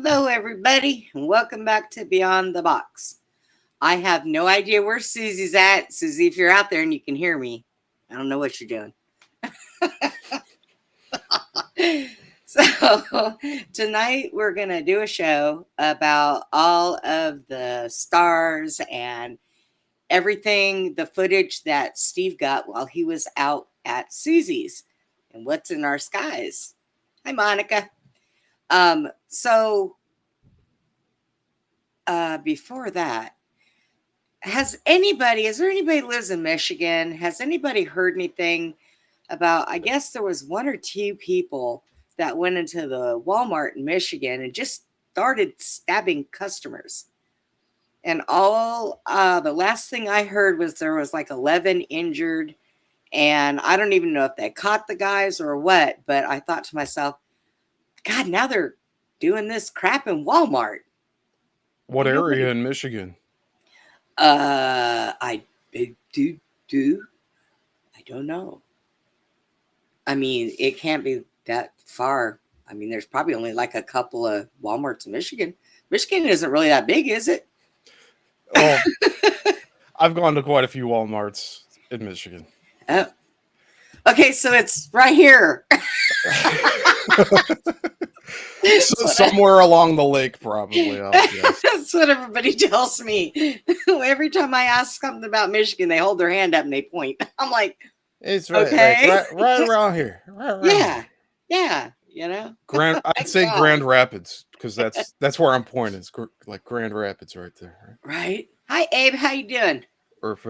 Hello, everybody, and welcome back to Beyond the Box. I have no idea where Susie's at. Susie, if you're out there and you can hear me, I don't know what you're doing. So, tonight we're going to do a show about all of the stars and everything, the footage that Steve got while he was out at Susie's and what's in our skies. Hi, Monica. Before that, is there anybody who lives in Michigan? Has anybody heard anything about, I guess there was one or two people that went into the Walmart in Michigan and just started stabbing customers. And the last thing I heard was there was like 11 injured. And I don't even know if they caught the guys or what, but I thought to myself, God, now they're doing this crap in Walmart. What area in Michigan? I don't know. I mean, it can't be that far. I mean, there's probably only like a couple of Walmarts in Michigan. Michigan isn't really that big, is it? Oh, I've gone to quite a few Walmarts in Michigan. Oh. Okay, so it's right here. Somewhere along the lake, probably. That's what everybody tells me. Every time I ask something about Michigan, they hold their hand up and they point. I'm like, it's right, okay. right around here. Right yeah. You know, I'd say Grand Rapids because that's where I'm pointing. It's like Grand Rapids right there. Right. Hi, Abe. How you doing? Or if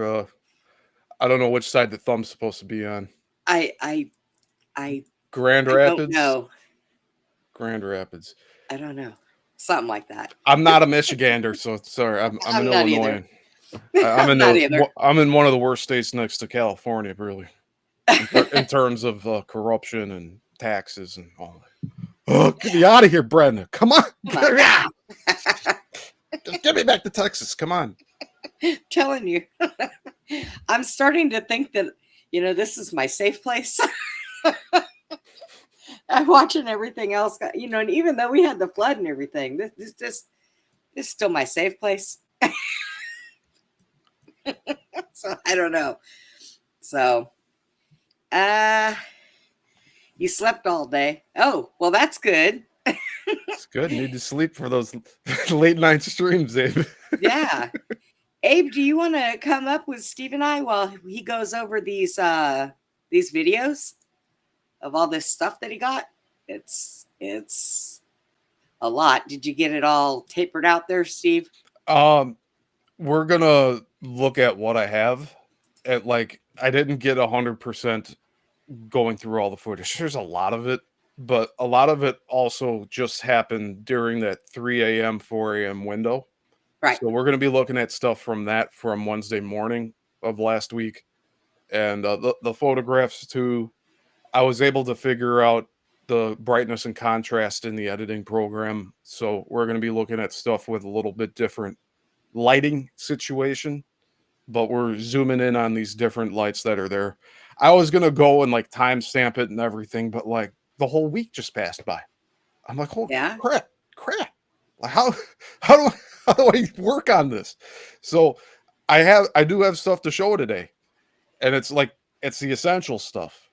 I don't know which side the thumb's supposed to be on. I Grand Rapids. Don't know. Grand Rapids. I don't know. Something like that. I'm not a Michigander, so sorry. I'm an Illinoisan. I'm in one of the worst states next to California, really, in terms of corruption and taxes and all that. Oh, get me out of here, Brenda. Come on. Get me back to Texas. Come on. I'm telling you. I'm starting to think that, this is my safe place. I'm watching everything else, and even though we had the flood and everything, this is still my safe place. So I don't know. So, you slept all day. Oh, well, that's good. It's good. Need to sleep for those late night streams, Abe. Yeah. Abe, do you want to come up with Steve and I while he goes over these videos of all this stuff that he got? It's a lot. Did you get it all tapered out there, Steve? We're gonna look at what I have. I didn't get 100% going through all the footage. There's a lot of it, but a lot of it also just happened during that 3 a.m., 4 a.m. window. Right. So we're going to be looking at stuff from Wednesday morning of last week. And the photographs too, I was able to figure out the brightness and contrast in the editing program. So we're going to be looking at stuff with a little bit different lighting situation, but we're zooming in on these different lights that are there. I was going to go and timestamp it and everything, but the whole week just passed by. I'm like, oh, yeah. crap. Like how do I work on this? So I do have stuff to show today, and it's the essential stuff.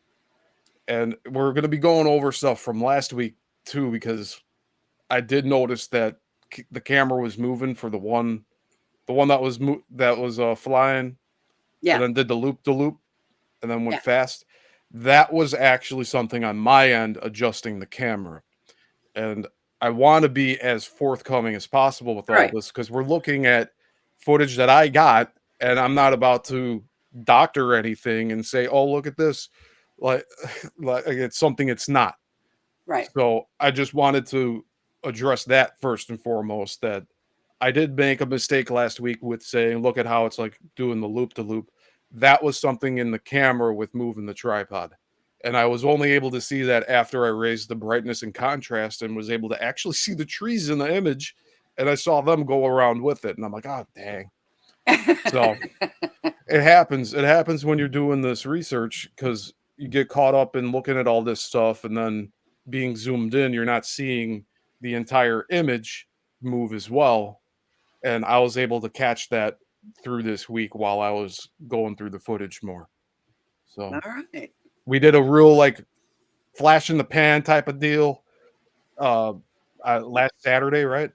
And we're going to be going over stuff from last week too, because I did notice that the camera was moving for the one that was flying, yeah, and then did the loop, and then went fast. That was actually something on my end adjusting the camera, and I want to be as forthcoming as possible with all this because we're looking at footage that I got, and I'm not about to doctor anything and say, "Oh, look at this," like it's something it's not. Right. So I just wanted to address that first and foremost. That I did make a mistake last week with saying, "Look at how it's doing the loop to loop." That was something in the camera with moving the tripod. And I was only able to see that after I raised the brightness and contrast and was able to actually see the trees in the image. And I saw them go around with it. And I'm like, oh, dang. So it happens. It happens when you're doing this research because you get caught up in looking at all this stuff and then being zoomed in. You're not seeing the entire image move as well. And I was able to catch that through this week while I was going through the footage more. All So right. we did a real like flash in the pan type of deal uh, last Saturday, right?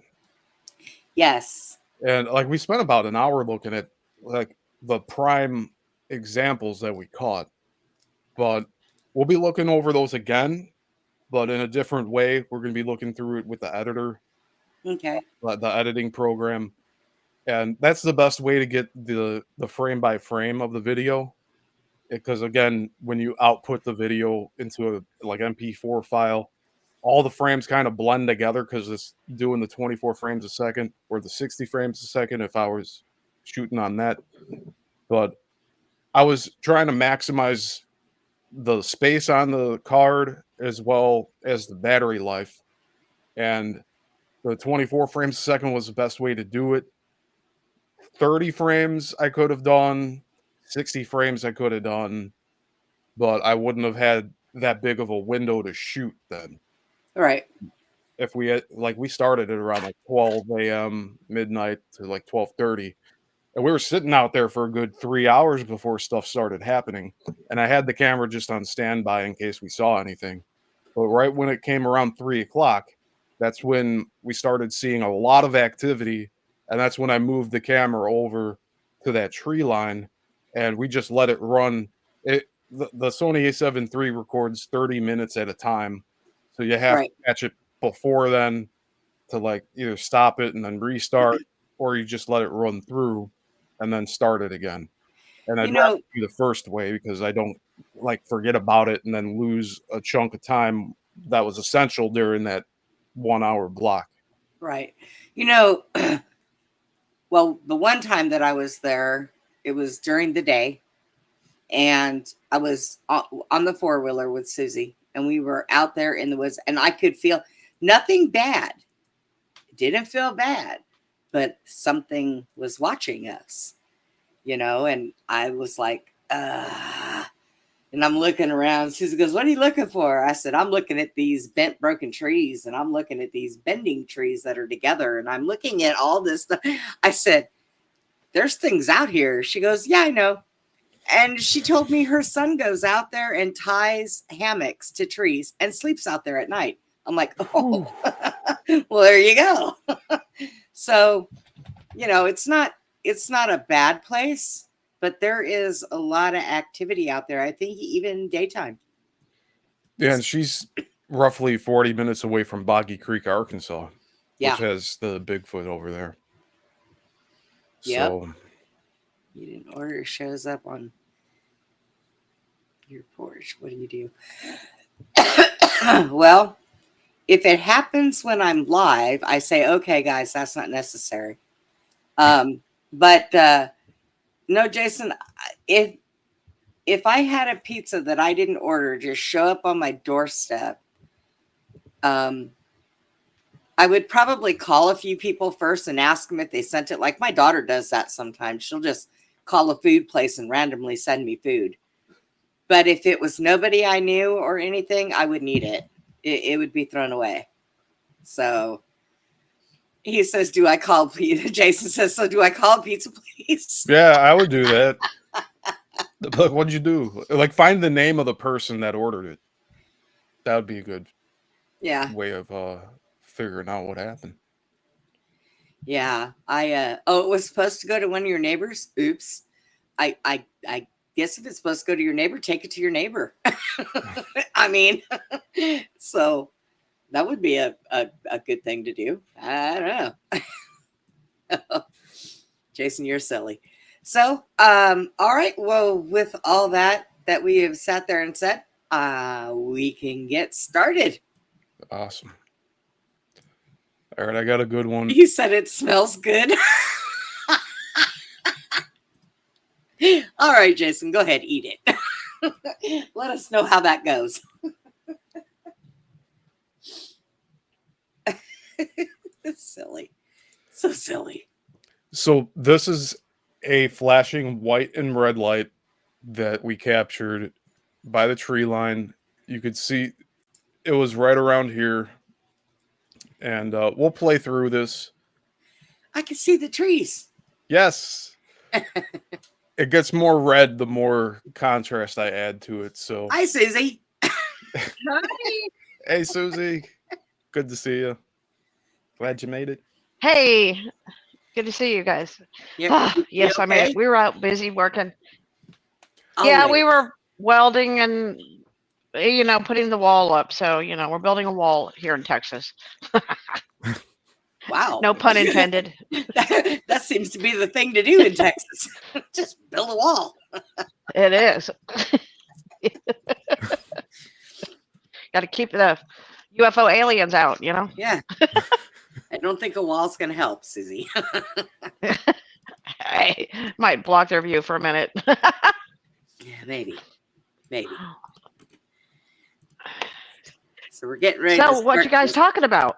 Yes. And like we spent about an hour looking at like the prime examples that we caught, but we'll be looking over those again, but in a different way. We're going to be looking through it with the editor, Okay. the editing program, and that's the best way to get the frame by frame of the video. Because again, when you output the video into a like MP4 file, all the frames kind of blend together because it's doing the 24 frames a second or the 60 frames a second if I was shooting on that. But I was trying to maximize the space on the card as well as the battery life. And the 24 frames a second was the best way to do it. 30 frames I could have done, 60 frames I could have done, but I wouldn't have had that big of a window to shoot then. All right. If we had like we started at around like 12 a.m. midnight to like 12:30, and we were sitting out there for a good 3 hours before stuff started happening. And I had the camera just on standby in case we saw anything. But right when it came around 3 o'clock, that's when we started seeing a lot of activity. And that's when I moved the camera over to that tree line and we just let it run. The Sony A7 III records 30 minutes at a time. So you have to Right. catch it before then to like either stop it and then restart, or you just let it run through and then start it again. And I'd You rather know, do the first way because I don't like forget about it and then lose a chunk of time that was essential during that 1 hour block. right. You know, well, the one time that I was there, it was during the day, and I was on the four wheeler with Susie, and we were out there in the woods, and I could feel nothing bad. It didn't feel bad, but something was watching us, and I was like, and I'm looking around. Susie goes, "What are you looking for?" I said, "I'm looking at these bent, broken trees, and I'm looking at these bending trees that are together, and I'm looking at all this stuff." I said, "There's things out here." She goes, "Yeah, I know." And she told me her son goes out there and ties hammocks to trees and sleeps out there at night. I'm like, Whew. "Oh, well, there you go." So, it's not a bad place, but there is a lot of activity out there. I think even daytime. Yeah, and she's roughly 40 minutes away from Boggy Creek, Arkansas, which Yeah. has the Bigfoot over there. Yep. So, You didn't order shows up on your porch. What do you do? Well, if it happens when I'm live, I say, "Okay, guys, that's not necessary." But no, Jason, if I had a pizza that I didn't order just show up on my doorstep, um, I would probably call a few people first and ask them if they sent it. Like my daughter does that sometimes. She'll just call a food place and randomly send me food. But if it was nobody I knew or anything, I wouldn't eat it. It would be thrown away. So he says, "Do I call pizza?" Jason says, "So do I call pizza, please?" yeah, I would do that. But what'd you do? Like, find the name of the person that ordered it. That would be a good Yeah. way of figuring out what happened. Yeah. Oh, it was supposed to go to one of your neighbors. Oops. I guess if it's supposed to go to your neighbor, take it to your neighbor. I mean, so that would be a good thing to do. I don't know. Jason, you're silly. So, all right. Well, with all that we have sat there and said, we can get started. Awesome. All right, I got a good one. You said it smells good. All right, Jason, go ahead, eat it. Let us know how that goes. Silly. So silly. So this is a flashing white and red light that we captured by the tree line. You could see it was right around here, and we'll play through this. I can see the trees. Yes. It gets more red the more contrast I add to it. So, Hi, Susie. Hi. hey, Susie. Good to see you. Glad you made it. Hey, good to see you guys. You Yes, I made okay? it. We were out busy working. Yeah, we Always. were welding and putting the wall up. So, we're building a wall here in Texas. Wow. No pun intended. That seems to be the thing to do in Texas. Just build a wall. It is. Got to keep the UFO aliens out, Yeah. I don't think a wall's going to help, Susie. Hey, might block their view for a minute. Yeah, maybe. So we're getting ready to So, what start you guys this. talking about?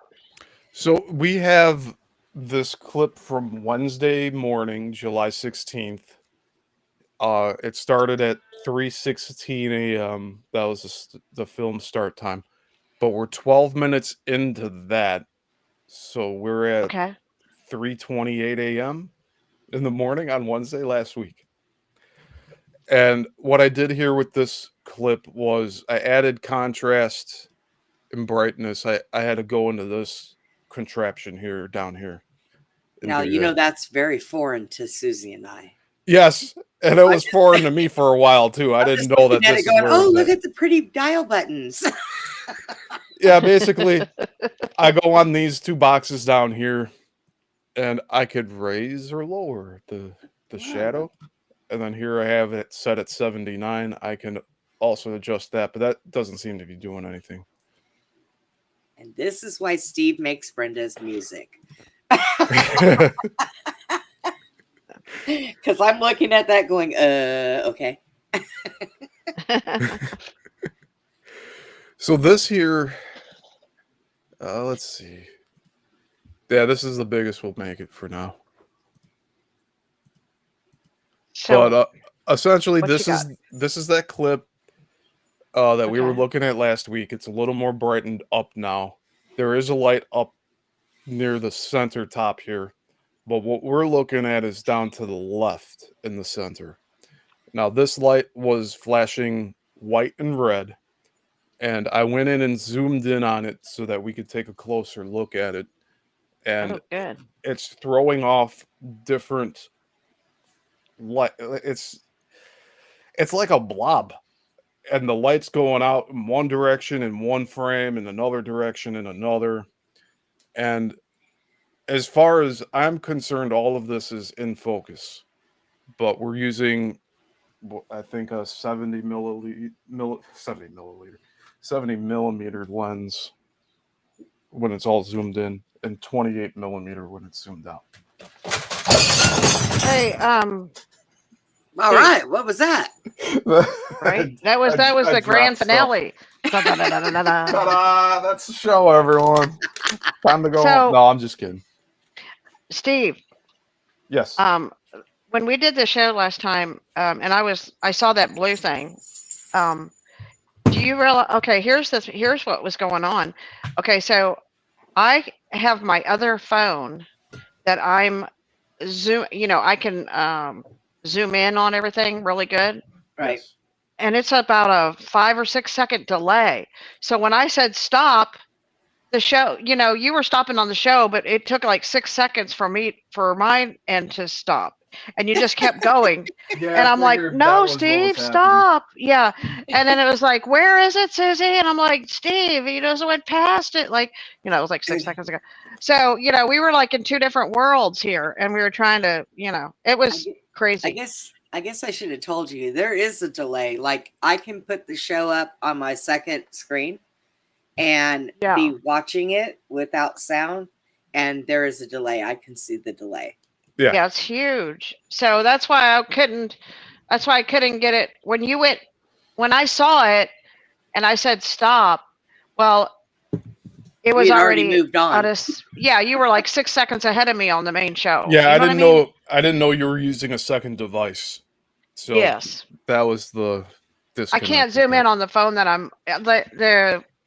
So, we have this clip from Wednesday morning, July 16th. It started at 3:16 a.m. That was the film start time. But we're 12 minutes into that. So we're at Okay. 3:28 a.m. in the morning on Wednesday last week. And what I did here with this clip was I added contrast and brightness. I had to go into this contraption here down here. and Now, do you know that. that's very foreign to Susie and I. Yes, and it was foreign to me for a while too. I I'm didn't just know looking that at this it is going, where it oh, was look at. at the pretty dial buttons. Yeah, basically, I go on these two boxes down here, and I could raise or lower the Wow. shadow. And then here I have it set at 79. I can also adjust that, but that doesn't seem to be doing anything. And this is why Steve makes Brenda's music. Because I'm looking at that going, okay. So this here, let's see. Yeah, this is the biggest we'll make it for now. So, But essentially, what you this is that clip that we were Okay. looking at last week. It's a little more brightened up now. There is a light up near the center top here, but what we're looking at is down to the left in the center. Now, this light was flashing white and red, and I went in and zoomed in on it so that we could take a closer look at it. And good. it's throwing off different light. It's like a blob, and the light's going out in one direction in one frame, in another direction in another. And as far as I'm concerned, all of this is in focus, but we're using, I think, a 70 millimeter lens when it's all zoomed in, and 28 millimeter when it's zoomed out. Hey, All Steve. right. What was that? Right? That was I the grand dropped stuff. finale. Da-da-da-da-da-da. Ta-da! That's the show, everyone. Time to go. So- No, I'm just kidding. Steve, Yes. when we did the show last time, and I saw that blue thing. Do you realize? Okay, here's what was going on. Okay, so I have my other phone that I'm I can zoom in on everything really good. Right. Yes. And it's about a 5 or 6 second delay. So when I said stop the show, you were stopping on the show, but it took like 6 seconds for mine end to stop. And you just kept going. Yeah, And I'm like, no, Steve, stop. Yeah. And then it was like, where is it, Susie? And I'm like, Steve, he just went past it. Like, it was like 6 seconds ago. So, we were like in two different worlds here, and we were trying to, it was crazy. I guess I should have told you there is a delay. Like I can put the show up on my second screen and be watching it without sound, and there is a delay. I can see the delay. Yeah, it's huge. So that's why I couldn't get it when I saw it and I said stop. Well, it was already moved on. You were like 6 seconds ahead of me on the main show. Yeah, I mean? I didn't know you were using a second device. So Yes. that was the I can't zoom in on the phone that I'm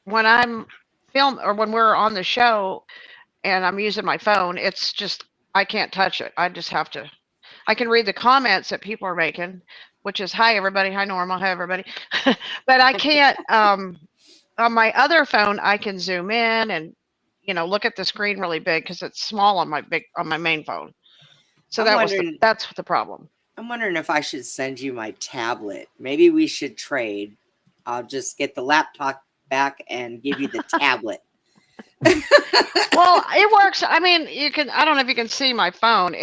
when I'm film or when we're on the show. and I'm using my phone, it's just I can't touch it. I just have to. I can read the comments that people are making, which is hi everybody, hi Norma, hi everybody, but I can't. On my other phone, I can zoom in and look at the screen really big because it's small on my main phone. So I'm wondering. that's the problem. I'm wondering if I should send you my tablet. Maybe we should trade. I'll just get the laptop back and give you the tablet. Well, it works. I mean, I don't know if you can see my phone.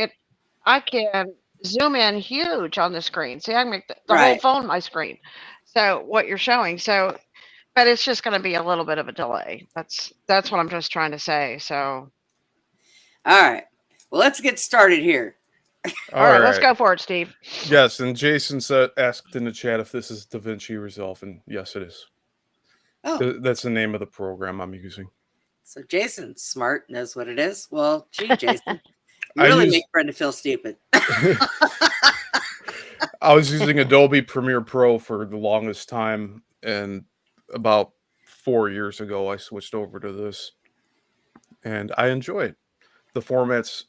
I can zoom in huge on the screen. See, I can make the whole Right. phone my screen. So what you're showing. So, but it's just going to be a little bit of a delay. That's what I'm just trying to say. So, All right. Well, let's get started here. all right, let's go for it, Steve. Yes, and Jason asked in the chat if this is DaVinci Resolve, and yes, it is. Oh, That's the name of the program I'm using. so Jason's smart, knows what it is. Well, gee, Jason, you really make Brenda feel stupid. I was using Adobe Premiere Pro for the longest time, and about 4 years ago, I switched over to this, and I enjoy it. The format's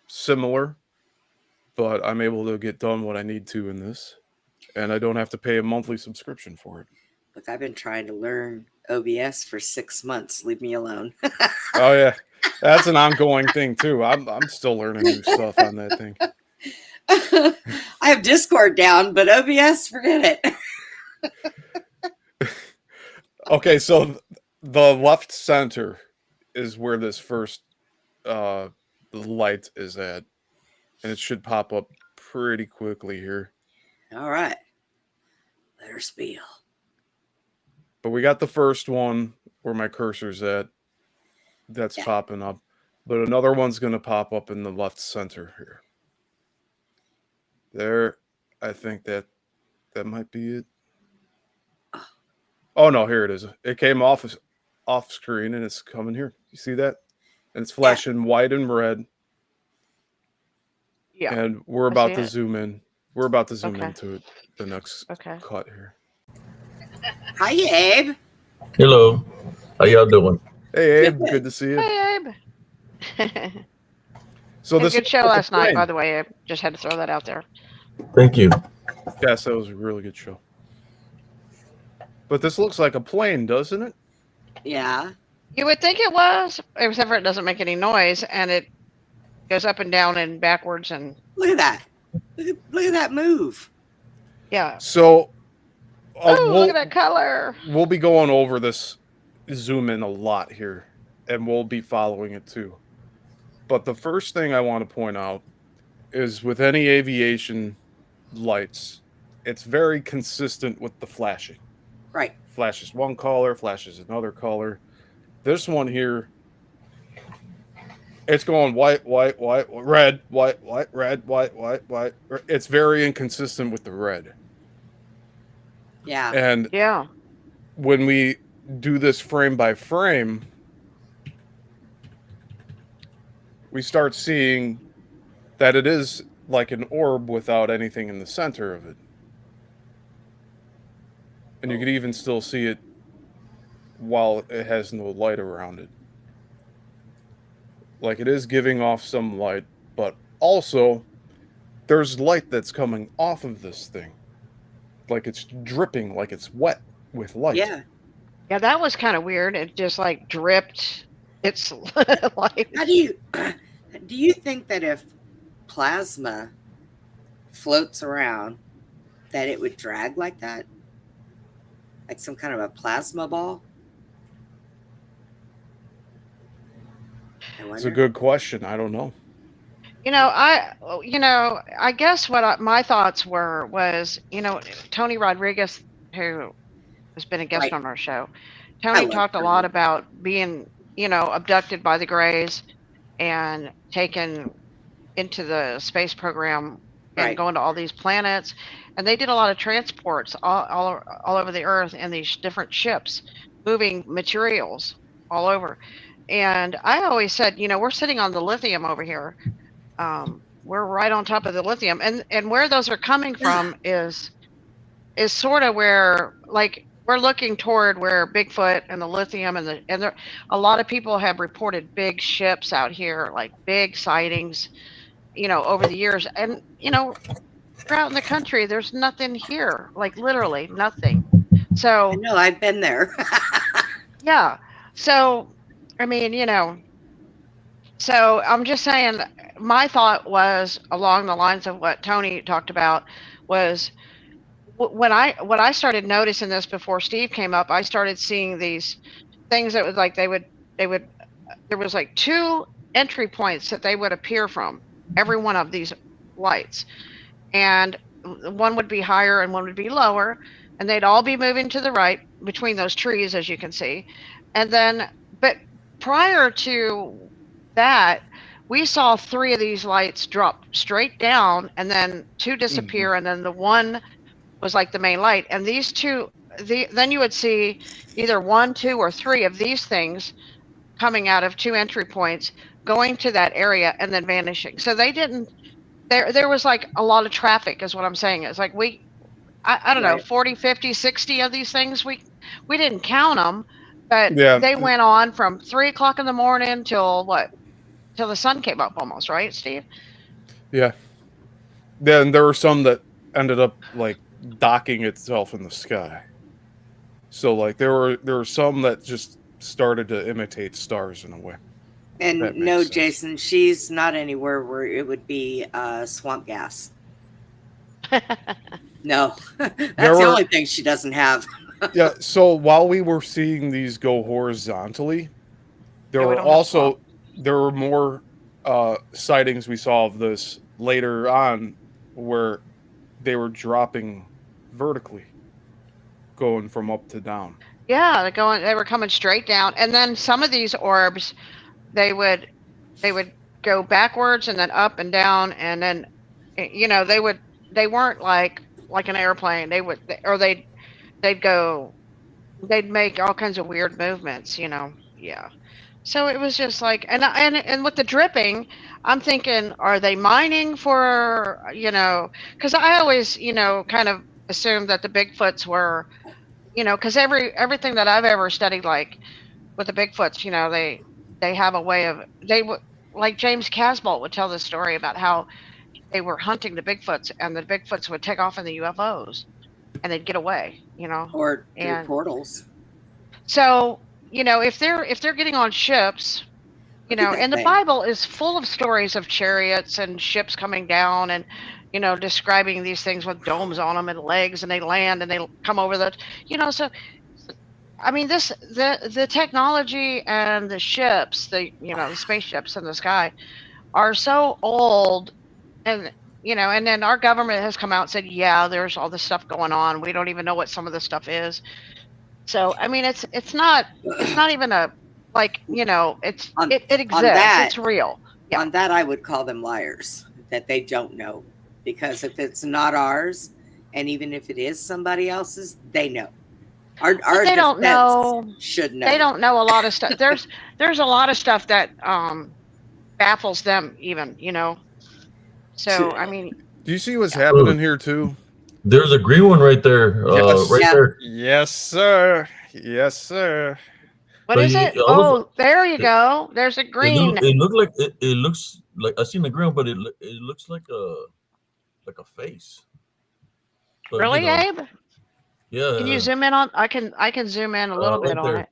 similar, but I'm able to get done what I need to in this, and I don't have to pay a monthly subscription for it. Look, I've been trying to learn OBS for 6 months. Leave me alone. Oh yeah, that's an ongoing thing too. I'm still learning new stuff on that thing. I have Discord down, but OBS, forget it. Okay, so the left center is where this first the light is at, and it should pop up pretty quickly here. All right, let her spiel. But we got the first one where my cursor's at. That's popping up, but another one's going to pop up in the left center here. There, I think that might be it. Oh no, here it is. It came off screen and it's coming here. You see that? And it's flashing white and red. Yeah. And we're about to zoom in. We're about to zoom into it. The next cut here. Hi, Abe. Hello. How y'all doing? Hey, Abe. Good to see you. Hey, Abe. So this was a good show last night, by the way. I just had to throw that out there. Thank you. Yes, that was a really good show. But this looks like a plane, doesn't it? Yeah. You would think it was, except for it doesn't make any noise, and it goes up and down and backwards. And look at that! Look at that move. Yeah. So, look at that color. We'll be going over this zoom in a lot here, and we'll be following it too. But the first thing I want to point out is with any aviation lights, it's very consistent with the flashing. Right. Flashes one color, flashes another color. This one here, it's going white, white, white, red, white, white, red, white, white, white. It's very inconsistent with the red. Yeah. And when we do this frame by frame, we start seeing that it is like an orb without anything in the center of it. And you could even still see it while it has no light around it. Like it is giving off some light, but also there's light that's coming off of this thing. Like it's dripping, like it's wet with light. Yeah. Yeah, that was kind of weird. It just like dripped. It's like. How do you think that if plasma floats around, that it would drag like that? Like some kind of a plasma ball? It's a good question. I don't know. I guess what my thoughts was, Tony Rodriguez, who has been a guest on our show. Tony talked a lot about being, abducted by the Greys and taken into the space program and going to all these planets. And they did a lot of transports all over the Earth in these different ships, moving materials all over. And I always said, we're sitting on the lithium over here. We're right on top of the lithium. And where those are coming from is sort of where, like, we're looking toward where Bigfoot and the lithium and there, a lot of people have reported big ships out here, like big sightings, over the years. And we're out in the country. There's nothing here, like literally nothing. I So know, I've been there. yeah. So I mean, so I'm just saying. My thought was along the lines of what Tony talked about was when I started noticing this before Steve came up. I started seeing these things that was like they would there was like two entry points that they would appear from every one of these lights, and one would be higher and one would be lower, and they'd all be moving to the right between those trees, as you can see. And then, but prior to that, we saw three of these lights drop straight down, and then two disappear, and then the one was like the main light. And these two, then you would see either one, two, or three of these things coming out of two entry points, going to that area, and then vanishing. So they didn't. There was like a lot of traffic, is what I'm saying. It's like I don't know, Right. 40, 50, 60 of these things. We didn't count them, but Yeah. they went on from 3 o'clock in the morning till what? Till the sun came up almost, right, Steve? Yeah. Then there were some that ended up like docking itself in the sky. So like there were some that just started to imitate stars in a way. And That no, makes sense. Jason, she's not anywhere where it would be swamp gas. No, that's There the were- only thing she doesn't have. Yeah, so while we were seeing these go horizontally, there Yeah, we were don't have also there were more sightings we saw of this later on where they were dropping vertically, going from up to down. Yeah, they were coming straight down, and then some of these orbs, they would go backwards and then up and down, and then they weren't like an airplane. They'd make all kinds of weird movements. Yeah. So it was just like, and with the dripping, I'm thinking, are they mining for, because I always, kind of assumed that the Bigfoots were, because everything that I've ever studied, like with the Bigfoots, they have a way of, like James Casbolt would tell the story about how they were hunting the Bigfoots, and the Bigfoots would take off in the UFOs and they'd get away, Or through and portals. so, if they're getting on ships, Look at that and the thing. Bible is full of stories of chariots and ships coming down and, describing these things with domes on them and legs, and they land and they come over so, I mean, the technology and the ships, the spaceships in the sky are so old, and, and then our government has come out and said, yeah, there's all this stuff going on. We don't even know what some of this stuff is. So, I mean, it's not even a, like, it exists. It's real. Yeah. On that, I would call them liars, that they don't know. Because if it's not ours, and even if it is somebody else's, they know. Our they don't know. Should know. They don't know a lot of stuff. There's a lot of stuff that baffles them even, So, I mean, Do you see what's happening here too? There's a green one right there. Yes. Right Yeah. there. Yes, sir. Yes, sir. what But is you- it? I was- Oh, there you go. There's a green. It looks like I seen the green, but it looks like a face. But, Really, Abe? Yeah. Can you zoom in on? I can zoom in a little bit right on there. it.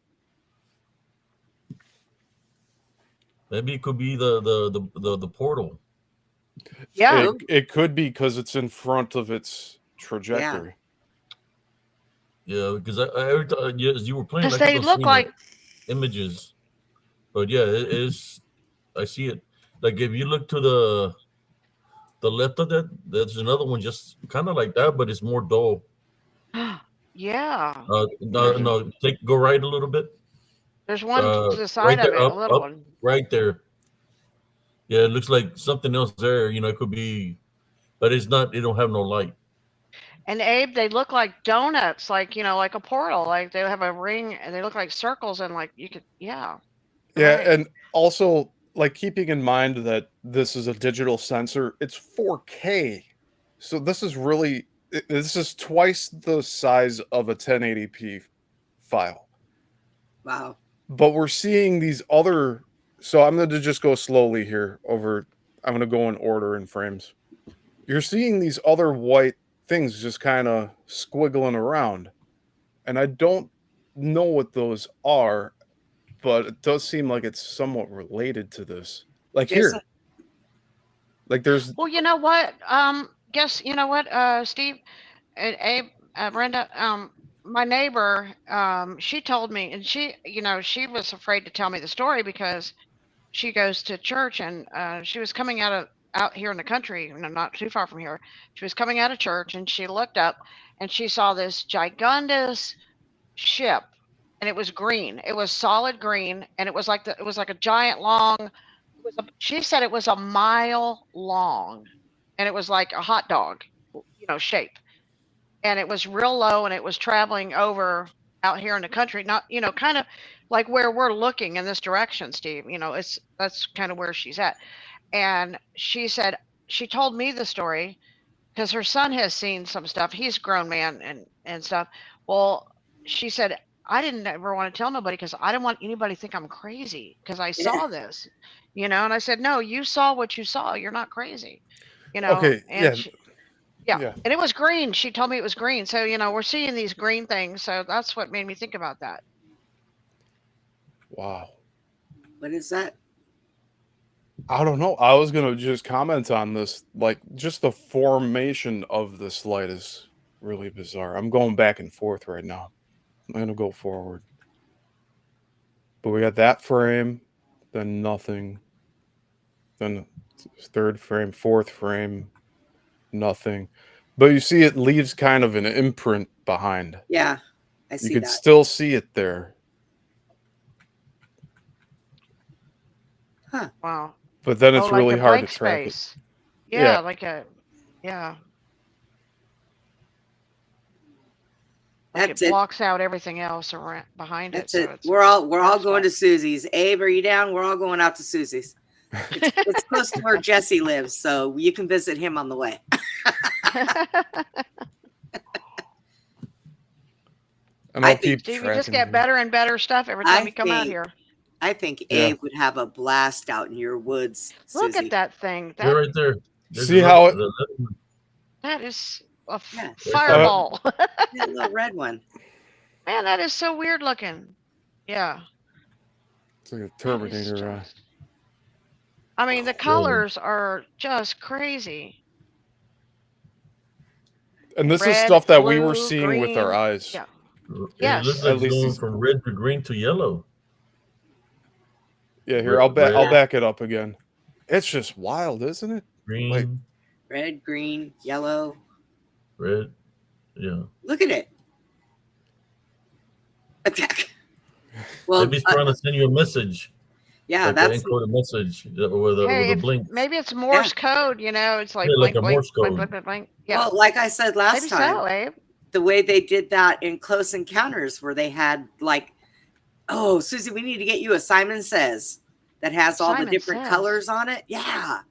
Maybe it could be the portal. Yeah. It could be because it's in front of its trajectory. Yeah, because as you were playing, Because I they kept on look seeing like, the images. But yeah, it is. I see it. Like if you look to the left of that, there's another one just kind of like that, but it's more dull. yeah. No, go right a little bit. There's one to the side right of there, it, up, a little up. one. Right there. Yeah, it looks like something else there. It could be, but it's not. It don't have no light. And Abe, they look like donuts, like like a portal. Like they have a ring, and they look like circles, and like you could, yeah. Yeah, Right. and also like keeping in mind that this is a digital sensor, it's 4K. So this is really This is twice the size of a 1080p file. Wow. But we're seeing these other. So I'm going to just go slowly here over. I'm going to go in order in frames. You're seeing these other white things just kind of squiggling around. And I don't know what those are, but it does seem like it's somewhat related to this. Like There's here. Like there's. Well, you know what? Guess you know what, Steve and Abe, Brenda. My neighbor, she told me, and she was afraid to tell me the story because she goes to church, and she was coming out here in the country, not too far from here. She was coming out of church, and she looked up, and she saw this gigantous ship, and it was green. It was solid green, and it was like a giant long. She said it was a mile long, and it was like a hot dog, shape, and it was real low, and it was traveling over out here in the country, not kind of like where we're looking in this direction, Steve. That's kind of where she's at, and she told me the story because her son has seen some stuff. He's a grown man and stuff. Well, she said, I didn't ever want to tell nobody because I didn't want anybody to think I'm crazy because I Yeah. saw this, and I said, no, you saw what you saw. You're not crazy, Okay. and Yeah. yeah, and it was green. She told me it was green. So, we're seeing these green things. So that's what made me think about that. Wow. What is that? I don't know. I was going to just comment on this. Like, just the formation of this light is really bizarre. I'm going back and forth right now. I'm going to go forward. But we got that frame, then nothing. Then third frame, fourth frame, nothing. But you see it leaves kind of an imprint behind. Yeah, I see You could that. still see it there. Huh. Wow. But then it's like really a hard to blank track space. it. Yeah, yeah. Like That's it it. blocks out everything else around behind That's it. it. So it's We're all going spot. to Susie's. Abe, are you down? We're all going out to Susie's. It's close to where Jesse lives, so you can visit him on the way. And I I'll think- keep Steve, you just tracking get it. better and better stuff every time you come out here. I think Yeah. Abe would have a blast out in your woods, Look Susie. at that thing. They're right there. There's See how it- That is a Yeah. fireball. That little red one. Man, that is so weird looking. Yeah. It's like a That is Terminator. just- I mean, the colors are just crazy. And this is Red, stuff that we were blue, seeing with our green. eyes. Yeah. It looks Yes. like At it's least going these- from red to green to yellow. Yeah, here Red- I'll red. back it up again. It's just wild, isn't it? Green, Like- Red, green, yellow. red. Yeah. Look at it. Attack. Well, Maybe it's trying to send you a message. yeah, Like that's an encoded message with Hey, a blink. maybe it's Morse code, It's like Yeah, like blink, a blink, Morse blink, code. blink, blink, blink. Yeah. well, like I said last Maybe time, so, Abe. the way they did that in Close Encounters, where they had like, oh, Susie, we need to get you a Simon Says that has all the Simon different Says. colors on it. Yeah,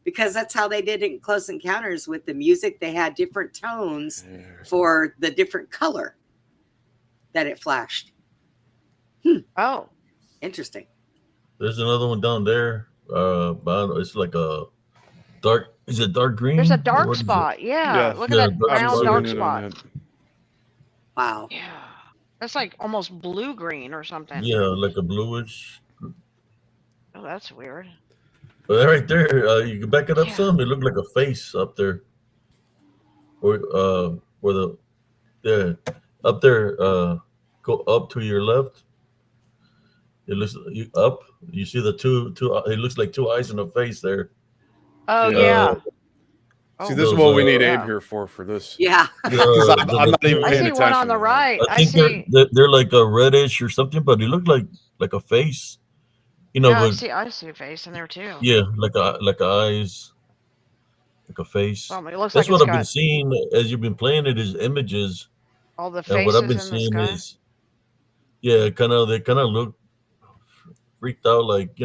because that's how they did it in Close Encounters with the music. They had different tones for the different color that it flashed. Oh, Interesting. There's another one down there. But it's like a dark. Is it dark green? there's a Or dark what is it? spot. Yeah. Look at Yeah, that dark round spot. dark zooming in on spot. that. Wow. Yeah. That's like almost blue green or something. Yeah, like a bluish. Oh, that's weird. But right there, you can back it up Yeah. some. It looked like a face up there. Or where up there, go up to your left. It looks up. You see the two. It looks like two eyes and a face there. Oh, Yeah. yeah. See, Oh, this is Those, what we need yeah. Abe here for this. Yeah. Because I'm not even I paying see attention. one on the to that. right. I I think see. they're like a reddish or something, but it looked like a face. Yeah, but I see a face in there too. yeah, like eyes, like a face. Well, it looks That's like what it's I've been got seeing as you've been playing it is images, all the and what I've faces been in the seeing sky. is, yeah, they kind of look freaked out, like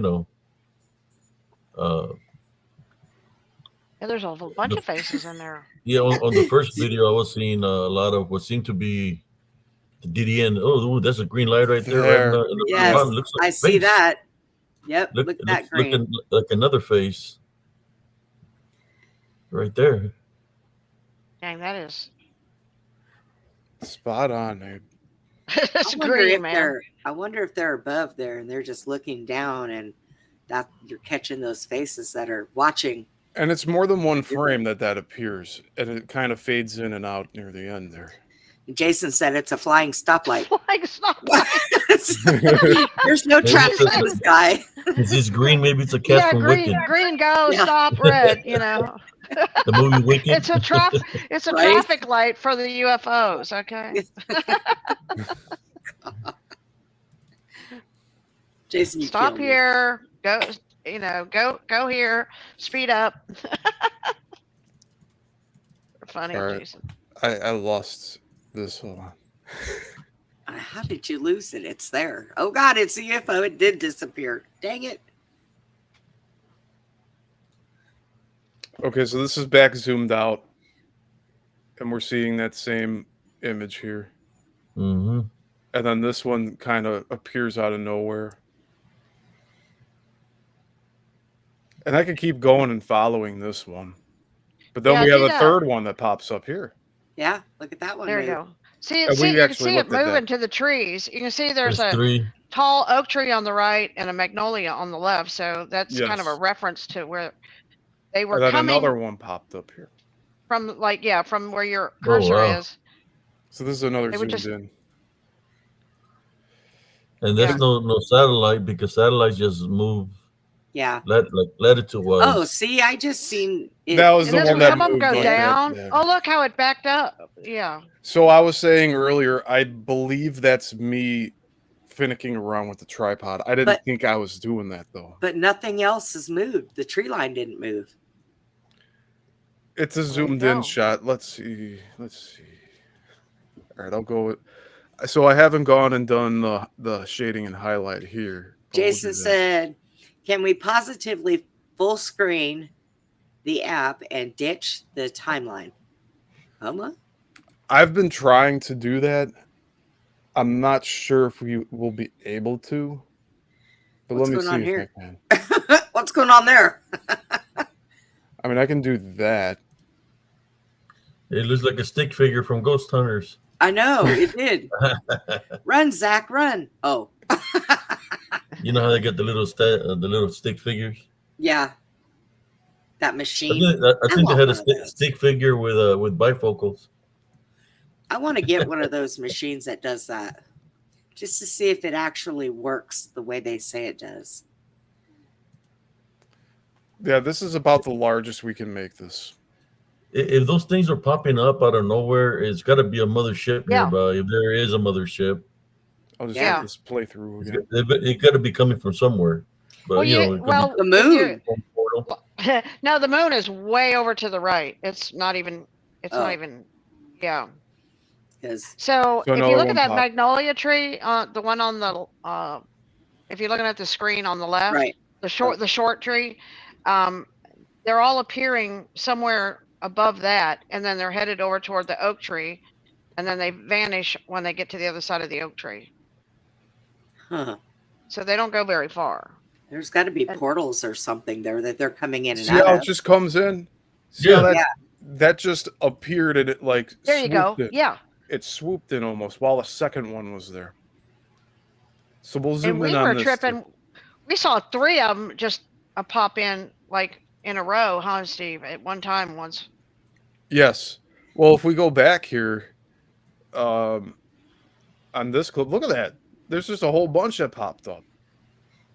And Yeah, there's a whole bunch of faces in there. Yeah, on the first video, I was seeing a lot of what seemed to be the DDN. Oh, ooh, that's a green light right there, right in There. the very Yes, bottom. Looks like I a see face. that. Yep, Look, look it at that looks green. looking like another face right there. Dang, that is Spot on, dude. it's I wonder green, if man. I wonder if they're above there and they're just looking down, and that you're catching those faces that are watching. And it's more than one frame that appears, and it kind of fades in and out near the end there. Jason said it's a flying stoplight. Flying stop. There's no Maybe traffic it's in the sky. Is this green? Maybe it's a cat Yeah, from green, Wicked, green, go, Yeah. stop, red. You know, the movie Wicked. it's a Right? traffic light for the UFOs. Okay. Jason, you Stop killed me. here. Go. You know, go here. Speed up. Funny, All right. Jason. I lost this one. How did you lose it? It's there. Oh God, it's a UFO. It did disappear. Dang it. Okay, so this is back zoomed out, and we're seeing that same image here. Mm-hmm. And then this one kind of appears out of nowhere. And I could keep going and following this one. But then Yeah, we have do a that. third one that pops up here. Yeah, look at that one. There you move. go. See, And we you can actually see it looked at that. moving to the trees. You can see there's There's a three. tall oak tree on the right and a magnolia on the left. So that's kind of a Yes. reference to where they were And then coming another one popped up here. from, from where your Oh, cursor wow. is. So this is another They were zoomed just- in. And that's Yeah. no satellite because satellites just move Yeah. latitude wise. Oh, see, I just seen it. That was And the this one one, that some of them moved go like that, down. yeah. Oh, look how it backed up. Yeah. So I was saying earlier, I believe that's me finicking around with the tripod. I didn't But- think I was doing that though. But nothing else has moved. The tree line didn't move. It's a There you zoomed go. in shot. Let's see. All right, I'll go with. So I haven't gone and done the shading and highlight here. but we'll do Jason that. said, "Can we positively full screen the app and ditch the timeline?" Homa? I've been trying to do that. I'm not sure if we will be able to. But What's let me going on see here? if I can. What's going on there? I mean, I can do that. It looks like a stick figure from Ghost Hunters. I know it did. Run, Zach, run! Oh, You know how they get the little stick figures? yeah, that I machine. think, I think they want had a one of those. stick figure with bifocals. I want to get one of those machines that does that, just to see if it actually works the way they say it does. Yeah, this is about the largest we can make this. If those things are popping up out of nowhere, it's got to be a mothership Yeah. nearby. If there is a mothership, I'll just Yeah. let this play through again. it got to be coming from somewhere. But Well, you know, you, it could well, The if moon. you- be from portal. no, the moon is way over to the right. It's not even. It's Oh. not even. Yeah. Because So So if you another look one at that popped. magnolia tree, the one on the, if you're looking at the screen on the left, right, the short tree, they're all appearing somewhere above that, and then they're headed over toward the oak tree, and then they vanish when they get to the other side of the oak tree. huh? So they don't go very far. There's got to be And- portals or something there that they're coming in and See how out it of. just comes in? See Yeah. how that, Yeah. that just appeared and it like There you go. swooped in. Yeah. It swooped in almost while the second one was there. So we'll And zoom we in on were this. tripping. We saw 3 of them just pop in like in a row, huh, Steve? At one time once. Yes. Well, if we go back here on this clip, look at that. There's just a whole bunch that popped up.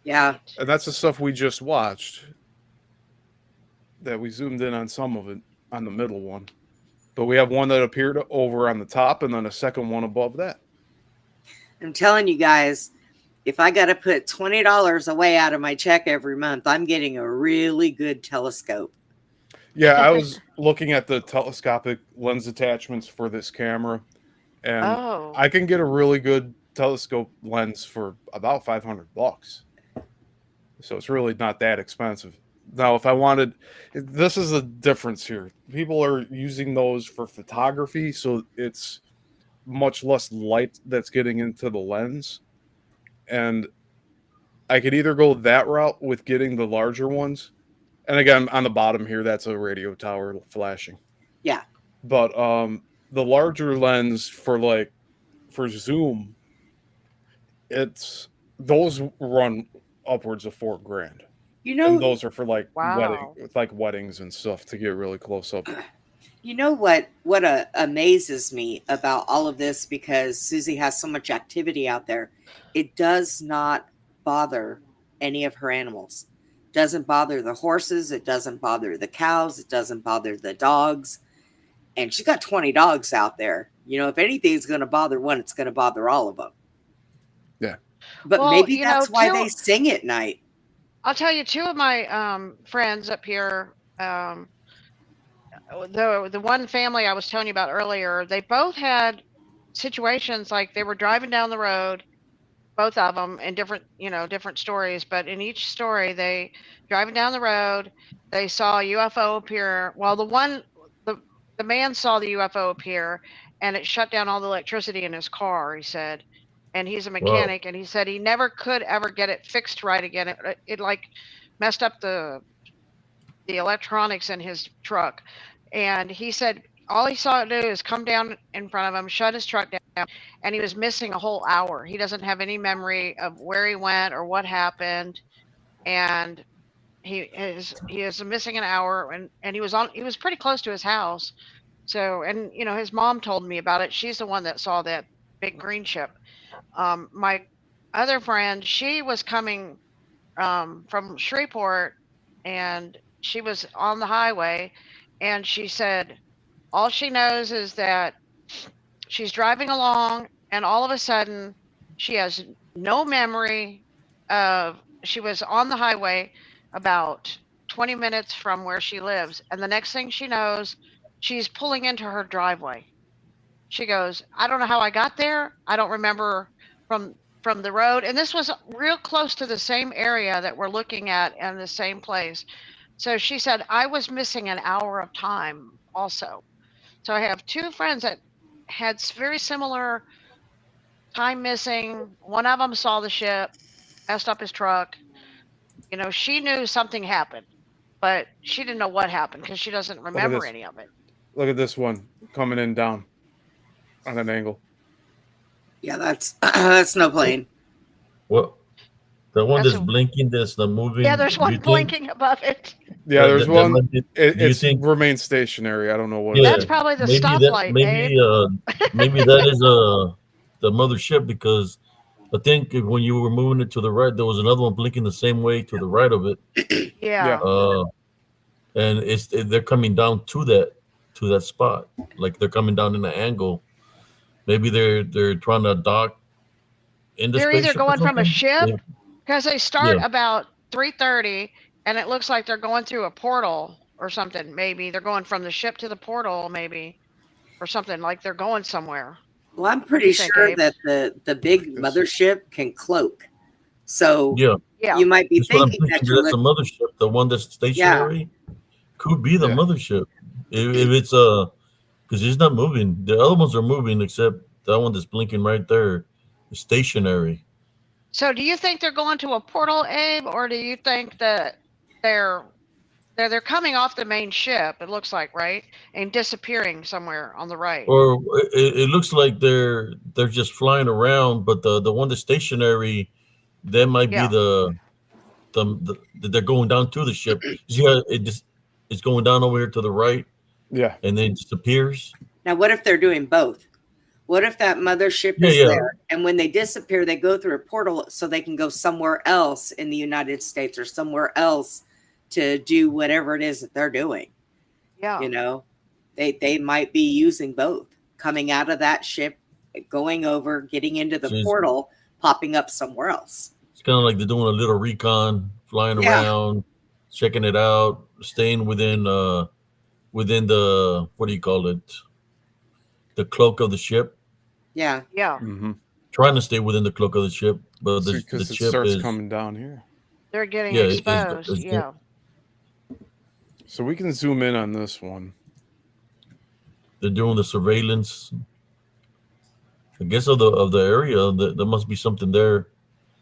Yeah, And that's the stuff we just watched. That we zoomed in on some of it on the middle one. But we have one that appeared over on the top and then a second one above that. I'm telling you guys, if I got to put $20 away out of my check every month, I'm getting a really good telescope. Yeah, I was looking at the telescopic lens attachments for this camera, and Oh. I can get a really good telescope lens for about $500. So it's really not that expensive. Now, if I wanted, this is a difference here. People are using those for photography, so it's much less light that's getting into the lens. And I could either go that route with getting the larger ones. And again, on the bottom here, that's a radio tower flashing. Yeah. But the larger lens for zoom, those run upwards of $4,000. You And know, those are for Wow. weddings and stuff to get really close up. you know what amazes me about all of this, because Susie has so much activity out there, it does not bother any of her animals. Doesn't bother the horses, it doesn't bother the cows, it doesn't bother the dogs. And she's got 20 dogs out there. You know, if anything's going to bother one, it's going to bother all of them. Yeah. But Well, maybe you know, that's why two, they sing at night. I'll tell you, two of my friends up here, the one family I was telling you about earlier, they both had situations like they were driving down the road, both of them in different stories, but in each story, they driving down the road, they saw a UFO appear. Well, the man saw the UFO appear, and it shut down all the electricity in his car. He said, and he's a Wow. mechanic, and he said he never could ever get it fixed right again. It like messed up the electronics in his truck, and he said all he saw it do is come down in front of him, shut his truck down, and he was missing a whole hour. He doesn't have any memory of where he went or what happened, and he is missing an hour, and he was pretty close to his house. So, and his mom told me about it. She's the one that saw that big green ship. My other friend, she was coming from Shreveport, and she was on the highway, and she said all she knows is that she's driving along, and all of a sudden she has no memory of she was on the highway about 20 minutes from where she lives, and the next thing she knows, she's pulling into her driveway. She goes, I don't know how I got there. I don't remember from the road. And this was real close to the same area that we're looking at in the same place. So she said, I was missing an hour of time also. So I have two friends that had very similar time missing. One of them saw the ship, messed up his truck. She knew something happened, but she didn't know what happened because she doesn't remember this. any of it. Look at this one coming in down on an angle. Yeah, that's no plane. What? The one That's that's a- blinking, that's the moving. Yeah, there's do one you think- blinking above it. Yeah, there's that one. might be- It's think- remains stationary. I don't know what. Yeah, That's probably the maybe stoplight, maybe that is the mothership, because I think when you were moving it to the right, there was another one blinking the same way to the right of it. Yeah. And they're coming down to that spot, like they're coming down in an angle. Maybe they're trying to dock in the They're either spaceship or going from a something. ship, because they start Yeah. about 3:30, and it looks like they're going through a portal or something. Maybe they're going from the ship to the portal, maybe, or something, like they're going somewhere. Well, I'm pretty you think, sure Abe? that the big mothership can cloak. So Yeah, Yeah. you might be that's what I'm thinking that thinking. you're That's the mothership. The one that's stationary could be the Yeah. mothership. If it's because it's not moving. The other ones are moving, except that one that's blinking right there is stationary. So do you think they're going to a portal, Abe, or do you think that they're coming off the main ship, it looks like, right? And disappearing somewhere on the right. Or it looks like they're just flying around, but the one that's stationary, that might Yeah. be the they're going down to the ship. You see how it's going down over here to the right, Yeah. and then it disappears. Now, what if they're doing both? What if that mothership Yeah, is yeah. there, and when they disappear, they go through a portal so they can go somewhere else in the United States or somewhere else to do whatever it is that they're doing? Yeah. You know, they might be using both, coming out of that ship, going over, getting into the Jeez. portal, popping up somewhere else. It's kind of like they're doing a little recon, flying Yeah. around, checking it out, staying within the what do you call it? The cloak of the ship. Yeah. Yeah. Mm-hmm. Trying to stay within the cloak of the ship, but the Because it ship starts is coming down here. They're getting Yeah, exposed. it's Yeah. So we can zoom in on this one. They're doing the surveillance. I guess of the area. There must be something there.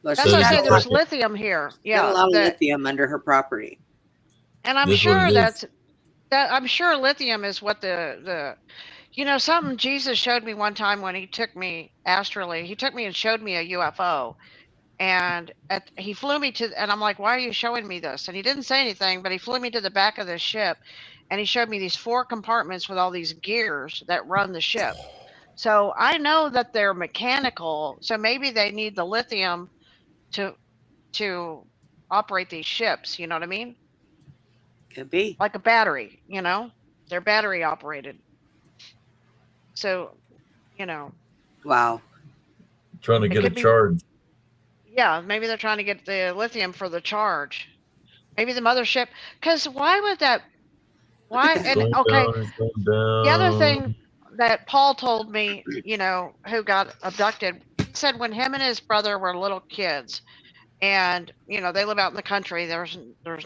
Well, That's she's what I Says say. got, it's a lot, There's tracking. lithium here. got a Yeah, lot of that, lithium under her property. and I'm That's what sure it is. I'm sure lithium is what the something Jesus showed me one time when he took me astrally. He took me and showed me a UFO, and he flew me to, and I'm like, why are you showing me this? And he didn't say anything, but he flew me to the back of the ship, and he showed me these 4 compartments with all these gears that run the ship. So I know that they're mechanical. So maybe they need the lithium to to operate these ships. You know what I mean? Could be. Like a battery. They're battery operated. So Wow. Trying to it get a could be. charge. Yeah, maybe they're trying to get the lithium for the charge. Maybe the mothership. Because why would that? Look at Why? that. It's And going okay, down. It's going the other down. thing that Paul told me, who got abducted, said when him and his brother were little kids, and they live out in the country. There's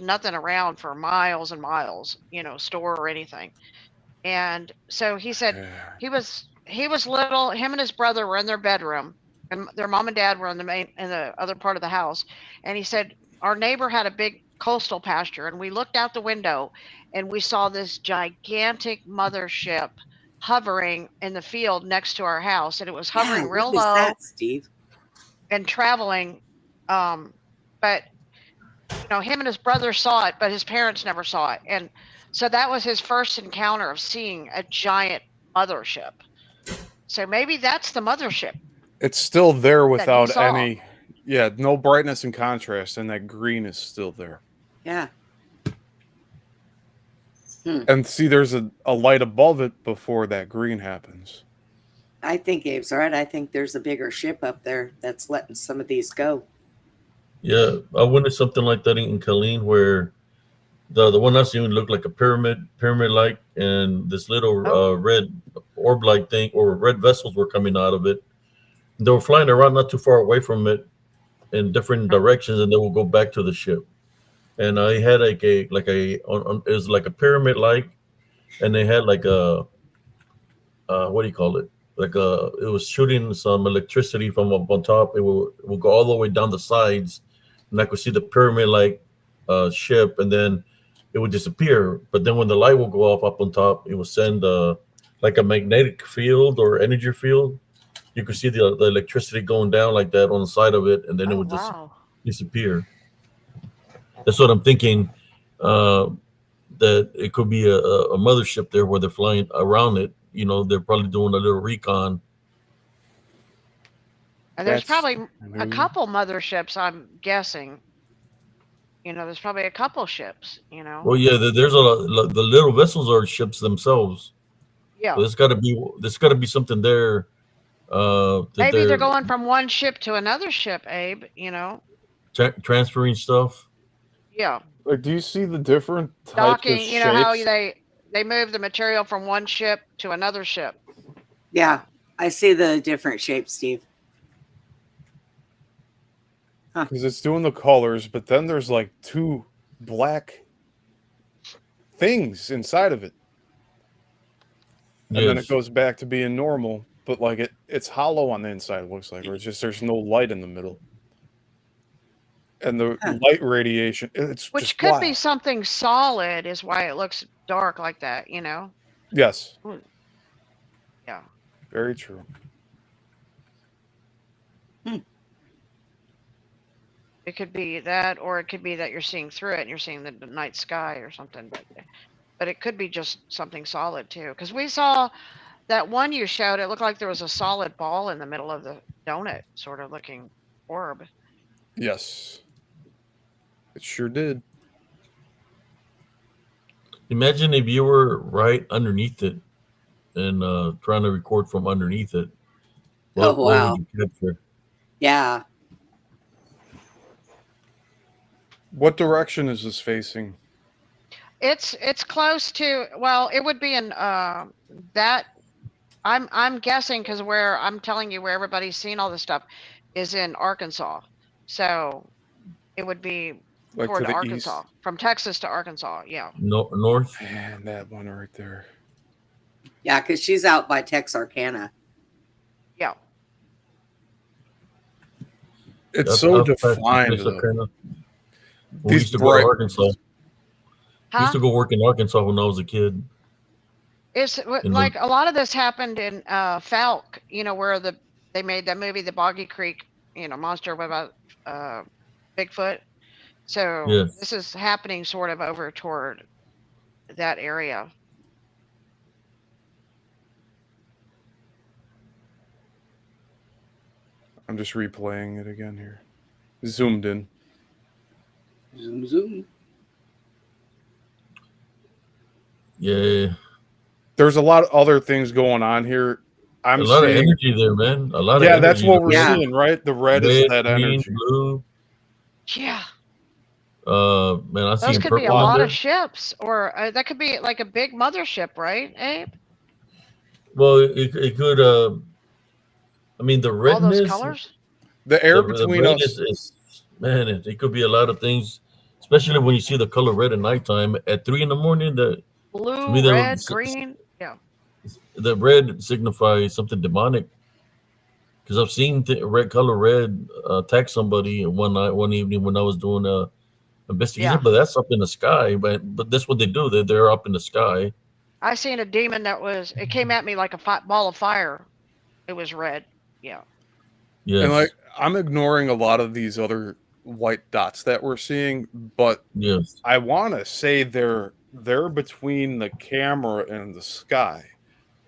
nothing around for miles and miles, store or anything. And so he said he was little. Him and his brother were in their bedroom, and their mom and dad were in the other part of the house. And he said our neighbor had a big coastal pasture, and we looked out the window, and we saw this gigantic mothership hovering in the field next to our house, and it was Yeah, hovering what real is low that, Steve? and traveling. But him and his brother saw it, but his parents never saw it. And so that was his first encounter of seeing a giant mothership. So maybe that's the mothership It's still there that he without saw. any, no brightness and contrast, and that green is still there. Yeah. And see, there's a light above it before that green happens. I think Abe's right. I think there's a bigger ship up there that's letting some of these go. Yeah, I went to something like that in Colleen where the one I seen looked like a pyramid like, and this little Oh. red orb like thing or red vessels were coming out of it. They were flying around not too far away from it in different directions, and they will go back to the ship. And I had it was like a pyramid like, and they had like a what do you call it? It was shooting some electricity from up on top. It will go all the way down the sides, and I could see the pyramid like ship, and then it would disappear. But then when the light will go off up on top, it will send like a magnetic field or energy field. You could see the electricity going down like that on the side of it, and then it Oh, would just wow. disappear. That's what I'm thinking. Uh, that it could be a mothership there where they're flying around it. They're probably doing a little recon. And there's That's probably a new. couple motherships, I'm guessing. There's probably a couple ships, Well, yeah, there's the little vessels are ships themselves. Yeah. So there's got to be something there. That Maybe they're they're going from one ship to another ship, Abe, transferring stuff. Yeah. Like, do you see the different types of Docking, how shapes? they move the material from one ship to another ship. Yeah, I see the different shapes, Steve. Because it's doing the colors, but then there's like 2 black things inside of it. And then it Yes. goes back to being normal, but like it's hollow on the inside, it looks like, or it's just there's no light in the middle. And the light radiation, it's Which just could wild. be something solid, is why it looks dark like that, Yes. Yeah. Very true. It could be that, or it could be that you're seeing through it and you're seeing the night sky or something. But it could be just something solid too. Because we saw that one you showed, it looked like there was a solid ball in the middle of the donut sort of looking orb. Yes. It sure did. Imagine if you were right underneath it and trying to record from underneath it. What would wow. you capture? Yeah. What direction is this facing? It's close to, well, it would be in that I'm guessing, because where I'm telling you where everybody's seen all this stuff is in Arkansas. So it would be Like to toward the Arkansas, east. from Texas to Arkansas. Yeah. No, north. Man, that one right there. Yeah, because she's out by Texarkana. Yeah. It's so I've passed through defined though. Texarkana. We These used to go to bright Arkansas. We Huh? used to go work in Arkansas when I was a kid. It's In the like a lot of this happened in Falk, where they made that movie, The Boggy Creek, monster about Bigfoot. So yeah, this is happening sort of over toward that area. I'm just replaying it again here. Zoomed in. Zoom, zoom. yeah. There's a lot of other things going on here. I'm A lot of seeing. energy there, man. A lot of Yeah, that's energy. what we're Yeah. seeing, right? The red is Red, that green, energy. blue. Yeah. Man, I see Those in could be a purple in lot there. of ships, or that could be like a big mothership, right, Abe? Well, it could. I mean, the All those redness, colors? The air the between red us. is man. It could be a lot of things, especially when you see the color red at nighttime at 3 in the morning. To me, Blue, red, green. Yeah. the red signifies something demonic. Because I've seen red attack somebody one night, one evening when I was doing a investigation. Yeah. But that's up in the sky. But that's what they do. They're up in the sky. I seen a demon it came at me like a ball of fire. It was red. Yeah. And like Yes, I'm ignoring a lot of these other white dots that we're seeing, but yes. I want to say they're between the camera and the sky.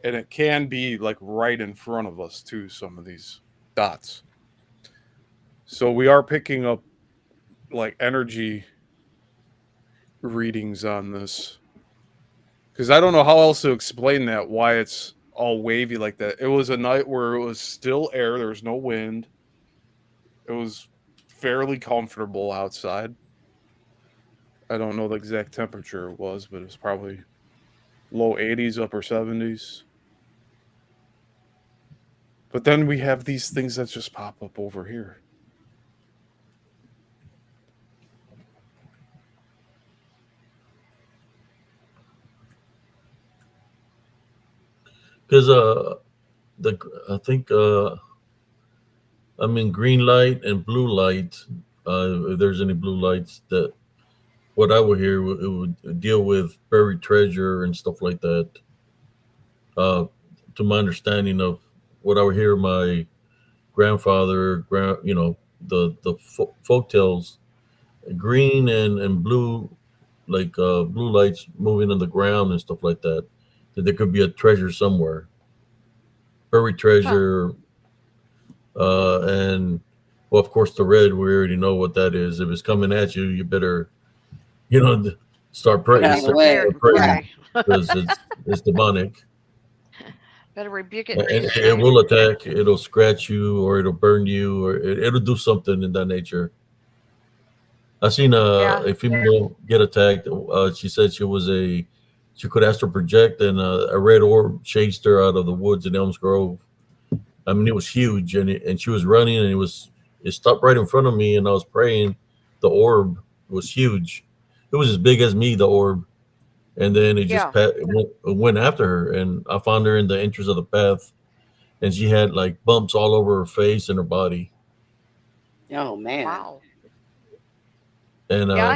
And it can be like right in front of us too, some of these dots. So we are picking up like energy readings on this. Because I don't know how else to explain that, why it's all wavy like that. It was a night where it was still air, there was no wind. It was fairly comfortable outside. I don't know the exact temperature it was, but it was probably low 80s, upper 70s. But then we have these things that just pop up over here. Because the I think I mean green light and blue light. If there's any blue lights, that what I would hear it would deal with buried treasure and stuff like that. Uh, to my understanding of what I would hear my grandfather, folk tales, green and blue, like blue lights moving on the ground and stuff like that. That there could be a treasure somewhere, buried Huh. treasure, and well, of course, the red. We already know what that is. If it's coming at you, you better, you know, start Get praying. out Be of the way. prepared Start and Yeah. praying pray. because it's demonic. Better rebuke it in And Jesus' it name. will attack. It'll scratch you, or it'll burn you, or it'll do something in that nature. I seen Yeah. a female get attacked. She said she could astral project, and a red orb chased her out of the woods in Elms Grove. I mean, it was huge, and she was running, and it stopped right in front of me, and I was praying. The orb was huge. It was as big as me, the orb, and then Yeah. it went after her, and I found her in the entrance of the path, and she had like bumps all over her face and her body, Oh man. Wow. and Yeah, I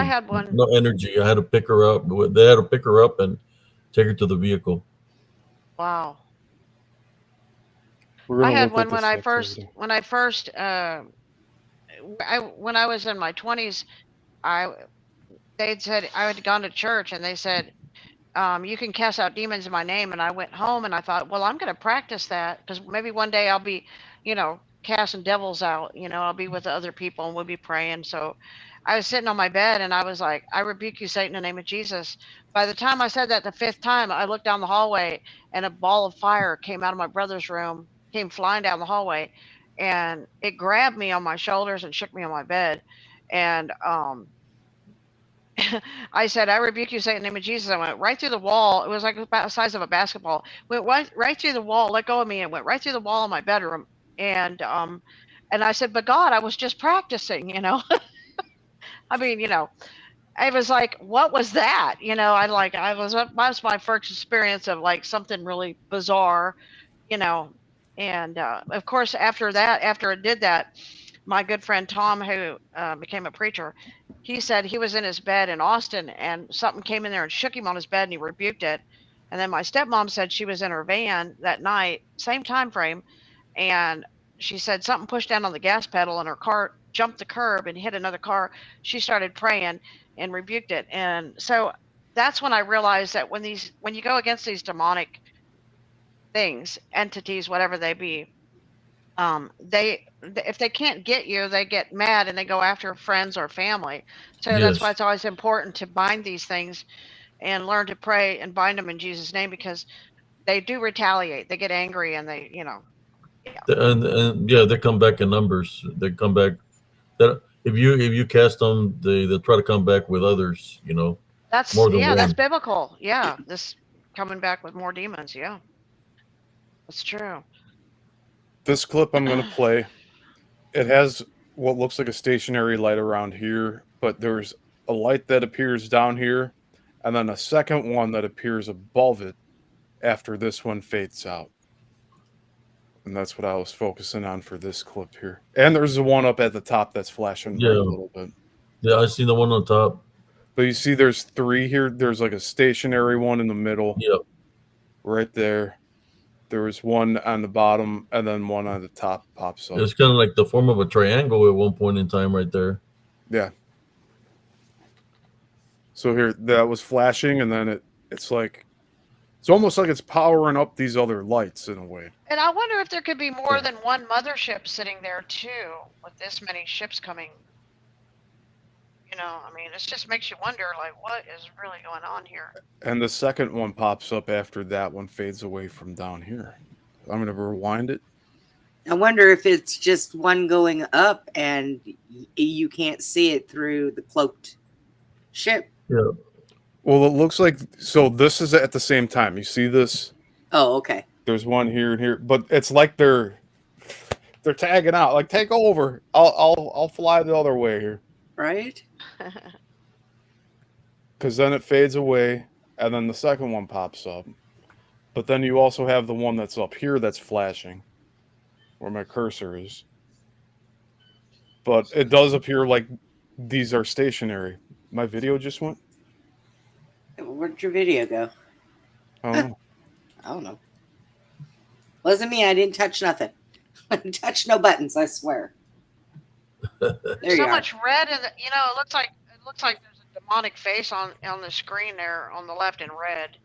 had one. no energy. I had to pick her up. They had to pick her up and take her to the vehicle. Wow. We're I gonna had look at one this activity. when I was in my 20s, I they'd said I had gone to church and they said, you can cast out demons in my name. And I went home and I thought, well, I'm going to practice that because maybe one day I'll be, casting devils out. I'll be with other people and we'll be praying. So I was sitting on my bed and I was like, I rebuke you, Satan, in the name of Jesus. By the time I said that the fifth time, I looked down the hallway and a ball of fire came out of my brother's room, came flying down the hallway, and it grabbed me on my shoulders and shook me on my bed. And I said, I rebuke you, Satan, in the name of Jesus. I went right through the wall. It was like about the size of a basketball. Went right through the wall, let go of me, and went right through the wall in my bedroom. And I said, but God, I was just practicing. I mean, I was like, what was that? That was my first experience of like something really bizarre, you know. And of course, after it did that, my good friend Tom, who became a preacher, he said he was in his bed in Austin and something came in there and shook him on his bed and he rebuked it. And then my stepmom said she was in her van that night, same time frame, and she said something pushed down on the gas pedal and her car jumped the curb and hit another car. She started praying and rebuked it. And so that's when I realized that when you go against these demonic things, entities, whatever they be, if they can't get you, they get mad and they go after friends or family. So that's why Yes. it's always important to bind these things and learn to pray and bind them in Jesus' name, because they do retaliate. They get angry and yeah. And yeah, they come back in numbers. They come back. That if you cast them, they try to come back with others. More than That's one. biblical. Yeah, this coming back with more demons. Yeah, that's true. This clip I'm going to play, it has what looks like a stationary light around here, but there's a light that appears down here, and then a second one that appears above it after this one fades out. And that's what I was focusing on for this clip here. And there's the one up at the top that's flashing Yeah. red a little bit. Yeah, I see the one on top. But you see there's three here. There's like a stationary one in the middle. Yep. Right there. There was one on the bottom, and then one on the top pops up. It's kind of like the form of a triangle at one point in time right there. Yeah. So here, that was flashing, and then it's almost like it's powering up these other lights in a way. And I wonder if there could be more than one mothership sitting there too, with this many ships coming. I mean, it just makes you wonder, like, what is really going on here? And the second one pops up after that one fades away from down here. I'm going to rewind it. I wonder if it's just one going up and you can't see it through the cloaked ship. Yeah. Well, it looks like, so this is at the same time. You see this? Oh, okay. There's one here and here, but it's like they're tagging out. Like, take over. I'll fly the other way here. Right? Because then it fades away, and then the second one pops up. But then you also have the one that's up here that's flashing, where my cursor is. But it does appear like these are stationary. My video just went? Where'd your video go? I don't know. I don't know. Wasn't me. I didn't touch nothing. I didn't touch no buttons, I swear. There you So are. much red, and it looks like there's a demonic face on the screen there on the left in red,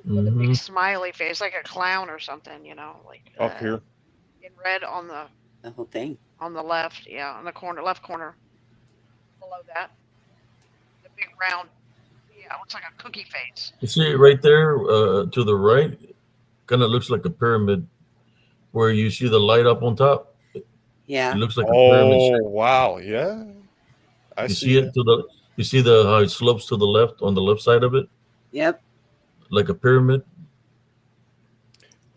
with a big smiley face, like a clown or something. Like Up here. in red on the whole thing. on the left, on the left corner, below that, the big round, looks like a cookie face. You see it right there to the right? Kind of looks like a pyramid where you see the light up on top. Yeah. It looks like a pyramid shape. Oh, wow. Yeah. I You see see it you see how it slopes to the left on the left side of it? Yep. Like a pyramid.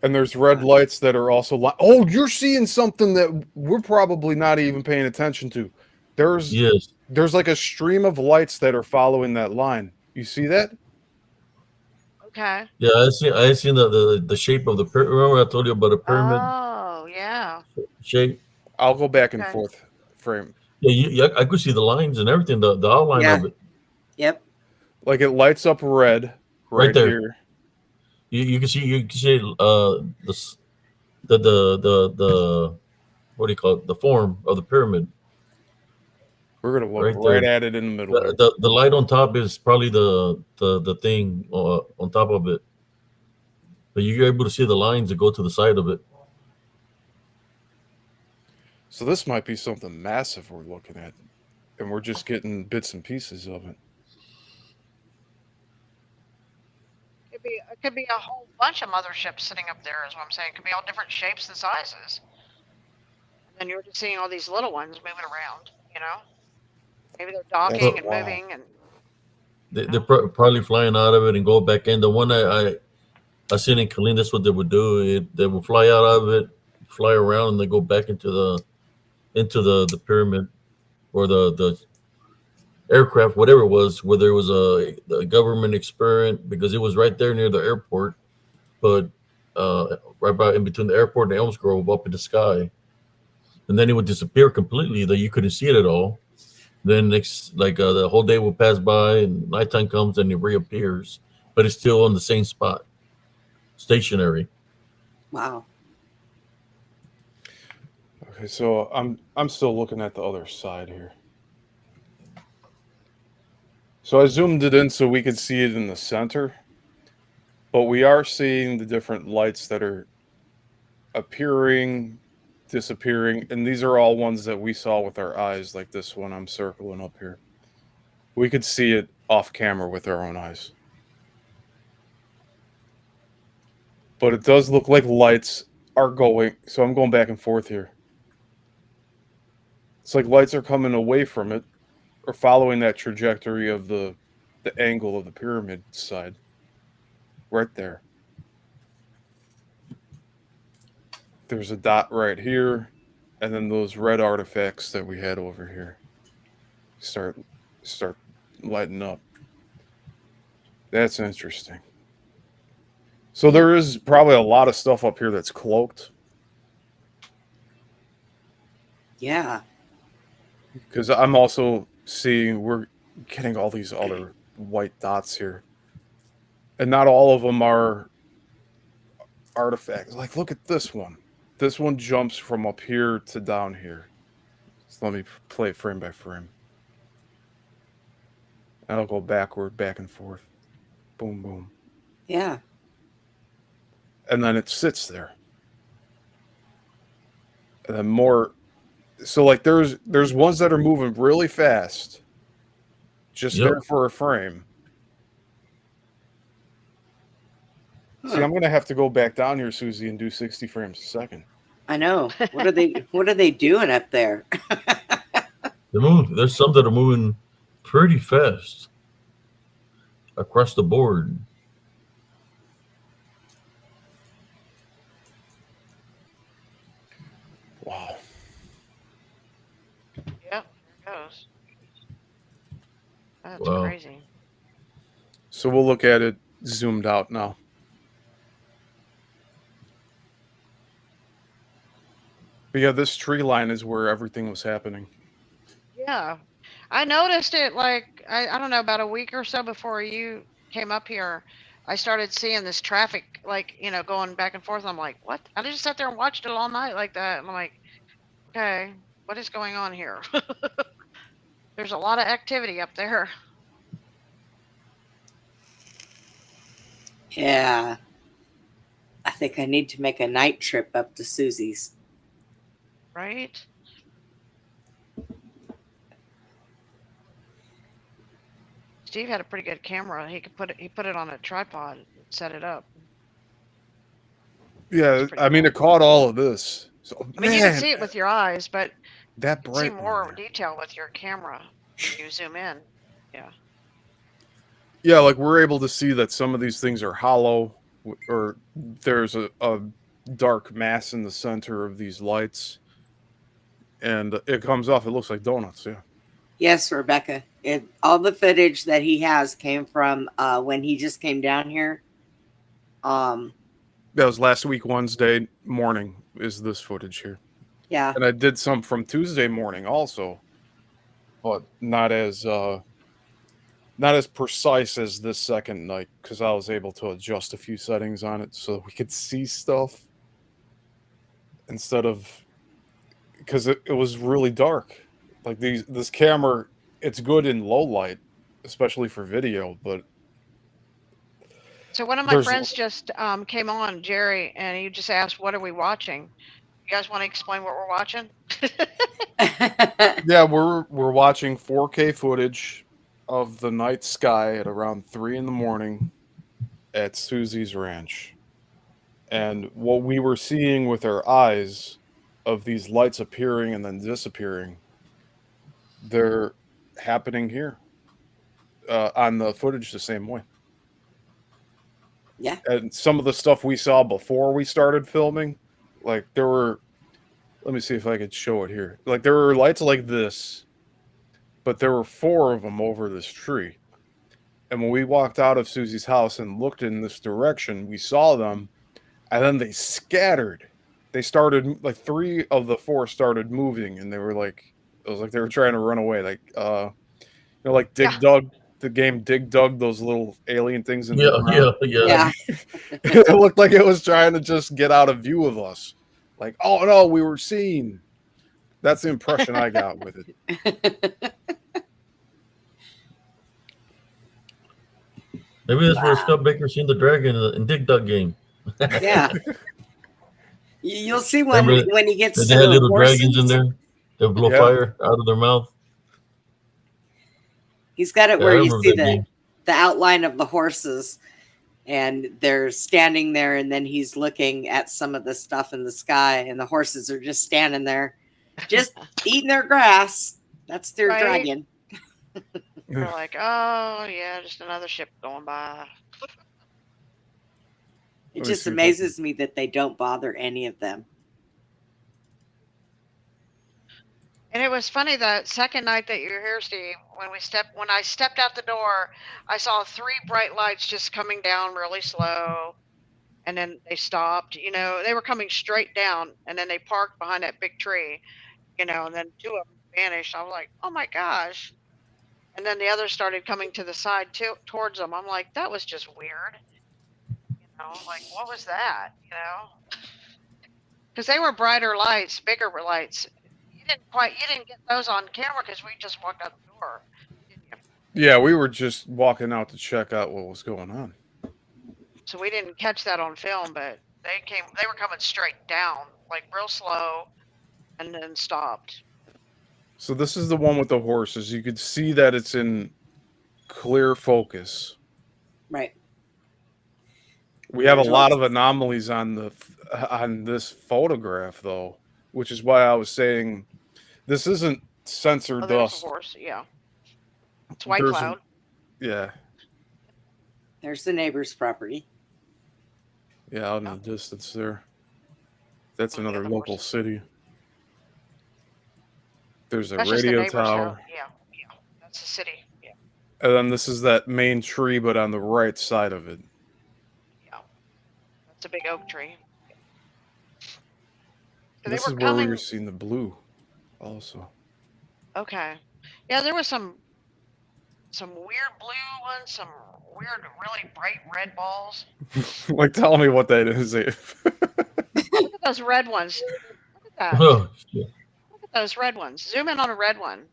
And there's red lights that are also oh, you're seeing something that we're probably not even paying attention to. There's like a stream of lights that are following that line. You see that? Okay. Yeah, I seen the shape of the pyramid. Remember I told you about a pyramid Oh, yeah. shape? I'll go back and Okay. forth frame. Yeah, I could see the lines and everything, the outline Yeah. of it. Yep. Like it lights up red Right there. here. You can see the what do you call it? The form of the pyramid. We're gonna look Right right there. at it in the middle. there. The light on top is probably the thing on top of it, but you're able to see the lines that go to the side of it. So this might be something massive we're looking at, and we're just getting bits and pieces of it. It could be a whole bunch of motherships sitting up there, is what I'm saying. It could be all different shapes and sizes. And then you're just seeing all these little ones moving around, Maybe they're docking and Wow. moving, and They're probably flying out of it and go back in. The one I seen in Killeen, that's what they would do. They would fly out of it, fly around, and they go back into the pyramid or the aircraft, whatever it was, whether it was a government experiment, because it was right there near the airport, but right about in between the airport and Elms Grove up in the sky. And then it would disappear completely, that you couldn't see it at all. Then next, like the whole day will pass by and nighttime comes and it reappears, but it's still on the same spot, stationary. Wow. Okay, so I'm still looking at the other side here. So I zoomed it in so we could see it in the center, but we are seeing the different lights that are appearing, disappearing, and these are all ones that we saw with our eyes, like this one I'm circling up here. We could see it off camera with our own eyes. But it does look like lights are going, so I'm going back and forth here. It's like lights are coming away from it or following that trajectory of the angle of the pyramid side. Right there. There's a dot right here, and then those red artifacts that we had over here start lighting up. That's interesting. So there is probably a lot of stuff up here that's cloaked. Yeah. Because I'm also seeing we're getting all these other white dots here. And not all of them are artifacts. Like, look at this one. This one jumps from up here to down here. So let me play it frame by frame. And I'll go backward, back and forth. Boom, boom. Yeah. And then it sits there. And then more. So like there's ones that are moving really fast. Just Yep. there for a frame. See, Huh. I'm gonna have to go back down here, Susie, and do 60 frames a second. I know. What are they doing up there? They're moving. There's some that are moving pretty fast across the board. Wow. Yep, there goes. That's Wow. crazy. So we'll look at it zoomed out now. But yeah, this tree line is where everything was happening. Yeah. I noticed it like I don't know, about a week or so before you came up here. I started seeing this traffic like, going back and forth. I'm like, what? I just sat there and watched it all night like that. And I'm like, okay, what is going on here? There's a lot of activity up there. Yeah. I think I need to make a night trip up to Susie's. Right? Steve had a pretty good camera. He put it on a tripod and set it up. Yeah, I mean, it caught all of this. So, I mean, you can see it with your eyes, but that you can see bright more one there. detail with your camera when you zoom in. Yeah. Yeah, like we're able to see that some of these things are hollow, or there's a dark mass in the center of these lights, and it comes off. It looks like donuts. Yeah. Yes, Rebecca. All the footage that he has came from when he just came down here. That was last week, Wednesday morning, is this footage here. Yeah. And I did some from Tuesday morning also, but not as precise as this second night, because I was able to adjust a few settings on it so we could see stuff instead of, because it was really dark. Like this camera, it's good in low light, especially for video, but So one of my there's friends just came on, Jerry, and he just asked, "What are we watching?" You guys want to explain what we're watching? yeah, we're watching 4K footage of the night sky at around 3 a.m. at Susie's ranch. And what we were seeing with our eyes of these lights appearing and then disappearing, they're happening here on the footage the same way. Yeah. And some of the stuff we saw before we started filming, like let me see if I could show it here. Like there were lights like this but there were 4 of them over this tree. And when we walked out of Susie's house and looked in this direction, we saw them, and then they scattered. They started, like 3 of the 4 started moving, and they were like, it was like they were trying to run away. Like, like Dig Yeah. Dug, the game Dig Dug, those little alien things in the Yeah, ground. Yeah. It looked like it was trying to just get out of view of us. Like, oh no, we were seen. That's the impression I got with it. Maybe that's where Scott Baker seen the dragon in Dig Dug game. Yeah. You'll see when Remember when he gets that to they had the little dragons in horses. there that blow Yeah. fire out of their mouth. He's got it Yeah, I where you remember see that game. the outline of the horses, and they're standing there, and then he's looking at some of the stuff in the sky, and the horses are just standing there, just eating their grass. That's their Right. dragon. They're like, oh yeah, just another ship going by. It Let me just see if I amazes me that they don't bother any of them. And it was funny the second night that you were here, Steve, when I stepped out the door, I saw 3 bright lights just coming down really slow, and then they stopped. You know, they were coming straight down, and then they parked behind that big tree. You know, and then 2 of them vanished. I was like, oh my gosh. And then the others started coming to the side towards them. I'm like, that was just weird. You know, like what was that? You know, because they were brighter lights, bigger lights. You didn't get those on camera because we just walked out the door. Didn't you? Yeah, we were just walking out to check out what was going on. So we didn't catch that on film, but they were coming straight down, like real slow, and then stopped. So this is the one with the horses. You could see that it's in clear focus. Right. We have a There's lot also- of anomalies on this photograph, though, which is why I was saying this isn't sensor Oh, there's a dust. horse. Yeah, it's white There's cloud. Yeah, There's the neighbor's property. yeah, out in the distance there. That's Oh, yeah, another the local horses. city. There's a That's just the radio neighbor's tower, house. Yeah, that's the city. Yeah, and then this is that main tree, but on the right side of it. that's a big oak tree. So This they is were where we coming. were seeing the blue, also. Okay, yeah, there was some weird blue ones, some weird, really bright red balls. Like, tell me what that is. Look at those red ones. Look at that. Oh, shit. Look at those red ones. Zoom in on a red one.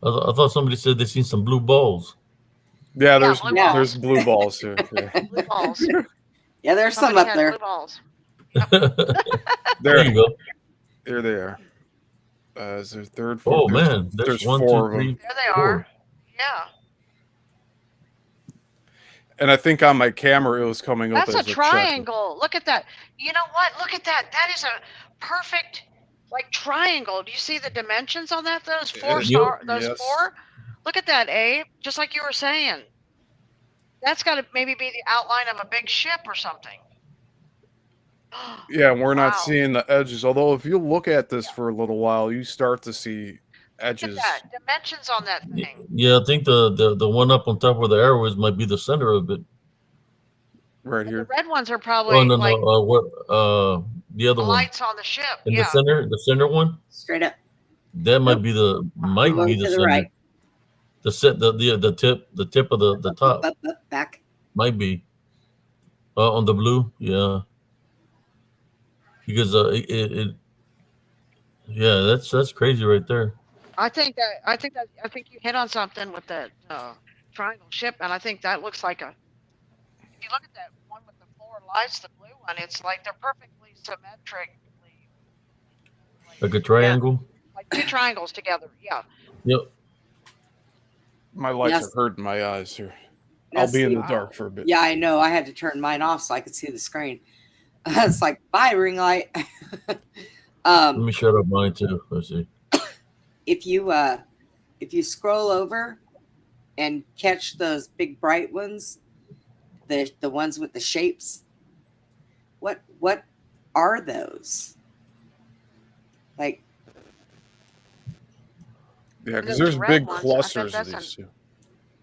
I thought somebody said they seen some blue balls. Yeah, blue balls. there's blue balls here. Yeah. Blue balls. Yeah, there's some Somebody up had there. blue balls. There you go. Here they are. Is there third, Oh fourth? man, there's one, 4 two, of them. three, There they four. are. Yeah, And I think on my camera it was coming up that's as a a triangle. Look at that. You know what? Look at that. That is a perfect like triangle. Do you see the dimensions on that? Those four Yep. those Yes. 4. Look at that, Abe. Just like you were saying. That's got to maybe be the outline of a big ship or something. Yeah, and we're not Wow. seeing the edges. Although if you look at this for a little while, you start to see Look edges. at that. Dimensions on that thing. Yeah, I think the one up on top where the arrow is might be the center of it. Right The here. red ones are probably Oh no, like no, what the other the one lights on the ship. in Yeah. the center one. Straight up. That might Nope. be the Going to the center. right. The tip of the top Up, back. might be on the blue. Yeah, because yeah, that's crazy right there. I think you hit on something with that triangle ship, and I think that looks like a. If you look at that one with the 4 lights, the blue one, it's like they're perfectly symmetric, Like a triangle. like 2 triangles together. Yeah. Yep. My lights Yes. are hurting my eyes here. Now I'll be in the see- dark for a bit. Yeah, I know. I had to turn mine off so I could see the screen. It's like, bye, ring light. Let me shut up mine too. Let's see. If you scroll over and catch those big bright ones, the ones with the shapes, what are those? Like, Yeah, And because those there's red big ones, I bet clusters of that's these too.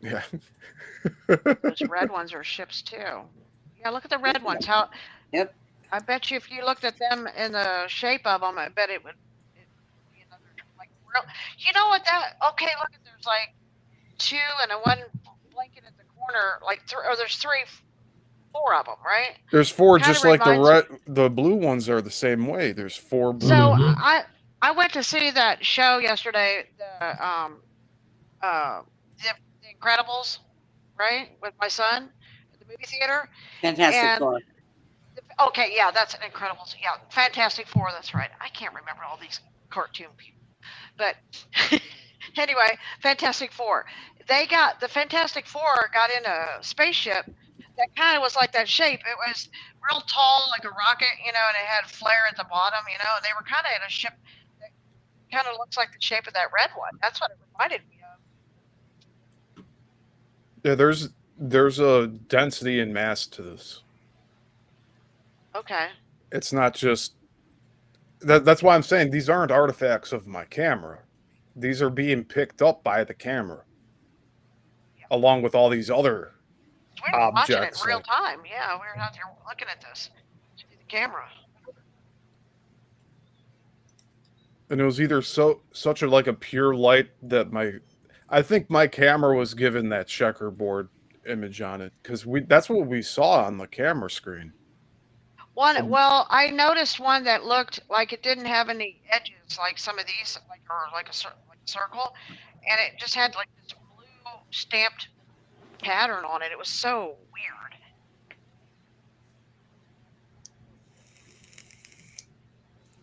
Yeah. those red ones are ships too. Yeah, look at the red ones. How Yep. I bet you if you looked at them in the shape of them, I bet it would be another like real. You know what that? Okay, look at there's like two and a one blanket at the corner, like there's three, four of them, right? There's four, Kind of just like reminds. the blue ones are the same way. There's four blue. So Mhm. I went to see that show yesterday, uh the Incredibles, right, with my son at the movie theater, Fantastic and Four. okay, yeah, that's Incredibles, yeah, Fantastic Four, that's right. I can't remember all these cartoon people, but anyway, Fantastic Four. The Fantastic Four got in a spaceship that kind of was like that shape. It was real tall, like a rocket, and it had flare at the bottom, and they were kind of in a ship that kind of looks like the shape of that red one. That's what it reminded me of. Yeah, there's a density and mass to this. Okay. It's not just that's why I'm saying these aren't artifacts of my camera. These are being picked up by the camera, Yeah. along with all these other We were watching it in objects. real time. Yeah, we were out there looking at this through the camera. And it was either such a like a pure light that I think my camera was given that checkerboard image on it because that's what we saw on the camera screen. Well, I noticed one that looked like it didn't have any edges, like some of these, like a circle, and it just had like this blue stamped pattern on it. It was so weird.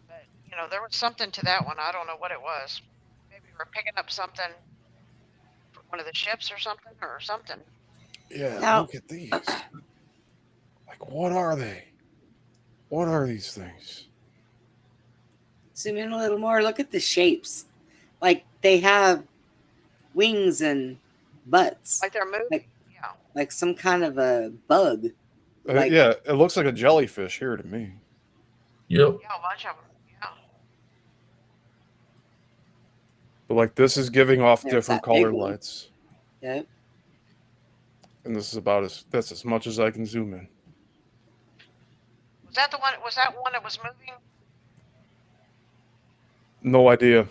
But there was something to that one. I don't know what it was. Maybe we're picking up something from one of the ships or something. Yeah, Now- look at these. Like, what are they? What are these things? Zoom in a little more. Look at the shapes. Like they have wings and butts. Like they're moving. Like- Yeah. Like some kind of a bug. Like- Yeah, it looks like a jellyfish here to me. Yep. Yeah, a bunch of them. Yeah. But like this is giving off There's different that big color one. lights. Yep. And this is that's as much as I can zoom in. Was that the one? Was that one that was moving? No idea.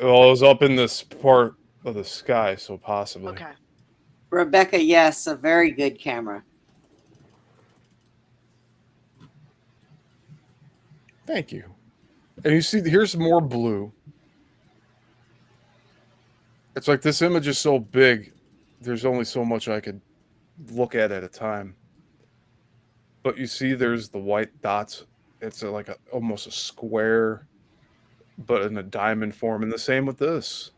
Well, it was up in this part of the sky, so possibly. Okay. Rebecca, yes, a very good camera. Thank you. And you see, here's more blue. It's like this image is so big, there's only so much I could look at a time. But you see, there's the white dots. It's almost a square, but in a diamond form. And the same with this.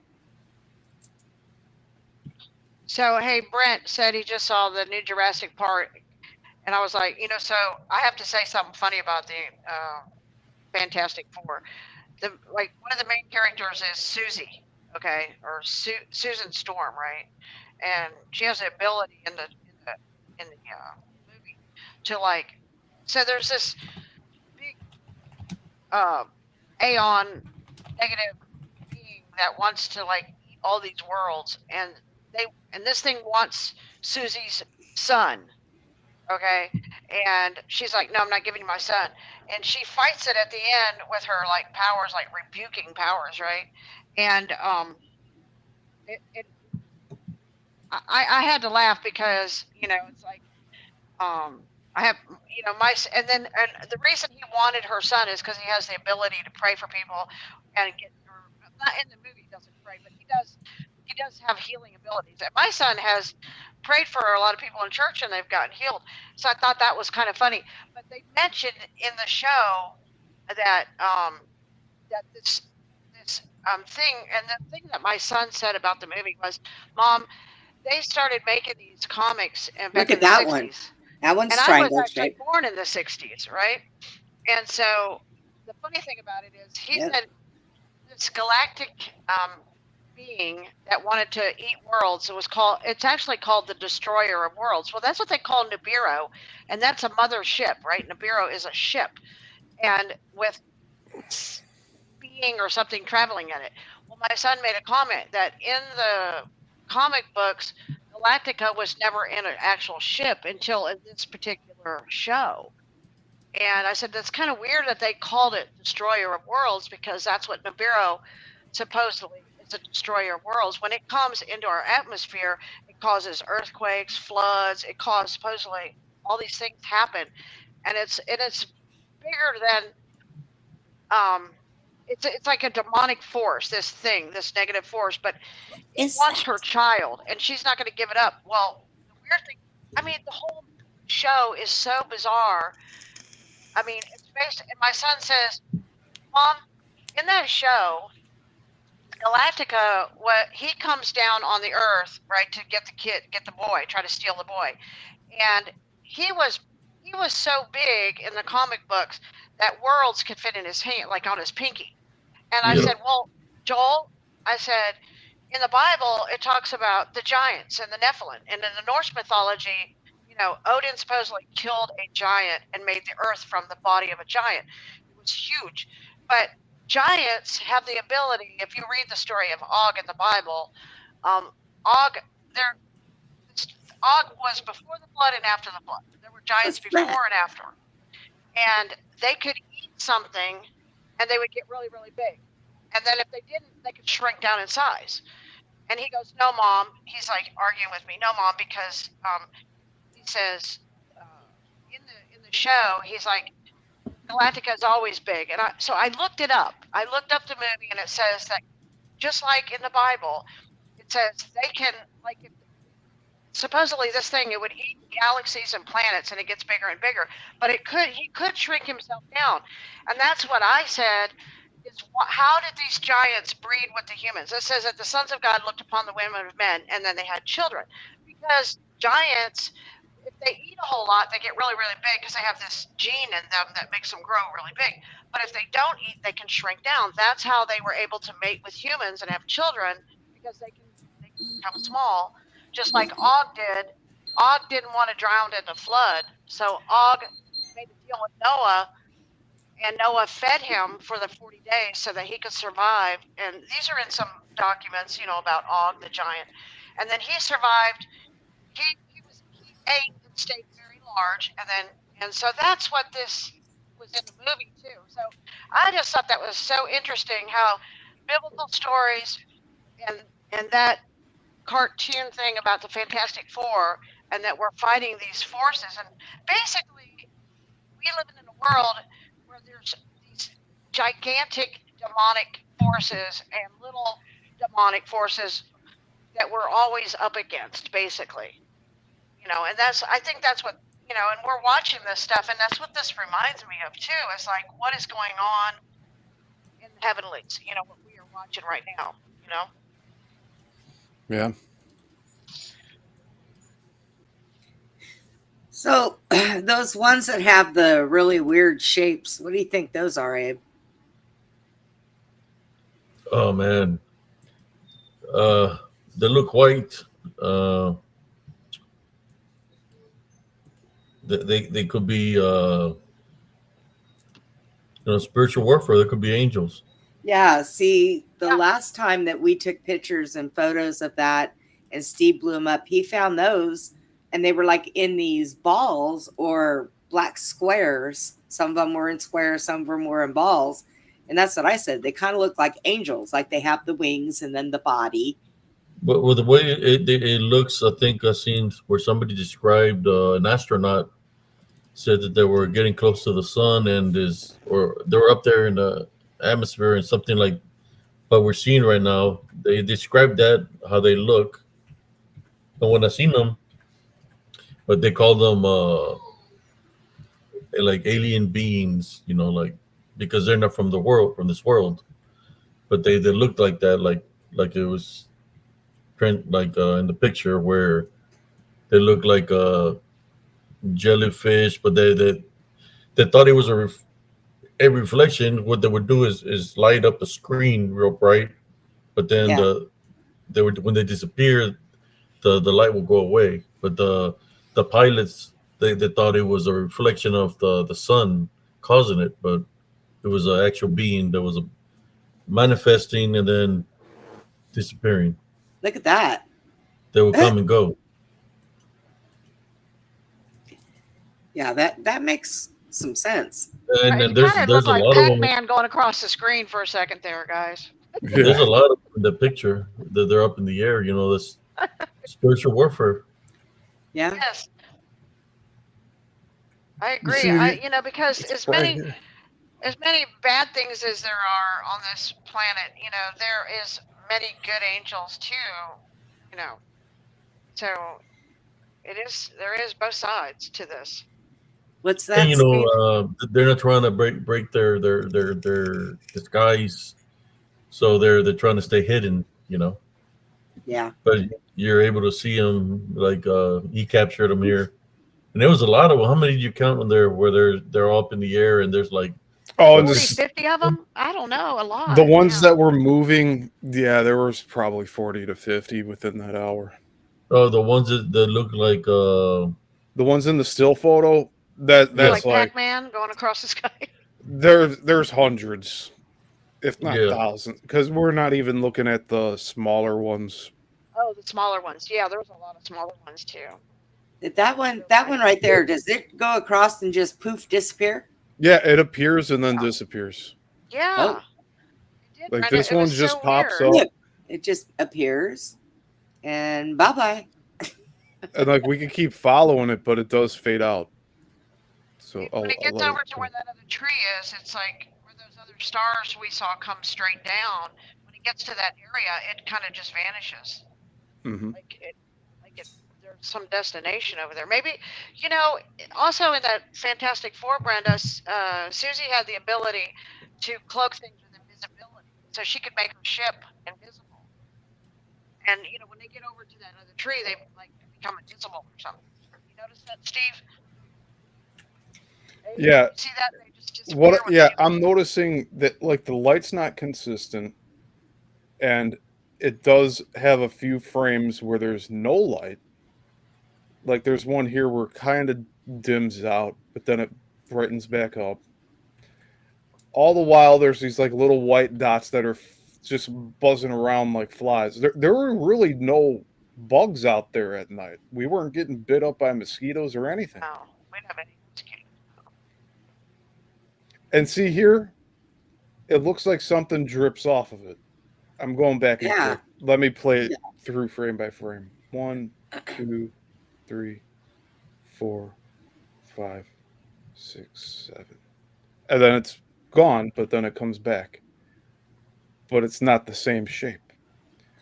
So, hey, Brent said he just saw the new Jurassic Park, and I was like, so I have to say something funny about the Fantastic Four. One of the main characters is Susie, okay, or Susan Storm, right? And she has the ability in the movie to so there's this big Aeon negative being that wants to eat all these worlds, and this thing wants Susie's son, okay, and she's like, no, I'm not giving you my son, and she fights it at the end with her powers, rebuking powers, right? And I had to laugh because it's I have and the reason he wanted her son is because he has the ability to pray for people and get, not in the movie he doesn't pray, but he does have healing abilities. And my son has prayed for a lot of people in church and they've gotten healed. So I thought that was kind of funny. But they mentioned in the show that that this thing, and the thing that my son said about the movie was, Mom, they started making these comics back in the 60s. One. That one's and I triangle was actually shape. born in the 60s, right? And so the funny thing about it is he said this galactic being that wanted to eat worlds, it's actually called the Destroyer of Worlds. Well, that's what they call Nibiru, and that's a mother ship, right? Nibiru is a ship, and with being or something traveling in it. Well, my son made a comment that in the comic books, Galactica was never in an actual ship until in this particular show. And I said, that's kind of weird that they called it Destroyer of Worlds, because that's what Nibiru supposedly is, a destroyer of worlds. When it comes into our atmosphere, it causes earthquakes, floods, it causes supposedly all these things happen. And it's bigger than it's like a demonic force, this thing, this negative force, but it Is wants that her child and she's not going to give it up. Well, the weird thing, I mean, the whole show is so bizarre. I mean, it's based, and my son says, Mom, in that show, Galactica, what he comes down on the Earth, right, to get the boy, try to steal the boy, and he was so big in the comic books that worlds could fit in his hand, like on his pinky. And I Yeah. said, well, Joel, I said, in the Bible, it talks about the giants and the Nephilim, and in the Norse mythology, Odin supposedly killed a giant and made the earth from the body of a giant. It was huge, but giants have the ability. If you read the story of Og in the Bible, Og, there, Og was before the flood and after the flood. There were giants What's that? before and after, and they could eat something, and they would get really, really big. And then if they didn't, they could shrink down in size. And he goes, "No, Mom." He's like arguing with me, "No, Mom," because he says in the show, he's like, Galactica is always big. And so I looked it up. I looked up the movie, and it says that just like in the Bible, it says they can, like, supposedly this thing, it would eat galaxies and planets, and it gets bigger and bigger. But he could shrink himself down, and that's what I said. Is how did these giants breed with the humans? It says that the sons of God looked upon the women of men, and then they had children. Because giants, if they eat a whole lot, they get really, really big because they have this gene in them that makes them grow really big. But if they don't eat, they can shrink down. That's how they were able to mate with humans and have children, because they can become small, just like Og did. Og didn't want to drown in the flood, so Og made a deal with Noah, and Noah fed him for the 40 days so that he could survive. And these are in some documents, about Og the giant. And then he survived. He ate and stayed very large, and so that's what this was in the movie too. So I just thought that was so interesting, how biblical stories and that cartoon thing about the Fantastic Four, and that we're fighting these forces. And basically, we live in a world where there's these gigantic demonic forces and little demonic forces that we're always up against, basically. And I think that's what, and we're watching this stuff, and that's what this reminds me of too. It's like, what is going on in the heavenlies, what we are watching right now, Yeah. So those ones that have the really weird shapes, what do you think those are, Abe? Oh man, they look white. They could be spiritual warfare. They could be angels. Yeah, see, the Yeah. last time that we took pictures and photos of that and Steve blew them up, he found those and they were like in these balls or black squares. Some of them were in squares, some of them were in balls. And that's what I said. They kind of look like angels, like they have the wings and then the body. But with the way it looks, I think I've seen where somebody described an astronaut said that they were getting close to the sun or they were up there in the atmosphere and something like what we're seeing right now. They described that, how they look. And when I seen them, but they call them like alien beings, like, because they're not from this world, but they looked like that, like it was like in the picture where they look like a jellyfish, but they thought it was a reflection. What they would do is light up the screen real bright, but then Yeah. when they disappear, the light will go away. But the pilots, they thought it was a reflection of the sun causing it, but it was an actual being that was manifesting, and then disappearing. Look at that. They will come and go. Yeah, that makes some sense. And It there's kind of looked a like lot of them. Pac-Man going across the screen for a second there, guys. There's a Yeah. lot of them in the picture that they're up in the air. You know, this spiritual warfare. Yeah. Yes, I You agree. see, Because it's right here. as many bad things as there are on this planet, there is many good angels too. You know, so there is both sides to this. What's And that, Steve? they're not trying to break their disguise, so they're trying to stay hidden. Yeah. But you're able to see them. Like he captured them here, and there was a lot of them. How many did you count on there? Where they're all up in the air, and there's like Oh, and 40, this, 50 of them? I don't know, a lot. the ones Yeah. that were moving, yeah, there was probably 40 to 50 within that hour. the ones that look like The ones in the still photo, that's Yeah. Like like Pac-Man going across the sky. there's hundreds, if not Yeah. thousands, because we're not even looking at the smaller ones. Oh, the smaller ones. Yeah, there was a lot of smaller ones too. That one right there, does it go across and just poof disappear? Yeah, it appears and then disappears. Yeah. Oh. It did, Like Brenda. this It one was just so pops weird. up, Look, it just appears and bye-bye. and like we can keep following it, but it does fade out. So When it I'll gets let over it to go. where that other tree is, it's like where those other stars we saw come straight down. When it gets to that area, it kind of just vanishes. Hmm. There's some destination over there. Maybe, also in that Fantastic Four, Brenda, Susie had the ability to cloak things with invisibility, so she could make her ship invisible. And when they get over to that other tree, they like become invisible or something. You notice that, Steve? Yeah. You see that they just disappear. Yeah, I'm noticing that like the light's not consistent, and it does have a few frames where there's no light. Like there's one here where it kind of dims out, but then it brightens back up. All the while, there's these like little white dots that are just buzzing around like flies. There were really no bugs out there at night. We weren't getting bit up by mosquitoes or anything. No, we don't have any mosquitoes. And see here, it looks like something drips off of it. I'm going back and Yeah. forth. Let me play it through frame by frame. 1, 2, 3, 4, 5, 6, 7. And then it's gone, but then it comes back. But it's not the same shape.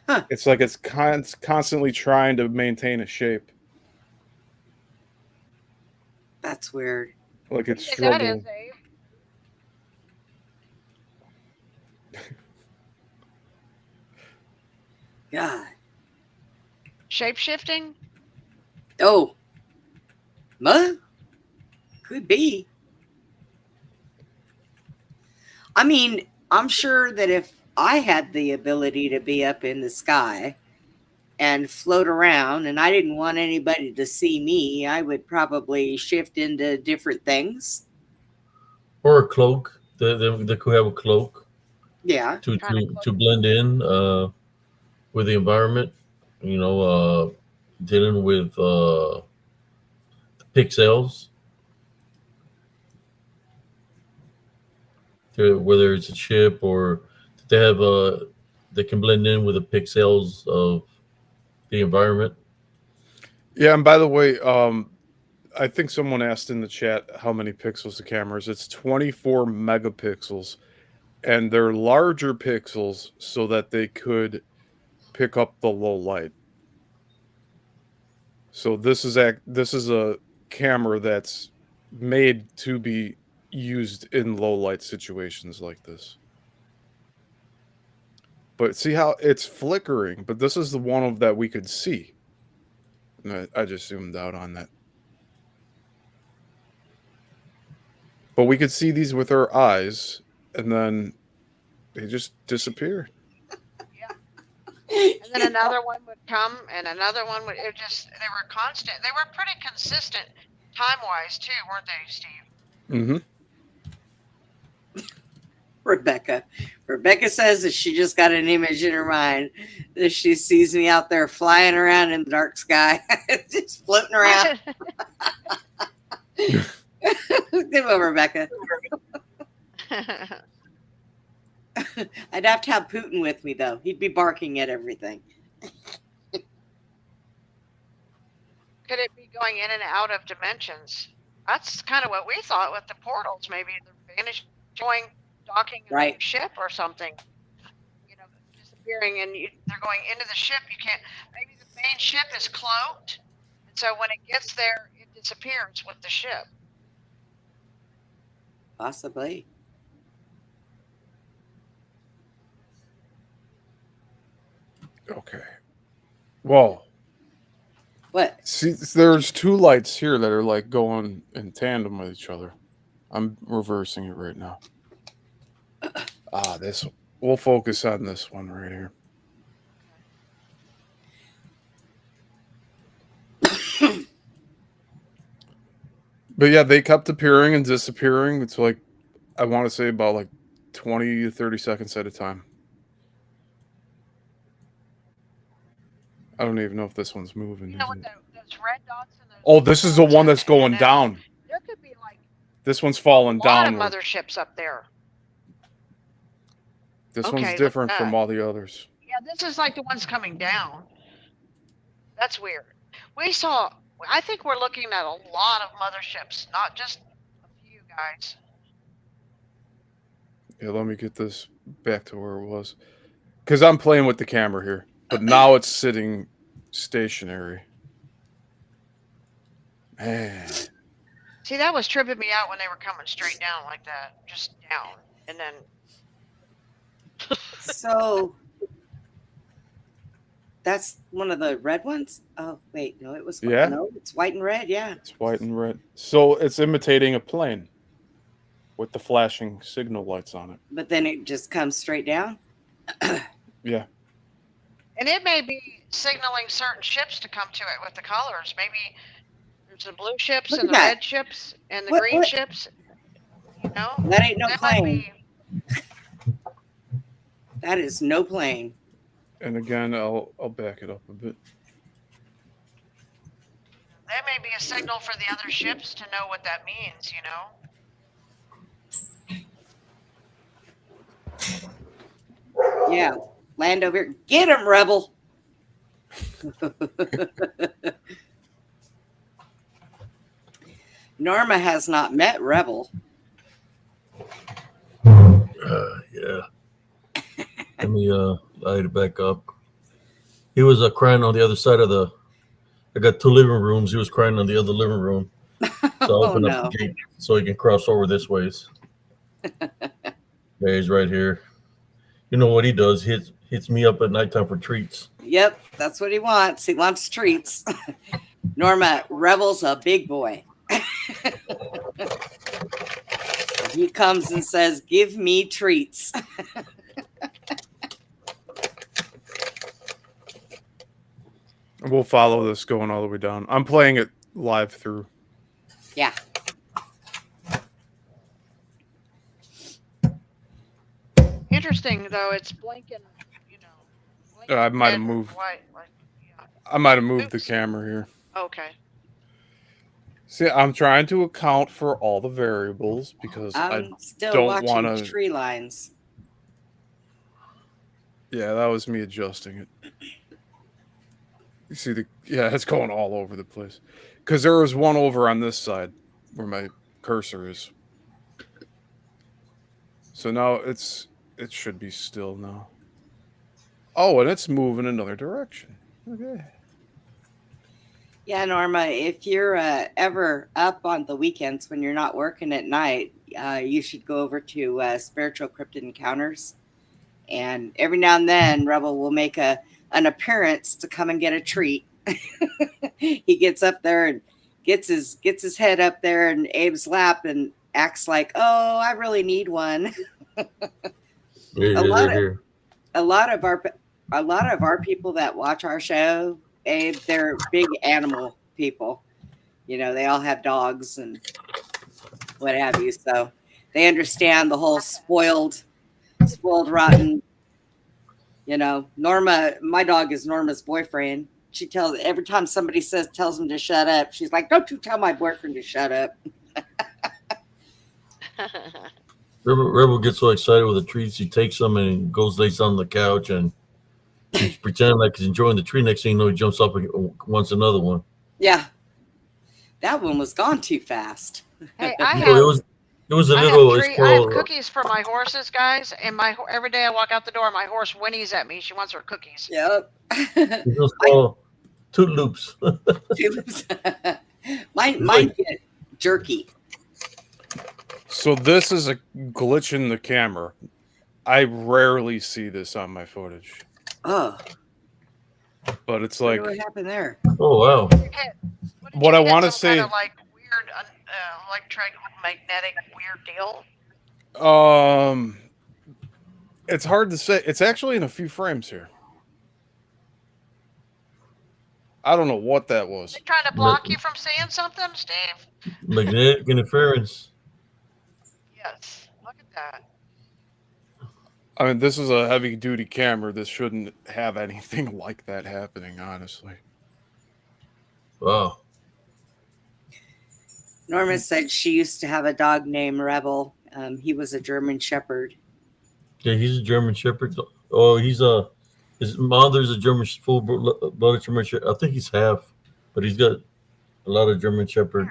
Huh. It's like it's constantly trying to maintain a shape. That's weird. Like it's What do you think that is, struggling. Abe? God. Shape shifting? Oh. Huh? Could be. I mean, I'm sure that if I had the ability to be up in the sky and float around and I didn't want anybody to see me, I would probably shift into different things. or a cloak. They could have a cloak Yeah. to blend in with the environment. Dealing with the pixels, whether it's a chip or they have they can blend in with the pixels of the environment. Yeah, and by the way, I think someone asked in the chat how many pixels the camera is. It's 24 megapixels, and they're larger pixels so that they could pick up the low light. So this is a camera that's made to be used in low light situations like this. But see how it's flickering, but this is the one of that we could see. And I just zoomed out on that. But we could see these with our eyes, and then they just disappear. And then another one would come, and another one would. They were constant. They were pretty consistent time-wise too, weren't they, Steve? Mm-hmm. Rebecca, Rebecca says that she just got an image in her mind that she sees me out there flying around in the dark sky, just floating around. Good one, Rebecca. I'd have to have Putin with me, though. He'd be barking at everything. Could it be going in and out of dimensions? That's kind of what we thought with the portals. Maybe they're vanishing, docking in Right. a ship or something. You know, disappearing, and they're going into the ship. You can't. Maybe the main ship is cloaked, and so when it gets there, it disappears with the ship. Possibly. Okay. Well, What? see, there's two lights here that are like going in tandem with each other. I'm reversing it right now. This. We'll focus on this one right here. But yeah, they kept appearing and disappearing. It's like, I want to say about like 20 to 30 seconds at a time. I don't even know if this one's moving. You know, with those red dots and those. Oh, this is the one that's going and down. There could be like This one's falling a lot down. of motherships up there. This Okay, one's different from all the others. Yeah, this is like the ones coming down. That's weird. I think we're looking at a lot of motherships, not just a few, guys. Yeah, let me get this back to where it was. Because I'm playing with the camera here. But now it's sitting stationary. Man. See, that was tripping me out when they were coming straight down like that. Just down. And then... So... That's one of the red ones? Oh, wait. No, it was... Yeah. No, it's white and red. Yeah. It's white and red. So it's imitating a plane with the flashing signal lights on it. But then it just comes straight down? Yeah. And it may be signaling certain ships to come to it with the colors. Maybe there's the blue ships Look and at the that. red ships and the green ships. You know? That ain't no That might plane. be... That is no plane. And again, I'll back it up a bit. That may be a signal for the other ships to know what that means, you know? Yeah. Land over here. Get him, Rebel. Norma has not met Rebel. Yeah. Let me light it back up. He was crying on the other side of the. I got two living rooms. He was crying on the other living room. So I opened up the gate so he can cross over this ways. Yeah, he's right here. You know what he does? Hits me up at nighttime for treats. Yep, that's what he wants. He wants treats. Norma, Rebel's a big boy. He comes and says, "Give me treats." We'll follow this going all the way down. I'm playing it live through. Yeah. Interesting, though. It's blinking, you know. Blinking I might have red and moved. white, like, yeah. I might have moved the Oops. camera here. Okay. See, I'm trying to account for all the variables because I'm still don't watching wanna- tree lines. Yeah, that was me adjusting it. You see it's going all over the place. Because there was one over on this side where my cursor is. So now it should be still now. Oh, and it's moving another direction. Okay. Yeah, Norma, if you're ever up on the weekends when you're not working at night, you should go over to Spiritual Cryptid Encounters. And every now and then, Rebel will make an appearance to come and get a treat. He gets up there and gets his head up there in Abe's lap and acts like, "Oh, I really need one." A lot of our people that watch our show, Abe, they're big animal people. You know, they all have dogs and what have you. So they understand the whole spoiled spoiled rotten. You know, Norma, my dog is Norma's boyfriend. She tells every time somebody tells him to shut up, she's like, "Don't you tell my boyfriend to shut up." Rebel gets so excited with the treats, he takes them and goes lays on the couch and he's pretending like he's enjoying the tree. Next thing you know, he jumps up and wants another one. Yeah, that one was gone too fast. Hey, I You have. know, it was a I little. have It's I have called. cookies for my horses, guys, and every day I walk out the door, my horse whinnies at me. She wants her cookies. Yep. It was called Toot Loops. Mine get jerky. So this is a glitch in the camera. I rarely see this on my footage, Oh, but it's like what happened there? Oh wow! What I want to say. Kind of like weird, electromagnetic weird deal. It's hard to say. It's actually in a few frames here. I don't know what that was. They trying to block you from seeing something, Steve? Magnetic interference. Yes. Look at that. I mean, this is a heavy-duty camera. This shouldn't have anything like that happening, honestly. Wow. Norma said she used to have a dog named Rebel. He was a German Shepherd. Yeah, he's a German Shepherd. Oh, his mother's a German full-blooded German Shepherd. I think he's half, but he's got a lot of German Shepherd.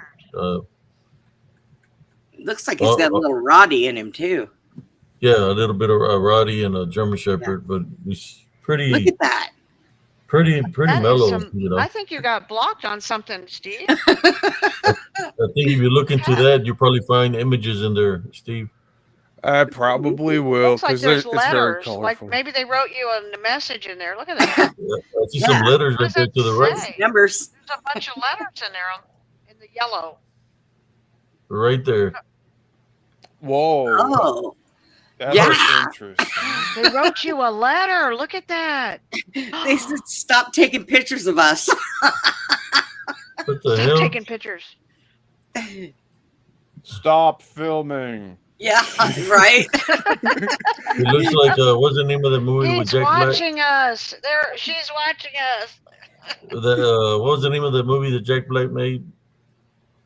Looks like he's got a little Roddy in him too. Yeah, a little bit of Roddy and a German Shepherd, but he's pretty. Look at that. Pretty mellow. I think you got blocked on something, Steve. I think if you look into that, you probably find images in there, Steve. I probably will. Looks like there's it's very letters. colorful. Like maybe they wrote you a message in there. Look at that. I see some letters right there to the right. Numbers. There's a bunch of letters in there in the yellow. Right there. Whoa. Oh. That's interesting. They wrote you a letter. Look at that. They said stop taking pictures of us. What the Stop hell? taking pictures. Stop filming. Yeah, right. It looks like what's the name of the movie with He's Jack Black? watching us. She's watching us. What was the name of the movie that Jack Black made?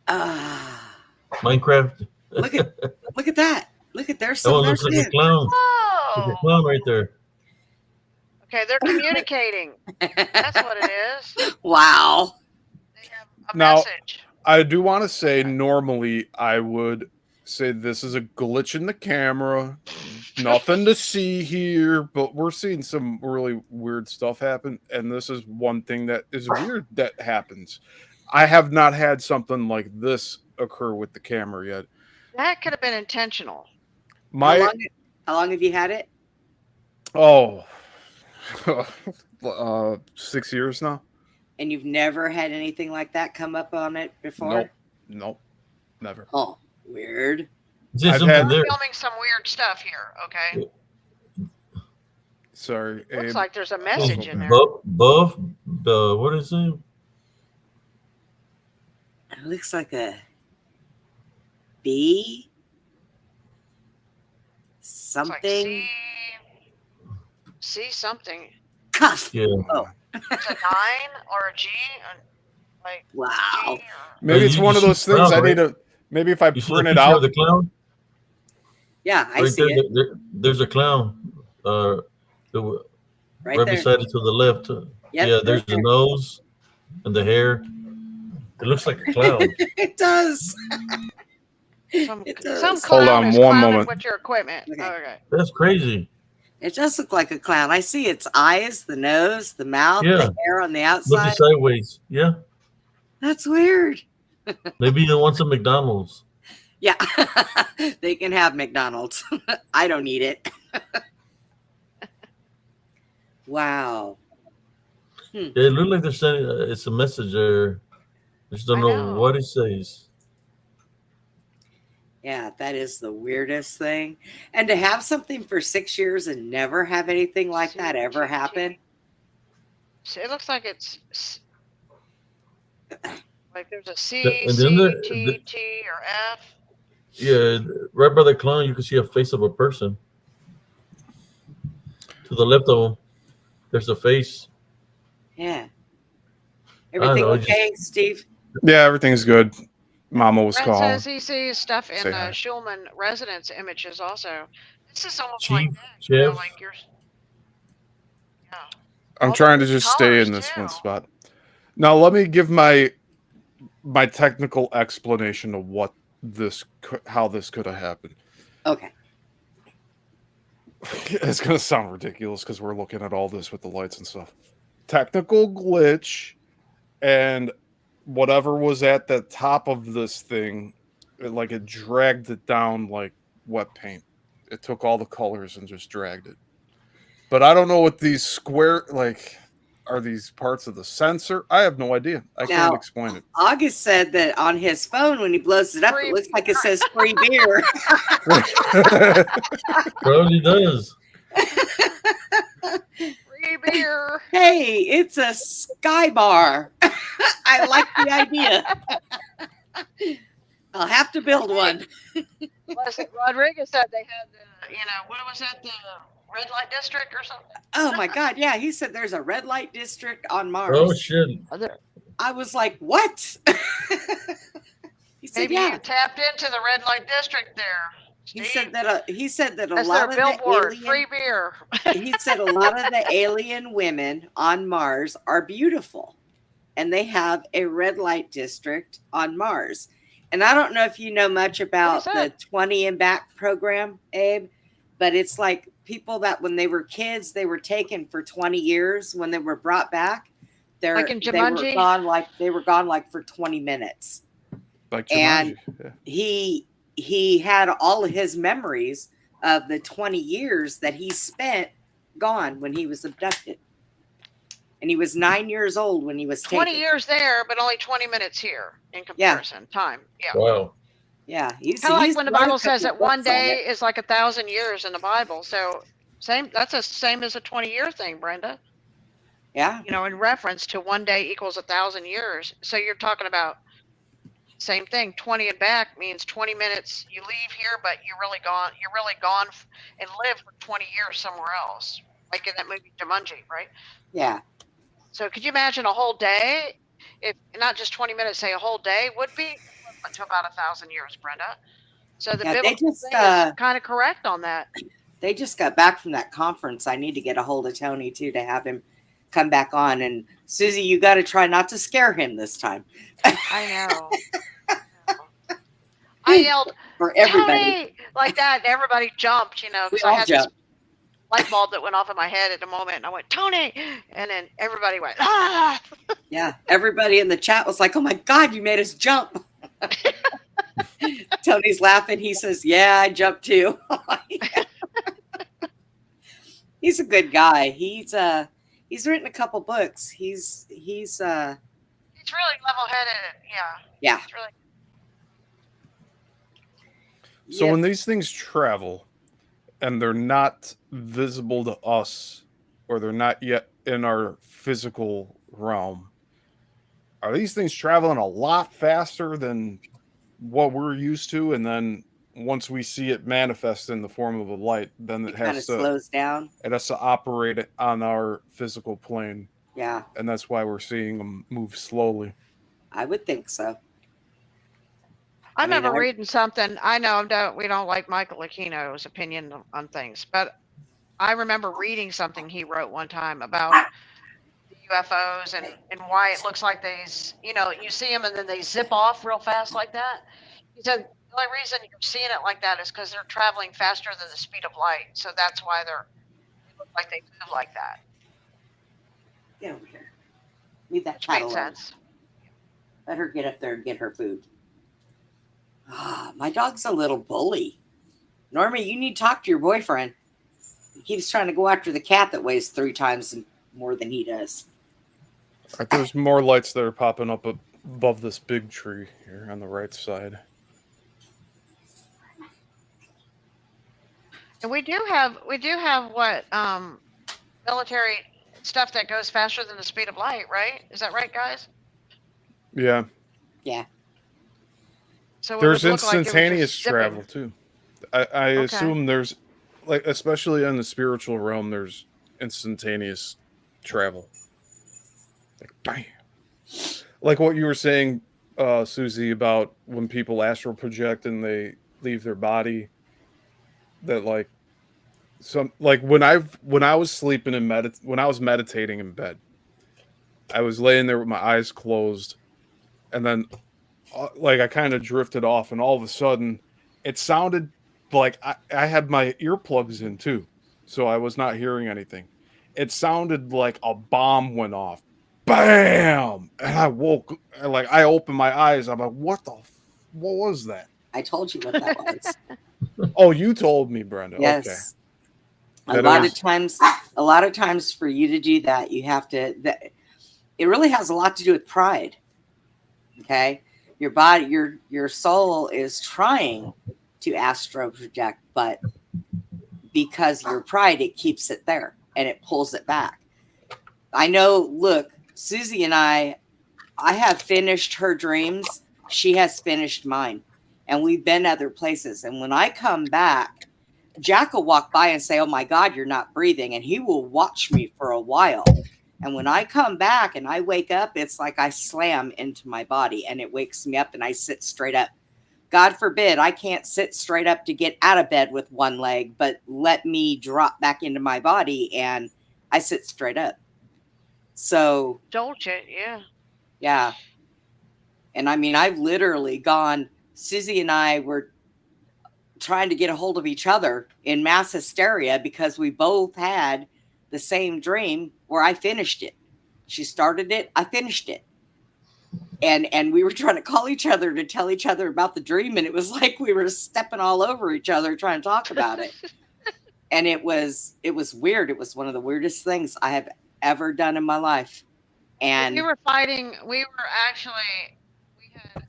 Minecraft. Look at that. Look at there's That one some looks like a clown. Whoa. Like a clown right there. Okay, they're communicating. That's what it is. Wow. They have a Now, message. I do want to say, normally I would say this is a glitch in the camera. Nothing to see here, but we're seeing some really weird stuff happen. And this is one thing that is weird that happens. I have not had something like this occur with the camera yet. That could have been intentional. How long have you had it? Oh, 6 years now. And you've never had anything like that come up on it before? Nope, never. Oh, weird. See I've something had- there. Filming some weird stuff here, okay? Sorry, Looks Abe. like there's a message in there. Buff, what is it? It looks like a bee. It's like Something. see something. Cuff. Yeah. Oh, It's a 9 or a G. Like wow. G or, Maybe Yeah, it's you one of see those the things clown, I need right? to. Maybe if I You see print the it picture out. of the clown? Yeah, I Right see there, it. there's a clown. Right Right there. beside it to the left. Yep, Yeah, there's right the there. nose and the hair. It looks like a clown. It does. some It does. some Hold clown on is one clowning moment. with your equipment. Okay. Okay. That's crazy. It does look like a clown. I see its eyes, the nose, the mouth, Yeah. the hair on the Looking outside. sideways. Yeah. That's weird. Maybe he wants some McDonald's. Yeah, they can have McDonald's. I don't eat it. Wow. Yeah, it looks like they're sending it's a message there. Just don't I know know. what it says. Yeah, that is the weirdest thing. And to have something for 6 years and never have anything like that ever happen. So it looks like it's like there's a C, And then C, T, T, or F. Yeah, right by the clown, you can see a face of a person. To the left of him, there's a face. Yeah. I don't Everything know. okay, Steve? Yeah, everything's good. Mama was Brent calling. says he sees stuff in Say the hi. Schulman residence images also. This is almost Chief, like that, you know, Chef. like you're. Yeah. I'm All the trying to different just stay in colors, this one too. spot. Now, let me give my technical explanation of how this could have happened. Okay. It's gonna sound ridiculous because we're looking at all this with the lights and stuff. Technical glitch, and whatever was at the top of this thing, it dragged it down like wet paint. It took all the colors and just dragged it. But I don't know what these are these parts of the sensor. I have no idea. I can't Now, explain it. August said that on his phone, when he blows it up, Free it looks like it beer. says free beer. Probably does. Free beer. Hey, it's a sky bar. I like the idea. I'll have to build one. Rodriguez said they had the, you know, what was that, the red light district or something? Oh my God. Yeah. He said there's a red light district on Mars. Oh shit! I was like, what? He said, Maybe yeah. you tapped into the red light district there. He Steve. said that a That's lot their of the billboard. alien, Free beer. he said a lot of the alien women on Mars are beautiful, and they have a red light district on Mars. And I don't know if you know much about the 20 and back program, Abe, but it's like people that when they were kids, they were taken for 20 years. When they were brought back, they were Jumanji? gone like for 20 minutes. Like And Jumanji, yeah. he had all of his memories of the 20 years that he spent gone when he was abducted. And he was 9 years old when he was 20 taken. years there, but only 20 minutes here in comparison. Time. Yeah. Wow. Yeah. Kind of like when the Bible says that one books on day it. is like 1,000 years in the Bible. So that's the same as a 20-year thing, Brenda. Yeah. You know, in reference to one day equals 1,000 years. So you're talking about same thing. 20 and back means 20 minutes you leave here, but you're really gone. You're really gone and live for 20 years somewhere else, like in that movie Jumanji, right? Yeah. So could you imagine a whole day? If not just 20 minutes, say a whole day would be equivalent to about 1,000 years, Brenda. So the biblical thing is kind of correct on that. They just got back from that conference. I need to get a hold of Tony too to have him come back on. And Susie, you got to try not to scare him this time. I know. I yelled for everybody, Tony! Like that, and everybody jumped. You know, because I had this light bulb that went off in my head at the moment, and I went Tony, and then everybody went ah. Yeah, everybody in the chat was like, "Oh my God, you made us jump!" Tony's laughing. He says, "Yeah, I jumped too." He's a good guy. He's written a couple books. He's really level-headed. Yeah. Yeah. He's really. So when these things travel and they're not visible to us, or they're not yet in our physical realm, are these things traveling a lot faster than what we're used to? And then once we see it manifest in the form of a light, then it has to slows down. It has to operate on our physical plane. Yeah. And that's why we're seeing them move slowly. I would think so. I remember reading something. I know we don't like Michael Aquino's opinion on things, but I remember reading something he wrote one time about the UFOs and why it looks like these, you know, you see them and then they zip off real fast like that. He said the only reason you're seeing it like that is because they're traveling faster than the speed of light. So that's why they look like they move like that. Get over here. Leave that cat alone. Sense. Let her get up there and get her food. My dog's a little bully. Normie, you need to talk to your boyfriend. He keeps trying to go after the cat that weighs 3 times more than he does. All right, there's more lights that are popping up above this big tree here on the right side. And we do have what military stuff that goes faster than the speed of light, right? Is that right, guys? Yeah. Yeah. So there's instantaneous travel too. I Okay. assume there's, like, especially in the spiritual realm, there's instantaneous travel. Like bam. Like what you were saying, Susie, about when people astral project and they leave their body. That like some like when I was sleeping and when I was meditating in bed, I was laying there with my eyes closed, and then like I kind of drifted off, and all of a sudden, it sounded like I had my earplugs in too, so I was not hearing anything. It sounded like a bomb went off, bam, and I woke. Like I opened my eyes, I'm like, what was that? I told you what that was. Oh, you told me, Brenda. Okay, Yes. A that lot is a lot of times for you to do that, you have to, it really has a lot to do with pride. Okay. Your body, your soul is trying to astro project, but because your pride, it keeps it there and it pulls it back. I know, look, Susie and I have finished her dreams. She has finished mine. And we've been other places. And when I come back, Jack will walk by and say, "Oh my God, you're not breathing." And he will watch me for a while. And when I come back and I wake up, it's like I slam into my body and it wakes me up and I sit straight up. God forbid I can't sit straight up to get out of bed with one leg, but let me drop back into my body and I sit straight up. So, Told you, yeah. yeah. And I mean, I've literally gone, Susie and I were trying to get a hold of each other in mass hysteria because we both had the same dream where I finished it. She started it, I finished it. And we were trying to call each other to tell each other about the dream, and it was like we were stepping all over each other trying to talk about it. And it was weird. It was one of the weirdest things I have ever done in my life. We And were fighting. We were actually. We had.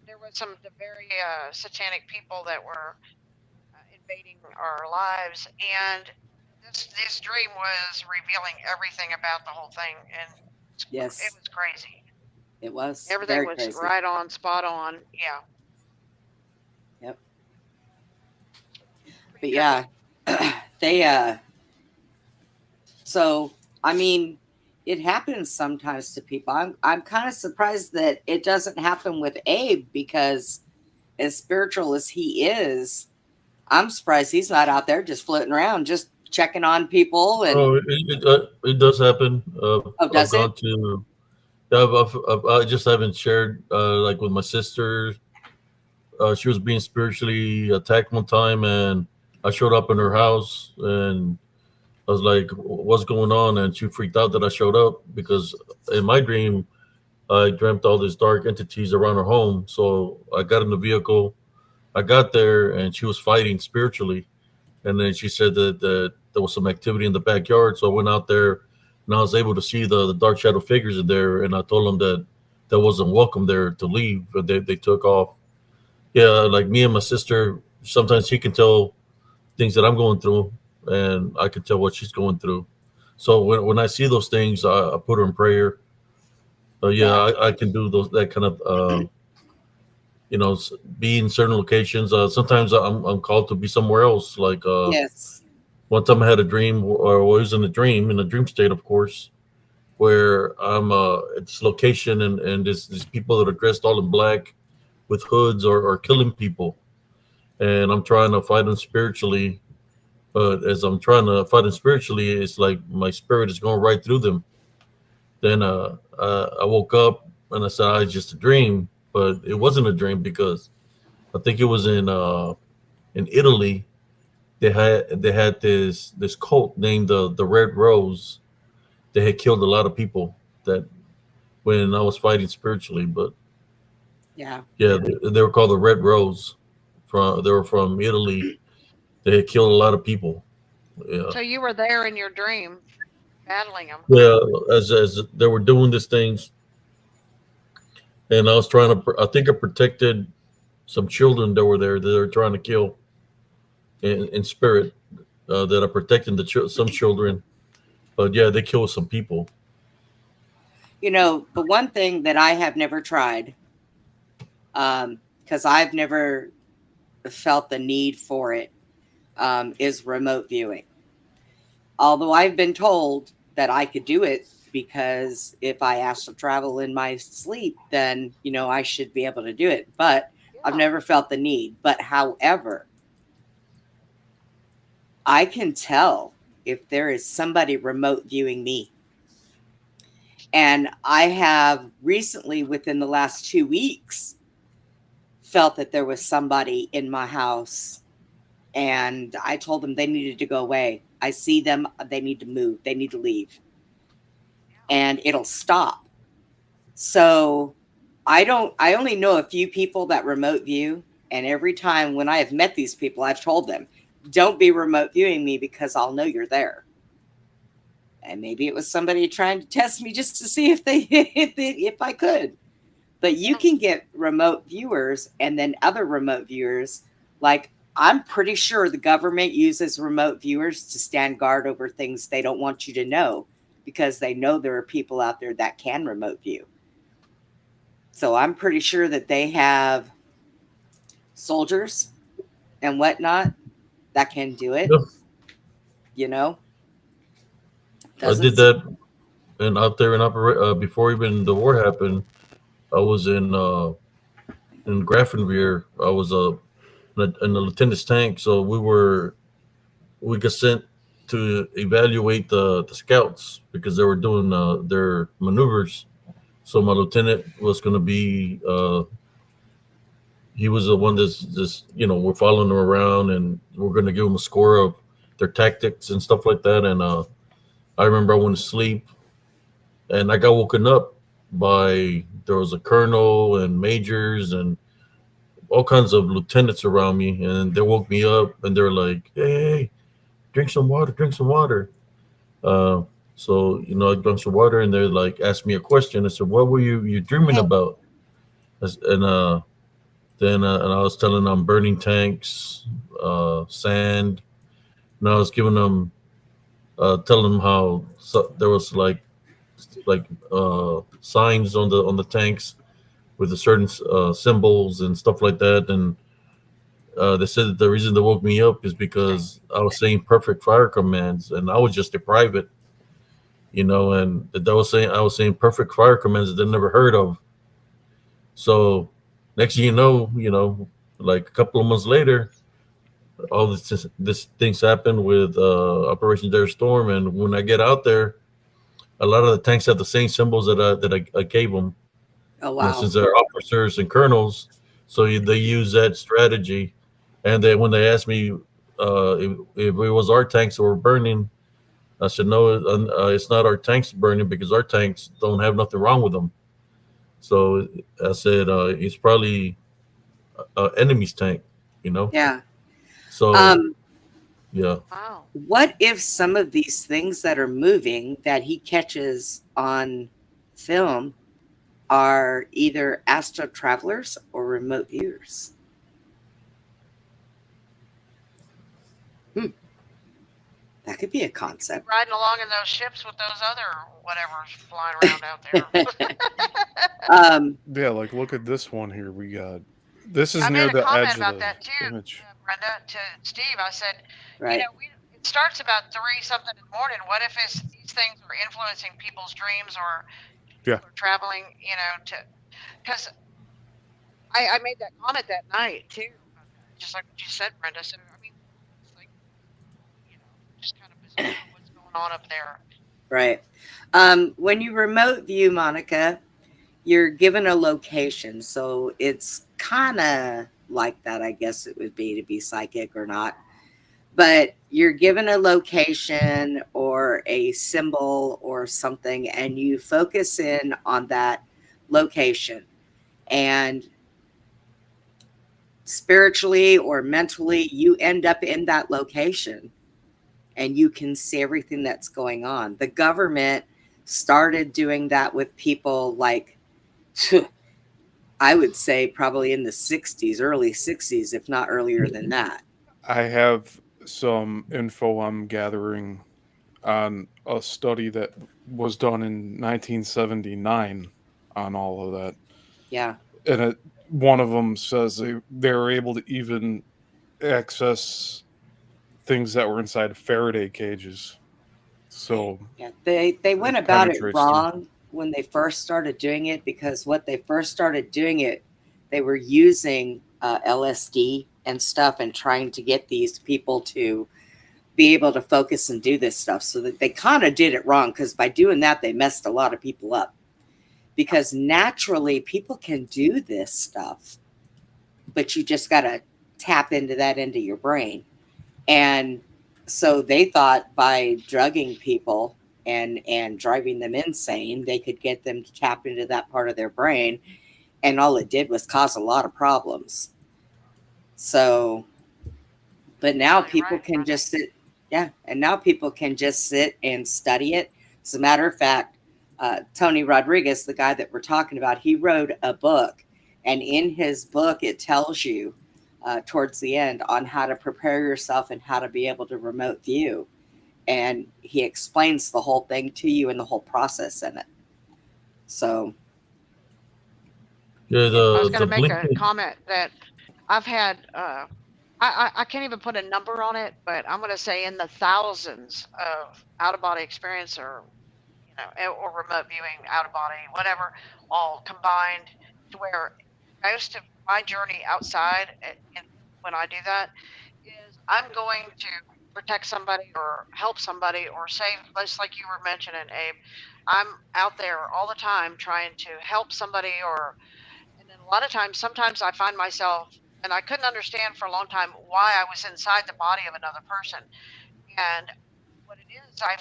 There was some the very satanic people that were invading our lives, and this dream was revealing everything about the whole thing, and it yes, was crazy. it was Everything very was crazy. right on, spot on. Yeah, Yep. pretty But crazy. yeah, they so I mean, it happens sometimes to people. I'm kind of surprised that it doesn't happen with Abe because as spiritual as he is, I'm surprised he's not out there just floating around, just checking on people. And Oh, it does happen. oh, I've does it? gone to. Yeah, I just haven't shared like with my sister. She was being spiritually attacked one time, and I showed up in her house, and I was like, "What's going on?" And she freaked out that I showed up because in my dream, I dreamt all these dark entities around her home. So I got in the vehicle. I got there, and she was fighting spiritually. And then she said that there was some activity in the backyard. So I went out there, and I was able to see the dark shadow figures in there. And I told them that wasn't welcome there to leave. But they took off. Yeah, like me and my sister, sometimes she can tell things that I'm going through, and I can tell what she's going through. So when I see those things, I put her in prayer. Yeah, Yeah. I can do those that kind of be in certain locations. Sometimes I'm called to be somewhere else. Like Yes. one time I had a dream, or was in a dream state, of course, where I'm at this location, and these people that are dressed all in black with hoods are killing people, and I'm trying to fight them spiritually. But as I'm trying to fight them spiritually, it's like my spirit is going right through them. Then I woke up and I said, "I it's just a dream," but it wasn't a dream because I think it was in Italy. They had this cult named the Red Rose. They had killed a lot of people that when I was fighting spiritually. But Yeah. yeah, they were called the Red Rose. They were from Italy. They had killed a lot of people. Yeah, So you were there in your dream, battling them. yeah. As they were doing these things, and I was trying to. I think I protected some children that were there that they were trying to kill in spirit. That are protecting some children. But yeah, they killed some people. You know, the one thing that I have never tried, because I've never felt the need for it, is remote viewing. Although I've been told that I could do it because if I ask to travel in my sleep, then, I should be able to do it. But I've never felt the need. But however, I can tell if there is somebody remote viewing me. And I have recently, within the last 2 weeks, felt that there was somebody in my house, and I told them they needed to go away. I see them, they need to move, they need to leave, and it'll stop. So I only know a few people that remote view, and every time when I have met these people, I've told them, don't be remote viewing me because I'll know you're there. And maybe it was somebody trying to test me just to see if I could. But you can get remote viewers and then other remote viewers. Like, I'm pretty sure the government uses remote viewers to stand guard over things they don't want you to know, because they know there are people out there that can remote view. So I'm pretty sure that they have soldiers and whatnot that can do it. Yeah. I Doesn't did that, and out there before even the war happened. I was in Grafenwehr. I was in the lieutenant's tank, so we got sent to evaluate the scouts because they were doing their maneuvers. So my lieutenant was going to be he was the one that's just we're following them around and we're going to give them a score of their tactics and stuff like that. And I remember I went to sleep and I got woken up by there was a colonel and majors and all kinds of lieutenants around me, and they woke me up and they're like, "Hey, drink some water, drink some water." Uh, so I drank some water, and they're like, asked me a question. I said, "What were you dreaming about?" And and I was telling them burning tanks, sand, and I was giving them, telling them how there was signs on the tanks with the certain symbols and stuff like that, and they said that the reason they woke me up is because I was saying perfect fire commands, and I was just a private, and that I was saying perfect fire commands that they never heard of. So next thing like a couple of months later, all this things happened with Operation Desert Storm, and when I get out there, a lot of the tanks have the same symbols that I gave them. Oh, wow. Since they're officers and colonels, so they use that strategy. And then when they asked me if it was our tanks that were burning, I said no, it's not our tanks burning because our tanks don't have nothing wrong with them. So I said it's probably enemy's tank, you know. Yeah. So yeah, Wow. What if some of these things that are moving that he catches on film are either astro travelers or remote viewers? That could be a concept. Riding along in those ships with those other whatever's flying around out there. Yeah, like look at this one here. We got this is I near made a the comment edge of about the that too, image. Brenda, to Steve. I said, Right. it starts about 3 something in the morning. What if these things are influencing people's dreams or Yeah. traveling, because I made that comment that night too, just like what you said, Brenda. So I mean, it's like, just kind of bizarre what's going on up there. Right. When you remote view, Monica, you're given a location. So it's kind of like that, I guess it would be, to be psychic or not. But you're given a location or a symbol or something, and you focus in on that location. And spiritually or mentally, you end up in that location and you can see everything that's going on. The government started doing that with people like, I would say probably in the 60s, early 60s, if not earlier than that. I have some info I'm gathering on a study that was done in 1979 on all of that. Yeah. And one of them says they were able to even access things that were inside Faraday cages. So Yeah, they went it about it penetrates through. wrong when they first started doing it, because what they first started doing it, they were using LSD and stuff and trying to get these people to be able to focus and do this stuff. So that they kind of did it wrong, because by doing that, they messed a lot of people up. Because naturally, people can do this stuff, but you just got to tap into that into your brain. And so they thought by drugging people and driving them insane, they could get them to tap into that part of their brain, and all it did was cause a lot of problems. So, but now people can just sit, yeah, and now people can just sit and study it. As a matter of fact, Tony Rodriguez, the guy that we're talking about, he wrote a book, and in his book, it tells you towards the end on how to prepare yourself and how to be able to remote view. And he explains the whole thing to you and the whole process in it. So, Yeah, I was going the to make a blinking. comment that I've had. I can't even put a number on it, but I'm going to say in the thousands of out of body experience, or or remote viewing, out of body, whatever, all combined, to where most of my journey outside, and when I do that, is I'm going to protect somebody or help somebody or save, just like you were mentioning, Abe. I'm out there all the time trying to help somebody, and then a lot of times, sometimes I find myself, and I couldn't understand for a long time why I was inside the body of another person. And what it is, I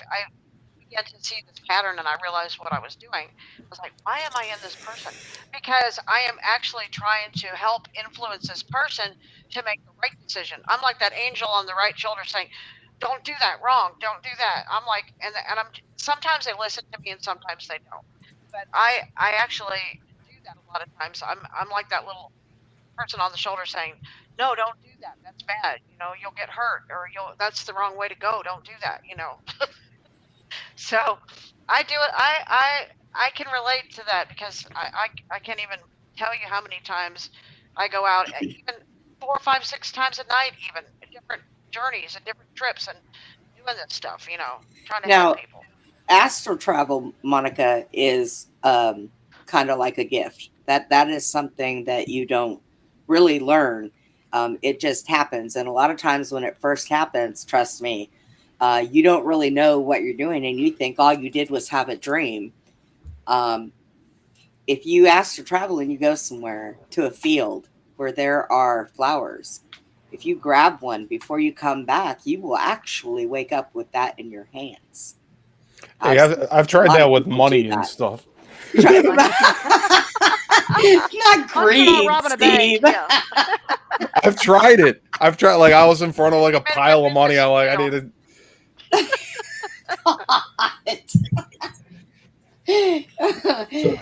began to see this pattern, and I realized what I was doing. I was like, why am I in this person? Because I am actually trying to help influence this person to make the right decision. I'm like that angel on the right shoulder saying, don't do that, wrong, don't do that. I'm like, and I'm sometimes they listen to me and sometimes they don't. But I actually do that a lot of times. I'm like that little person on the shoulder saying, no, don't do that. That's bad. You'll get hurt, or that's the wrong way to go. Don't do that. So I do it. I can relate to that, because I can't even tell you how many times I go out, even 4, 5, 6 times a night, even different journeys and different trips, and doing this stuff, trying to help now people. astral travel, Monica, is kind of like a gift. That is something that you don't really learn. It just happens, and a lot of times when it first happens, trust me, you don't really know what you're doing, and you think all you did was have a dream. Um, if you astral travel and you go somewhere to a field where there are flowers, if you grab one before you come back, you will actually wake up with that in your hands. Hey, I've seen I've a tried lot that of with people do money and that. stuff. You try not I'm not greed, robbing a bank. Steve. Yeah. I've tried it. Like I was in front of like a Made a pile good of money. business I deal. needed.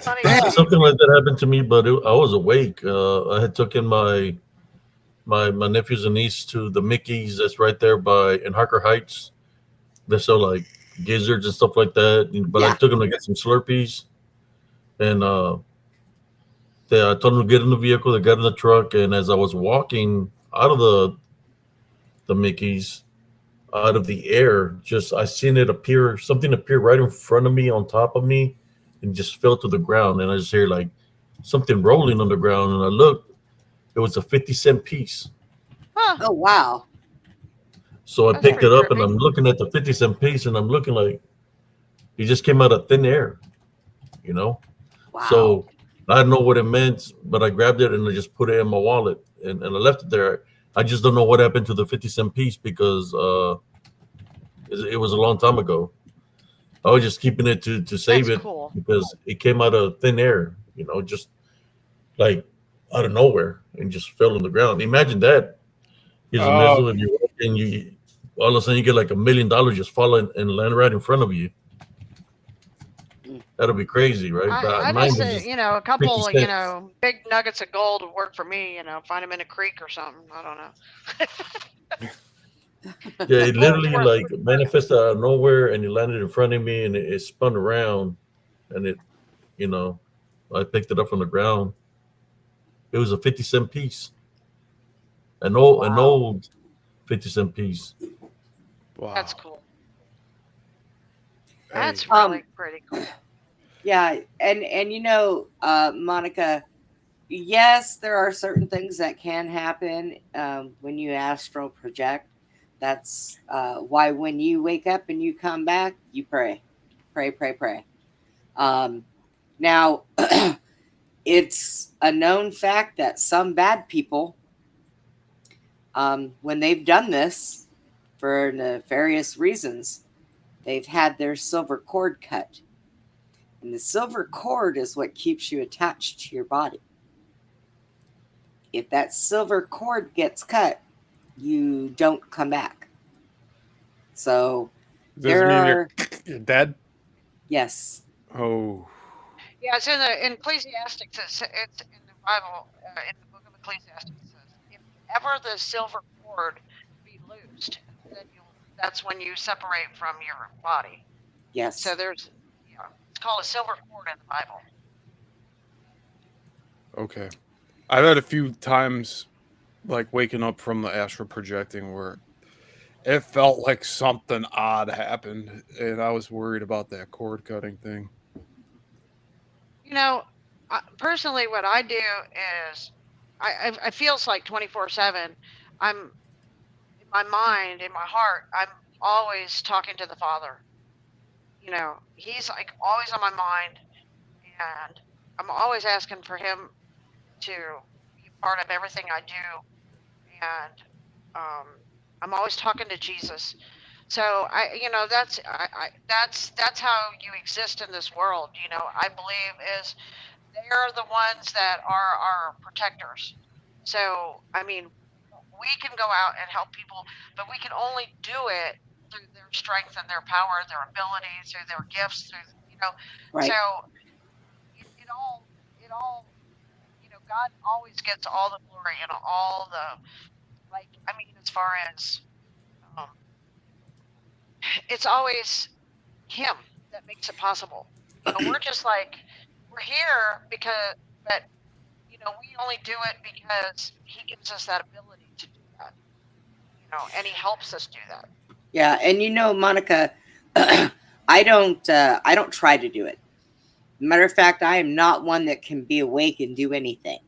Funny That, Steve. Something like that happened to me, but I was awake. I had taken my nephews and niece to the Mickey's that's right there in Harker Heights. They sell like gizzards and stuff like that. But I Yeah. took them to get some Slurpees, and I told them to get in the vehicle. They got in the truck, and as I was walking out of the Mickey's, out of the air, just I seen something appear right in front of me, on top of me, and just fell to the ground. And I just hear like something rolling on the ground, and I looked. It was a 50-cent piece. Huh. Oh wow. So I That's picked pretty it up, and trippy. I'm looking at the 50-cent piece, and I'm looking like it just came out of thin air, you know. Wow. So I didn't know what it meant, but I grabbed it and I just put it in my wallet, and I left it there. I just don't know what happened to the 50-cent piece, because it was a long time ago. I was just keeping it to save That's it, cool. because it came out of thin air, just like out of nowhere, and just fell on the ground. Imagine that. Here's a uh, missile, and you all of a sudden you get like $1 million just fall and land right in front of you. Mm. That'll be crazy, right? But I mine just was say, just a 50 couple, cents. big nuggets of gold would work for me. Find them in a creek or something. I don't know. Yeah, it Gold's literally worth. like manifested out of nowhere, and it landed in front of me, and it spun around, and you know, I picked it up from the ground. It was a 50-cent piece, an old 50-cent piece. That's wow. cool. That's Hey. really pretty cool. Yeah, and Monica, yes, there are certain things that can happen when you astral project. That's why when you wake up and you come back, you pray, pray, pray, pray. Now, it's a known fact that some bad people, when they've done this for nefarious reasons, they've had their silver cord cut. And the silver cord is what keeps you attached to your body. If that silver cord gets cut, you don't come back. So Does it there mean are, you're dead? yes, Oh, Yeah, it's in Ecclesiastics. It's in the Bible, in the book of Ecclesiastes. It says, if ever the silver cord be loosed, then that's when you separate from your body. So yes. it's called a silver cord in the Bible. okay. I've had a few times, like waking up from the astral projecting, where it felt like something odd happened, and I was worried about that cord cutting thing. You know, personally, what I do is I feels like 24/7. I'm in my mind, in my heart. I'm always talking to the Father. He's like always on my mind, and I'm always asking for him to be a part of everything I do, and um, I'm always talking to Jesus. So that's how you exist in this world. I believe is they're the ones that are our protectors. So I mean, we can go out and help people, but we can only do it through their strength and their power, their abilities, through their gifts, So Right. it all God always gets all the glory and all the as far as um, it's always Him that makes it possible. We're just like we're here because, but we only do it because He gives us that ability to do that. And He helps us do that. Yeah, and Monica, I don't try to do it. Matter of fact, I am not one that can be awake and do anything.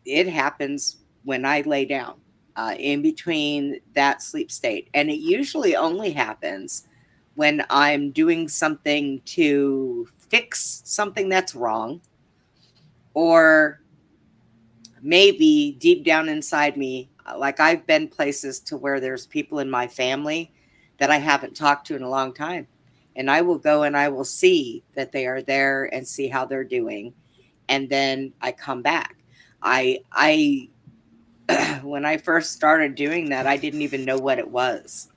It happens when I lay down, in between that sleep state, and it usually only happens when I'm doing something to fix something that's wrong, or maybe deep down inside me, like I've been places to where there's people in my family that I haven't talked to in a long time. And I will go and I will see that they are there and see how they're doing. And then I come back. I when I first started doing that, I didn't even know what it was.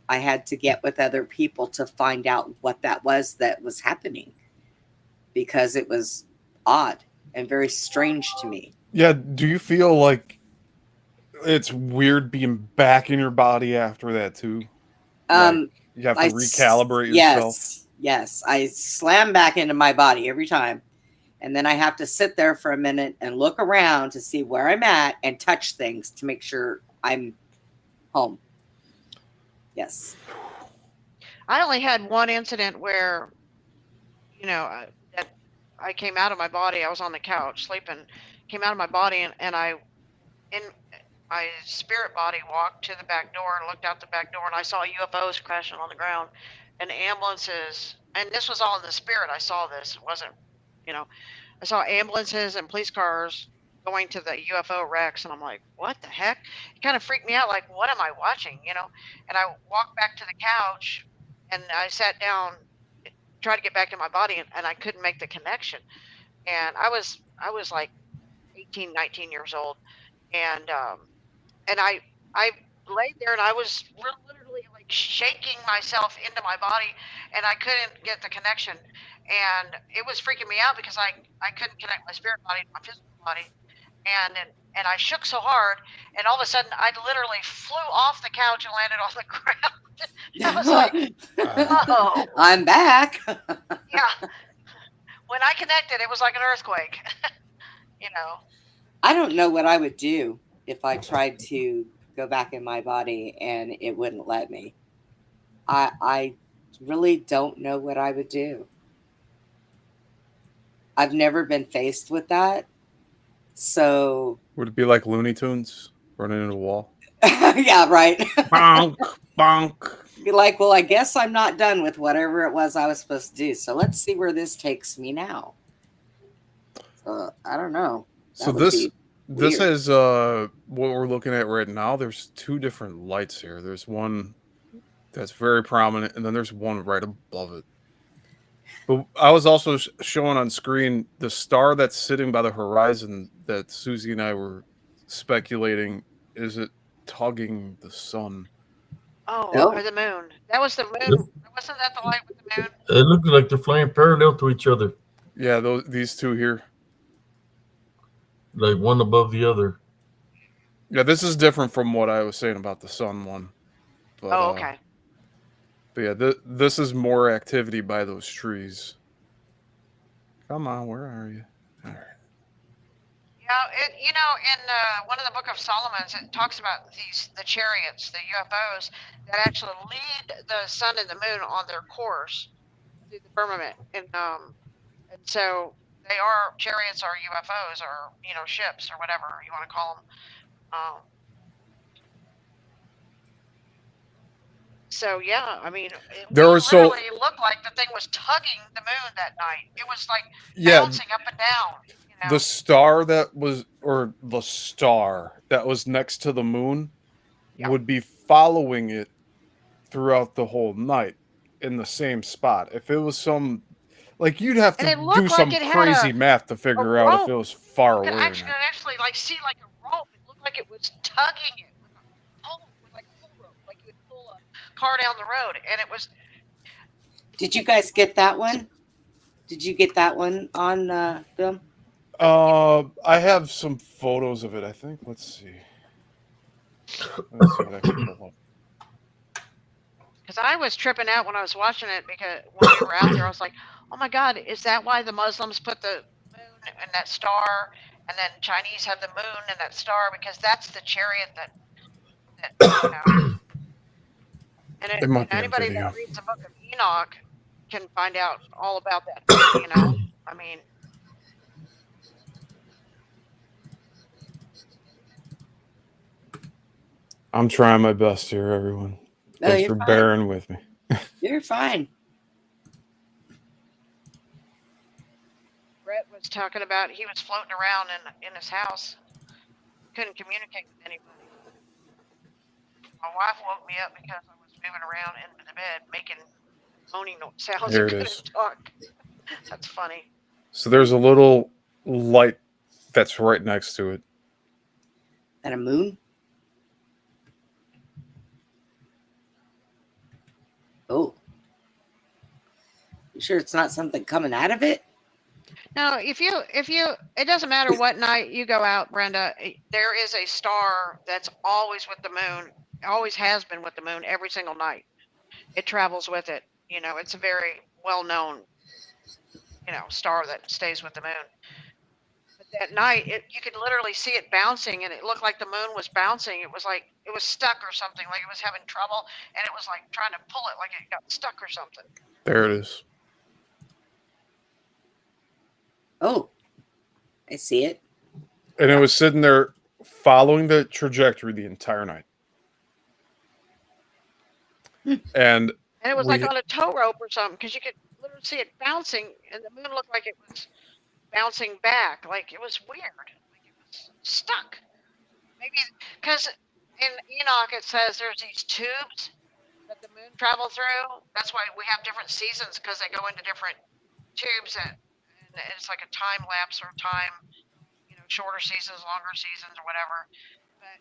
I had to get with other people to find out what that was happening, because it was odd and very strange to me. Yeah, do you feel like it's weird being back in your body after that too? Like Um, you have to recalibrate yourself. yes, I slam back into my body every time, and then I have to sit there for a minute and look around to see where I'm at and touch things to make sure I'm home. Yes. I only had one incident where that I came out of my body. I was on the couch sleeping, came out of my body, and I in my spirit body walked to the back door and looked out the back door, and I saw UFOs crashing on the ground and ambulances. And this was all in the spirit. I saw this. It wasn't, I saw ambulances and police cars going to the UFO wrecks, and I'm like, what the heck? It kind of freaked me out. Like, what am I watching? And I walked back to the couch, and I sat down, tried to get back in my body, and I couldn't make the connection. And I was like 18, 19 years old, and I laid there, and I was literally like shaking myself into my body, and I couldn't get the connection, and it was freaking me out because I couldn't connect my spirit body to my physical body, and I shook so hard, and all of a sudden I literally flew off the couch and landed on the ground. I was like, whoa. I'm back. Yeah. When I connected, it was like an earthquake. I don't know what I would do if I tried to go back in my body and it wouldn't let me. I really don't know what I would do. I've never been faced with that. So, Would it be like Looney Tunes running into a wall? yeah, right. Bonk, bonk. Be like, well, I guess I'm not done with whatever it was I was supposed to do. So let's see where this takes me now. So I don't know. So That would be this weird. has what we're looking at right now. There's two different lights here. There's one that's very prominent, and then there's one right above it. But I was also showing on screen the star that's sitting by the horizon that Susie and I were speculating. Is it tugging the sun? Oh, Oh, or the moon. That was the moon. It, Wasn't that the light with the moon? it looks like they're flying parallel to each other, Yeah, these two here. like one above the other. Yeah, this is different from what I was saying about the sun one. Oh, okay. But yeah, this is more activity by those trees. Come on, where are you? All right. Yeah, in one of the Book of Solomon's, it talks about the chariots, the UFOs, that actually lead the sun and the moon on their course through the firmament, and so they are chariots or UFOs or ships or whatever you want to call them. So yeah, I mean, it literally looked like the thing was tugging the moon that night. It was like bouncing up and down. The star that was, or the star that was next to the moon, would be following it throughout the whole night in the same spot. If it was some, like, you'd have And to it do looked like some it had crazy math to a figure out if rope. it was far You away could or actually not. like see like a rope. It looked like it was tugging it with like a pull rope, like you would pull a car down the road. And it was. did you guys get that one? Did you get that one on film? I have some photos of it, I think. Let's see. Let's see what I can pull up. Because I was tripping out when I was watching it, because when we were out there, I was like, "Oh my God, is that why the Muslims put the moon and that star, and then Chinese have the moon and that star, because that's the chariot that And It might be on anybody video. that reads the Book of Enoch can find out all about that too. I mean, I'm trying my best here, everyone. No, Thanks you're for fine. bearing with me. You're fine. Brett was talking about he was floating around in his house, couldn't communicate with anybody. My wife woke me up because I was moving around into the bed, making moaning sounds Here and it couldn't is. talk. That's funny. So there's a little light that's right next to it. And a moon? Oh. You sure it's not something coming out of it? No, if you, it doesn't matter what night you go out, Brenda, there is a star that's always with the moon, always has been with the moon every single night. It travels with it. It's a very well-known, star that stays with the moon. But that night, you could literally see it bouncing, and it looked like the moon was bouncing. It was like it was stuck or something, like it was having trouble, and it was like trying to pull it, like it got stuck or something. There it is. Oh, I see it. And it was sitting there following the trajectory the entire night. And it was like on a tow rope or something, because you could literally see it bouncing, and the moon looked like it was bouncing back. Like it was weird. Like it was stuck. Maybe because in Enoch it says there's these tubes that the moon travels through. That's why we have different seasons, because they go into different tubes, and it's like a time lapse or time, shorter seasons, longer seasons, or whatever. But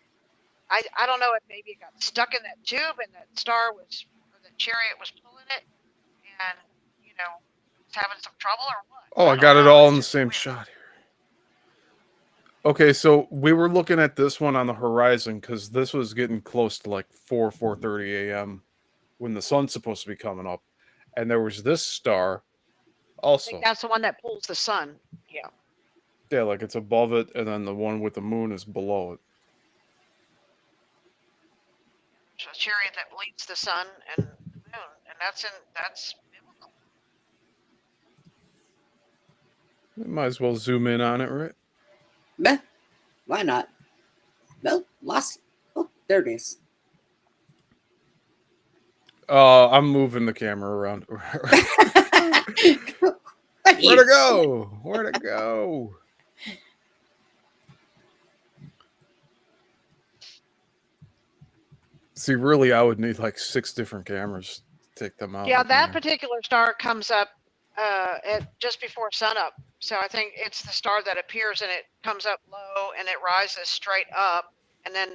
I don't know if maybe it got stuck in that tube, and that star was, or the chariot was pulling it, and was having some trouble, or what. Oh, I got it all in the same shot here. Okay, so we were looking at this one on the horizon because this was getting close to like 4:30 a.m. when the sun's supposed to be coming up, and there was this star also. I think that's the one that pulls the sun. Yeah. Yeah, like it's above it, and then the one with the moon is below it. There's a chariot that leads the sun and the moon, and and that's biblical. Might as well zoom in on it, right? Meh, why not? No, lost. Oh, there it is. I'm moving the camera around. Where'd it go? Where'd it go? See, really, I would need like 6 different cameras to take them out. Yeah, in that there. particular star comes up at just before sunup. So I think it's the star that appears and it comes up low and it rises straight up, and then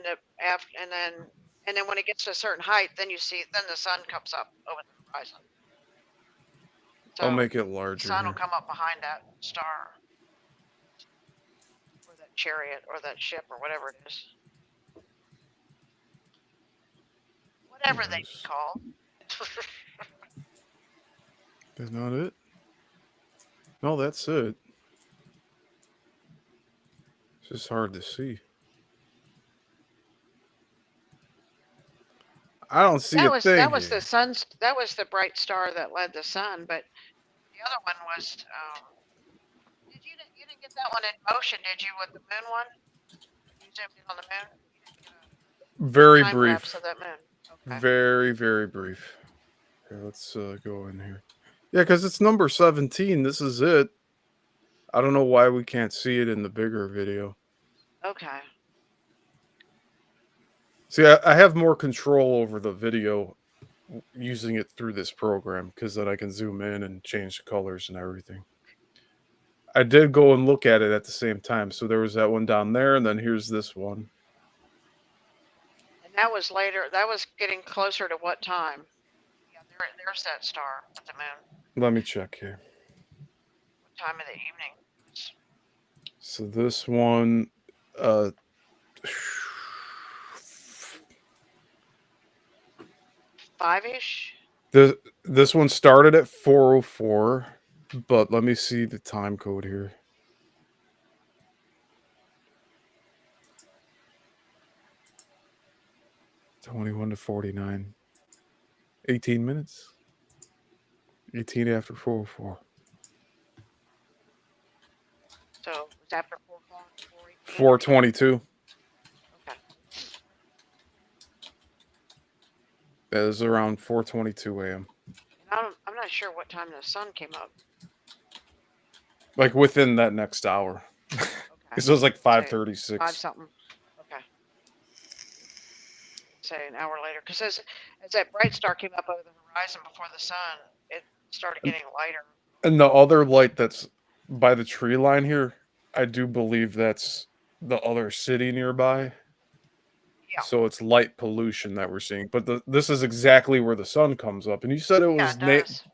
and then when it gets to a certain height, then the sun comes up over the horizon. So I'll make it the larger. sun will Here. come up behind that star, or that chariot, or that ship, or whatever it is. Whatever they be called. That's not it? No, that's it. It's just hard to see. I don't see a thing. That was here. the sun's. That was the bright star that led the sun, but the other one was. You didn't get that one in motion, did you? With the moon one, you zoomed in on the moon. You didn't get a Very time brief. lapse of that moon. Okay. Very, very brief. Here, let's go in here. Yeah, because it's number 17. This is it. I don't know why we can't see it in the bigger video. Okay. See, I have more control over the video using it through this program because then I can zoom in and change the colors and everything. I did go and look at it at the same time. So there was that one down there, and then here's this one. And that was later. That was getting closer to what time? Yeah, there's that star at the moon. Let me check here. What time of the evening? So this one, 5-ish. This one started at 4:04, but let me see the time code here. (21 to 49). 18 minutes. 18 after 4:04. So it was after 4 o'clock. 4:22. Okay. That is around 4:22 a.m. I'm not sure what time the sun came up. Like within that next hour. Okay. Because it was like 5:36. 5 something. Okay. Say an hour later, because as that bright star came up over the horizon before the sun, it started getting lighter. And the other light that's by the tree line here, I do believe that's the other city nearby. Yeah. So it's light pollution that we're seeing. But this is exactly where the sun comes up. And you said it was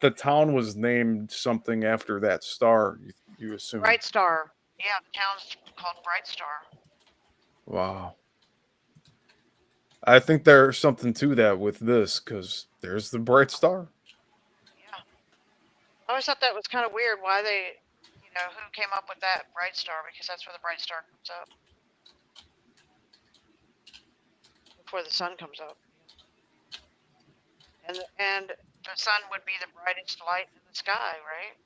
the town was named something after that star, you assume. Bright Star. Yeah, the town's called Bright Star. Wow. I think there's something to that with this, because there's the bright star. Yeah. I always thought that was kind of weird why they, who came up with that bright star, because that's where the bright star comes up. Before the sun comes up. And the sun would be the brightest light in the sky, right?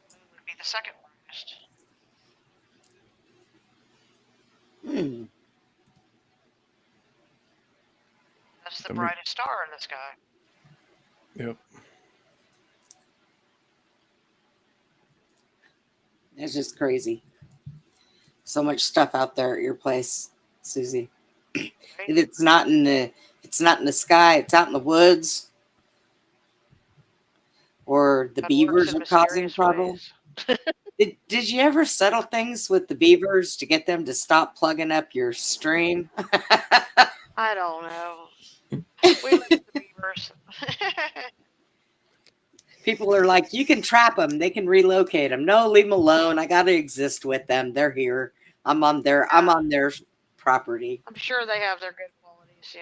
The moon would be the second brightest. That's the brightest star in the sky. Yep. It's just crazy. So much stuff out there at your place, Susie. Right? It's not in the sky. It's out in the woods, or the beavers are causing problems. Did you ever settle things with the beavers to get them to stop plugging up your stream? I don't know. We live with the beavers. People are like, you can trap them. They can relocate them. No, leave them alone. I got to exist with them. They're here. I'm on their property. I'm sure they have their good qualities,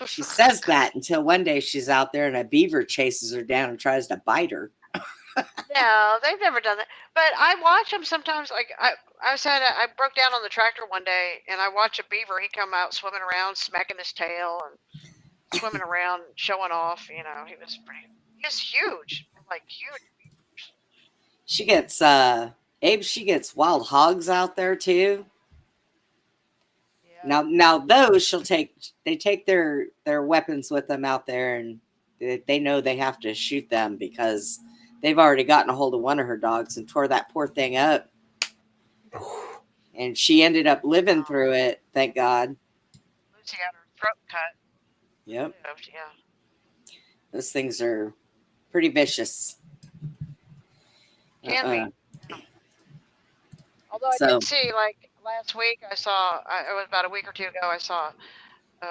She says that until one day she's out there and a beaver chases her down and tries to bite her. No, they've never done that. But I watch them sometimes. Like I broke down on the tractor one day and I watched a beaver. He come out swimming around, smacking his tail, and swimming around, showing off. You know, he was huge, like huge. She gets Abe, she gets wild hogs out there too. Yeah. Now those they take their weapons with them out there, and they know they have to shoot them because they've already gotten a hold of one of her dogs and tore that poor thing up. And she ended up living through it, thank God. Lucy got her throat cut. Yep. Yeah. Those things are pretty vicious. Can be. Yeah. Although I did see, like last week, it was about a week or two ago, I saw a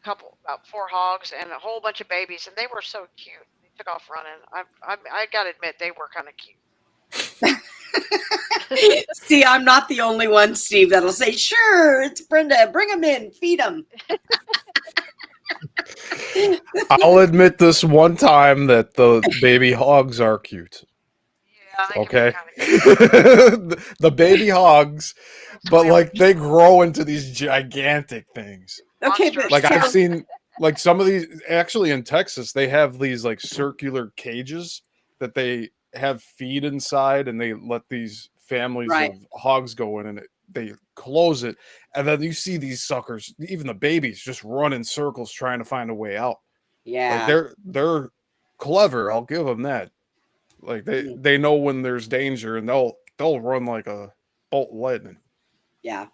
couple, about 4 hogs and a whole bunch of babies, and they were so cute. They took off running. I got to admit, they were kind of cute. See, I'm not the only one, Steve, that'll say, sure, it's Brenda, bring them in, feed them. I'll admit this one time that the baby hogs are cute. Yeah, they okay. Can be kind of cute. The baby hogs, but like they grow into these gigantic things. Okay, but like I've seen like some of these actually in Texas, they have these like circular cages that they have feed inside, and they let these families of hogs go in, and they close it, and then you see these suckers, even the babies, just run in circles trying to find a way out. Yeah, like they're clever. I'll give them that. Like they know when there's danger, and they'll run like a bolt of lightning. Yeah,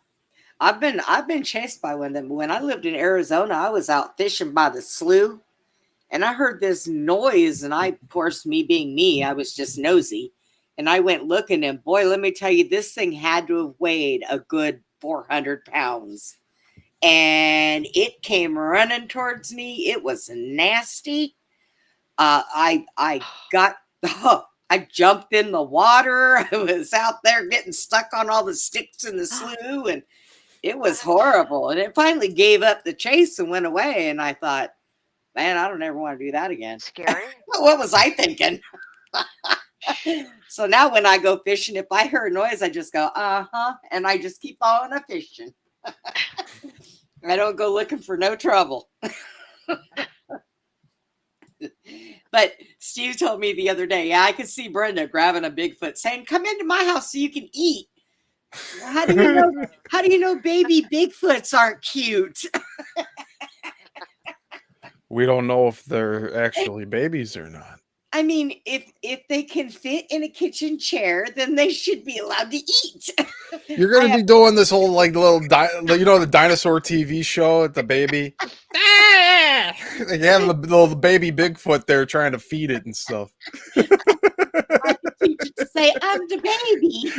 I've been chased by one of them. When I lived in Arizona, I was out fishing by the slough, and I heard this noise, and of course, me being me, I was just nosy, and I went looking, and boy, let me tell you, this thing had to have weighed a good 400 pounds, and it came running towards me. It was nasty. I got, I jumped in the water. I was out there getting stuck on all the sticks in the slough, and it was horrible. And it finally gave up the chase and went away. And I thought, man, I don't ever want to do that again. Scary. What was I thinking? So now when I go fishing, if I hear a noise, I just go, and I just keep on a fishing. I don't go looking for no trouble. But Steve told me the other day, I could see Brenda grabbing a Bigfoot saying, come into my house so you can eat. How do you know baby Bigfoots aren't cute? We don't know if they're actually babies or not. I mean, if they can fit in a kitchen chair, then they should be allowed to eat. You're going to be doing this whole like little, the dinosaur TV show at the baby. They have the little baby Bigfoot there trying to feed it and stuff. I can teach it to say, I'm the baby.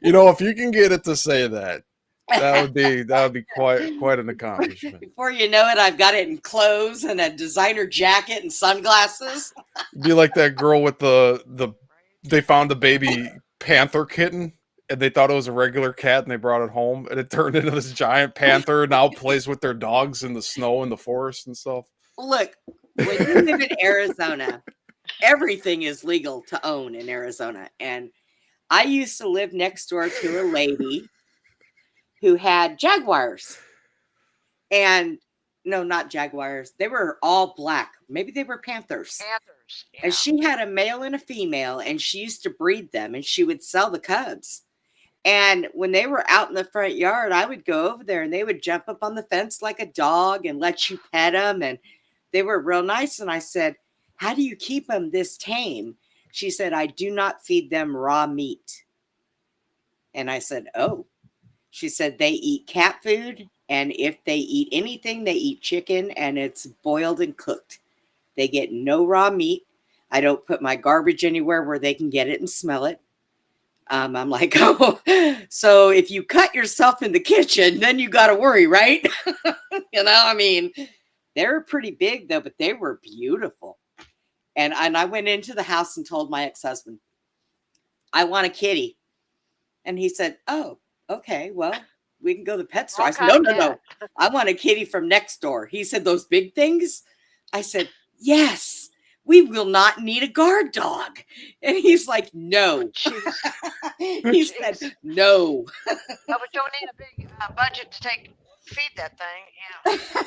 If you can get it to say that, that would be quite an accomplishment. Before you know it, I've got it in clothes and a designer jacket and sunglasses. Be like that girl with they found a baby panther kitten, and they thought it was a regular cat, and they brought it home, and it turned into this giant panther. Now plays with their dogs in the snow in the forest and stuff. Look, when you live in Arizona, everything is legal to own in Arizona. And I used to live next door to a lady who had jaguars. And no, not jaguars. They were all black. Maybe they were panthers. Yeah. And she had a male and a female, and she used to breed them, and she would sell the cubs. And when they were out in the front yard, I would go over there, and they would jump up on the fence like a dog and let you pet them. And they were real nice. And I said, how do you keep them this tame? She said, I do not feed them raw meat. And I said, oh. She said they eat cat food, and if they eat anything, they eat chicken, and it's boiled and cooked. They get no raw meat. I don't put my garbage anywhere where they can get it and smell it. I'm like, oh, so if you cut yourself in the kitchen, then you got to worry, right? I mean, they're pretty big, though, but they were beautiful. And I went into the house and told my ex-husband, I want a kitty. And he said, oh, okay, well, we can go to the pet store. I said, no. I want a kitty from next door. He said, those big things? I said, yes, we will not need a guard dog. And he's like, no. Oh, He said, no. No, but don't need a big budget to take feed that thing.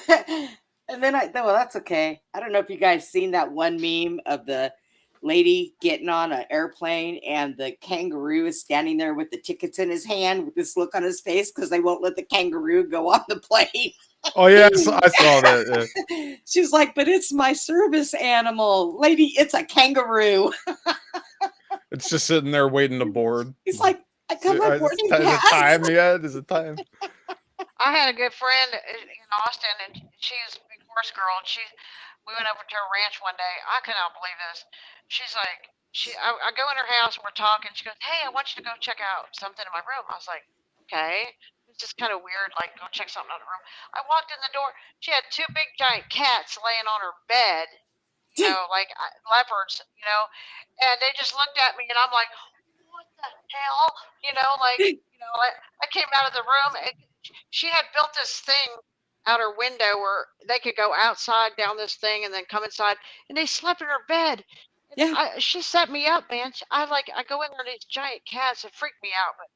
Yeah. And then well, that's okay. I don't know if you guys seen that one meme of the lady getting on an airplane and the kangaroo is standing there with the tickets in his hand with this look on his face because they won't let the kangaroo go on the plane. Oh yeah, I saw that. Yeah. She's like, but it's my service animal, lady. It's a kangaroo. It's just sitting there waiting to board. He's like, I got my boarding pass. Is it time yet? Is it time? I had a good friend in Austin, and she's a big horse girl. And we went over to her ranch one day. I could not believe this. She's like, I go in her house and we're talking. She goes, "Hey, I want you to go check out something in my room." I was like, "Okay." It's just kind of weird, like go check something out of the room. I walked in the door. She had two big giant cats laying on her bed, like leopards, and they just looked at me, and I'm like, "What the hell?" I came out of the room, and she had built this thing out her window where they could go outside down this thing and then come inside, and they slept in her bed. And Yeah. she set me up, man. I go in there, and these giant cats, it freaked me out, but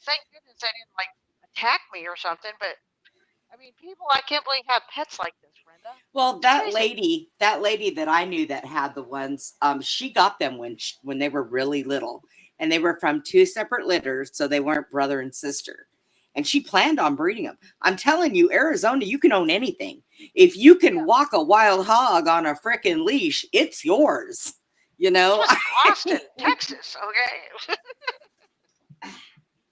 thank goodness they didn't like attack me or something. But I mean, people, I can't believe have pets like this, Brenda. Well, that lady that I knew that had the ones, she got them when they were really little, and they were from two separate litters, so they weren't brother and sister. And she planned on breeding them. I'm telling you, Arizona, you can own anything. If you can walk a wild hog on a frickin' leash, it's yours. Austin, Texas. Okay.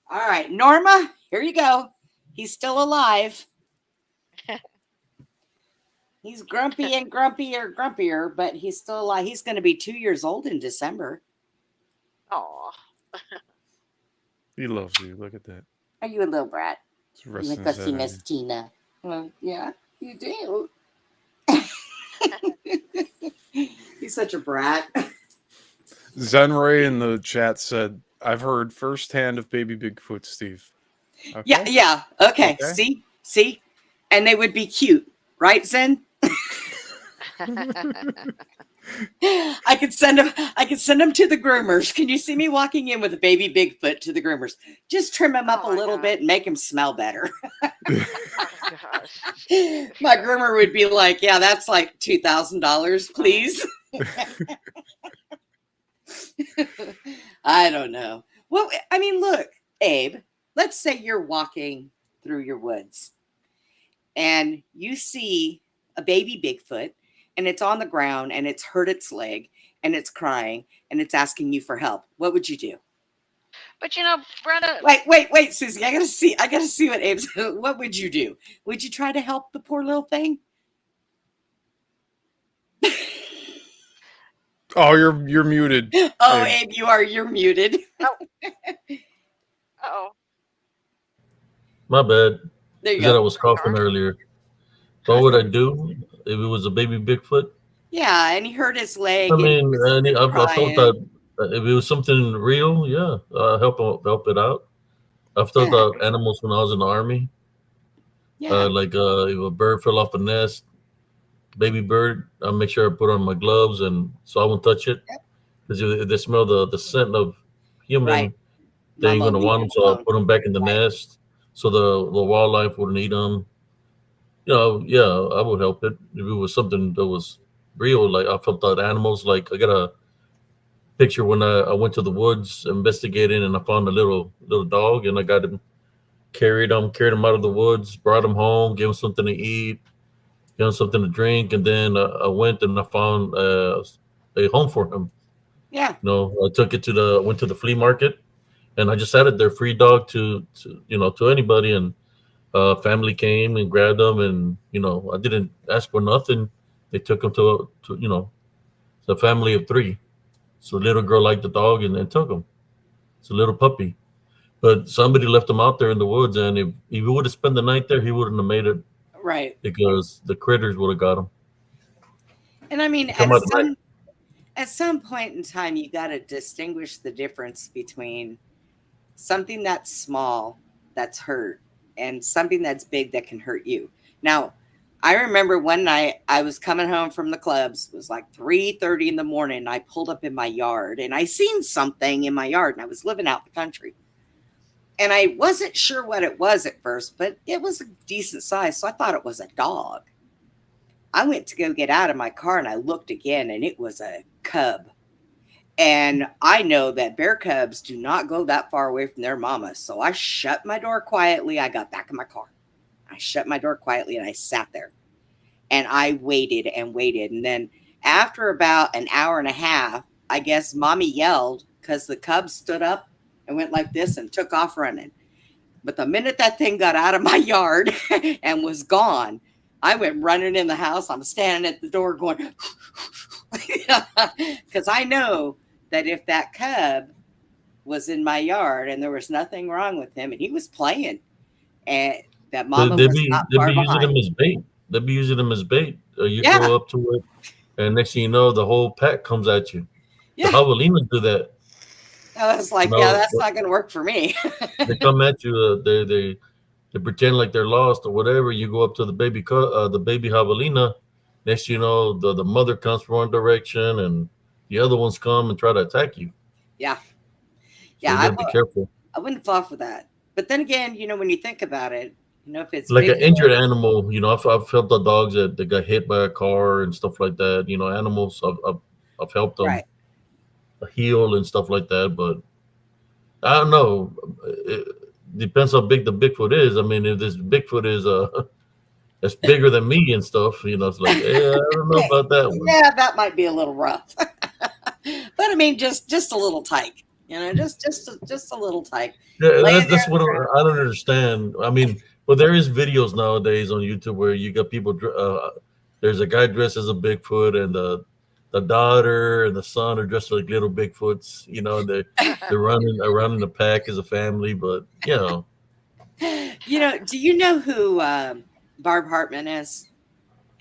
All right, Norma, here you go. He's still alive. He's grumpy and grumpier, but he's still alive. He's going to be 2 years old in December. Oh. He loves you. Look at that. Are you a little brat? You want to see Miss Tina? Well, yeah, you do. He's such a brat. Zenray in the chat said, "I've heard firsthand of baby Bigfoot, Steve." Okay. Yeah. Okay. See, and they would be cute, right, Zen? I could send them to the groomers. Can you see me walking in with a baby Bigfoot to the groomers? Just trim him up a little bit and make him smell better. My groomer would be like, "Yeah, that's like $2,000, please." I don't know. Well, I mean, look, Abe, let's say you're walking through your woods and you see a baby Bigfoot and it's on the ground and it's hurt its leg and it's crying and it's asking you for help. What would you do? But Brenda. Wait, Susie. I gotta see what Abe's. What would you do? Would you try to help the poor little thing? Oh, you're muted. Oh, Abe, you're muted. Oh. My bad. There you go. I go. was coughing earlier. What would I do if it was a baby Bigfoot? Yeah, and he hurt his leg. I mean, I thought that if it was something real, yeah, help it out. I've thought about animals when I was in the army. Yeah. Like if a bird fell off a nest, baby bird, I'll make sure I put on my gloves and so I won't touch it. Because if they smell the scent of human, they ain't gonna want them. So I'll put them back in the nest so the wildlife wouldn't eat them. Yeah, I would help it if it was something that was real. Like I felt that animals. Like I got a picture when I went to the woods investigating, and I found a little dog, and I got him, carried him out of the woods, brought him home, gave him something to eat, gave him something to drink, and then I went and I found a home for him. Yeah. I took it went to the flea market, and I just had it there, free dog to anybody, and family came and grabbed them, and I didn't ask for nothing. They took him to a family of 3. So the little girl liked the dog and took him. It's a little puppy, but somebody left him out there in the woods, and if he would have spent the night there, he wouldn't have made it. Right. Because the critters would have got him. And I mean, at some point in time, you got to distinguish the difference between something that's small, that's hurt, and something that's big that can hurt you. Now, I remember one night I was coming home from the clubs. It was like 3:30 in the morning. And I pulled up in my yard and I seen something in my yard, and I was living out in the country. And I wasn't sure what it was at first, but it was a decent size, so I thought it was a dog. I went to go get out of my car and I looked again, and it was a cub. And I know that bear cubs do not go that far away from their mama. So I shut my door quietly. I got back in my car. I shut my door quietly and I sat there. And I waited and waited. And then after about an hour and a half, I guess mommy yelled because the cub stood up and went like this and took off running. But the minute that thing got out of my yard and was gone, I went running in the house. I'm standing at the door going, because I know that if that cub was in my yard and there was nothing wrong with him and he was playing, and that mama They was be not they far be using them behind. as bait. They be using them as bait. You Yeah, go up to it, and next thing you know, the whole pack comes at you. The yeah. javelinas do that. I was You like, yeah, know, that's not going to work for me. they come at you. They pretend like they're lost or whatever. You go up to the baby javelina. Next, you know, the mother comes from one direction, and the other ones come and try to attack you. Yeah, So yeah. you got to be careful. I wouldn't fall for that. But then again, when you think about it, if it's Like big, an injured animal, I've helped the dogs that got hit by a car and stuff like that. Animals, I've helped them right? heal and stuff like that. But I don't know. It depends how big the Bigfoot is. I mean, if this Bigfoot is that's bigger than me and stuff, it's like, yeah, I don't know about that one. Yeah, that might be a little rough. But I mean, just a little tyke, just a little tyke. Yeah, Laying that's there. what I don't understand. I mean, but there is videos nowadays on YouTube where you got people. There's a guy dressed as a Bigfoot, and the daughter and the son are dressed like little Bigfoots. They're running around in the pack as a family. But Do you know who Barb Hartman is?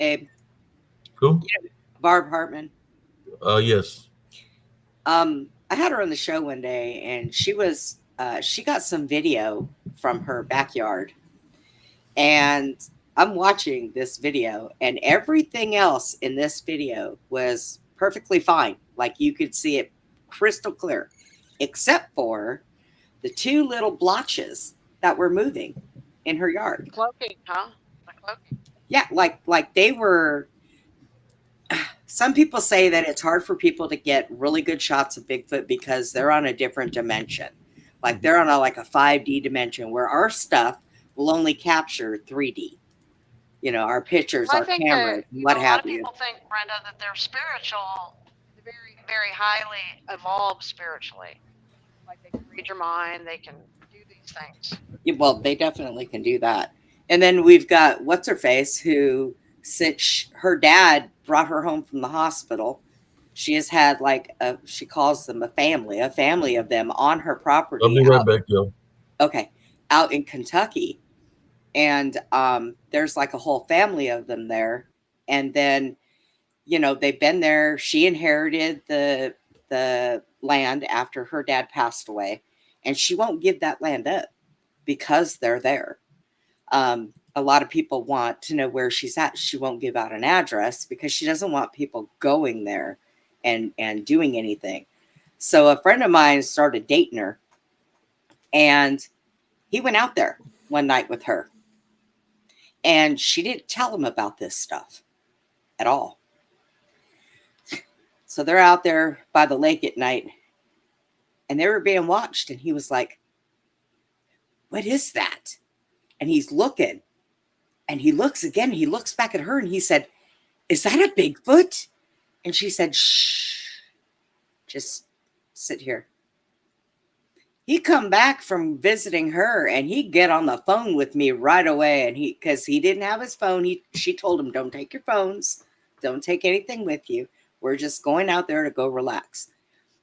Abe, who? Barb Hartman. Yes. I had her on the show one day, and she got some video from her backyard, and I'm watching this video, and everything else in this video was perfectly fine. Like you could see it crystal clear, except for the two little blotches that were moving in her yard. Cloaking, huh? The cloaking. Yeah, like they were. Some people say that it's hard for people to get really good shots of Bigfoot because they're on a different dimension. Like they're on like a 5D dimension where our stuff will only capture 3D. Our pictures, Well, I our think cameras, that what a lot have of you. people think, Brenda, that they're spiritual, very, very highly evolved spiritually. Like they can read your mind, they can do these things. Yeah, well, they definitely can do that. And then we've got what's her face who, since her dad brought her home from the hospital, she has had she calls them a family of them on her property. I'll be right back, yo. Okay, out in Kentucky, and there's like a whole family of them there. And then, they've been there. She inherited the land after her dad passed away, and she won't give that land up because they're there. A lot of people want to know where she's at. She won't give out an address because she doesn't want people going there and doing anything. So a friend of mine started dating her, and he went out there one night with her, and she didn't tell him about this stuff at all. So they're out there by the lake at night, and they were being watched, and he was like, "What is that?" And he's looking, and he looks again. He looks back at her, and he said, "Is that a Bigfoot?" And she said, "Shh, just sit here." He'd come back from visiting her, and he'd get on the phone with me right away. And because he didn't have his phone, she told him, "Don't take your phones. Don't take anything with you. We're just going out there to go relax."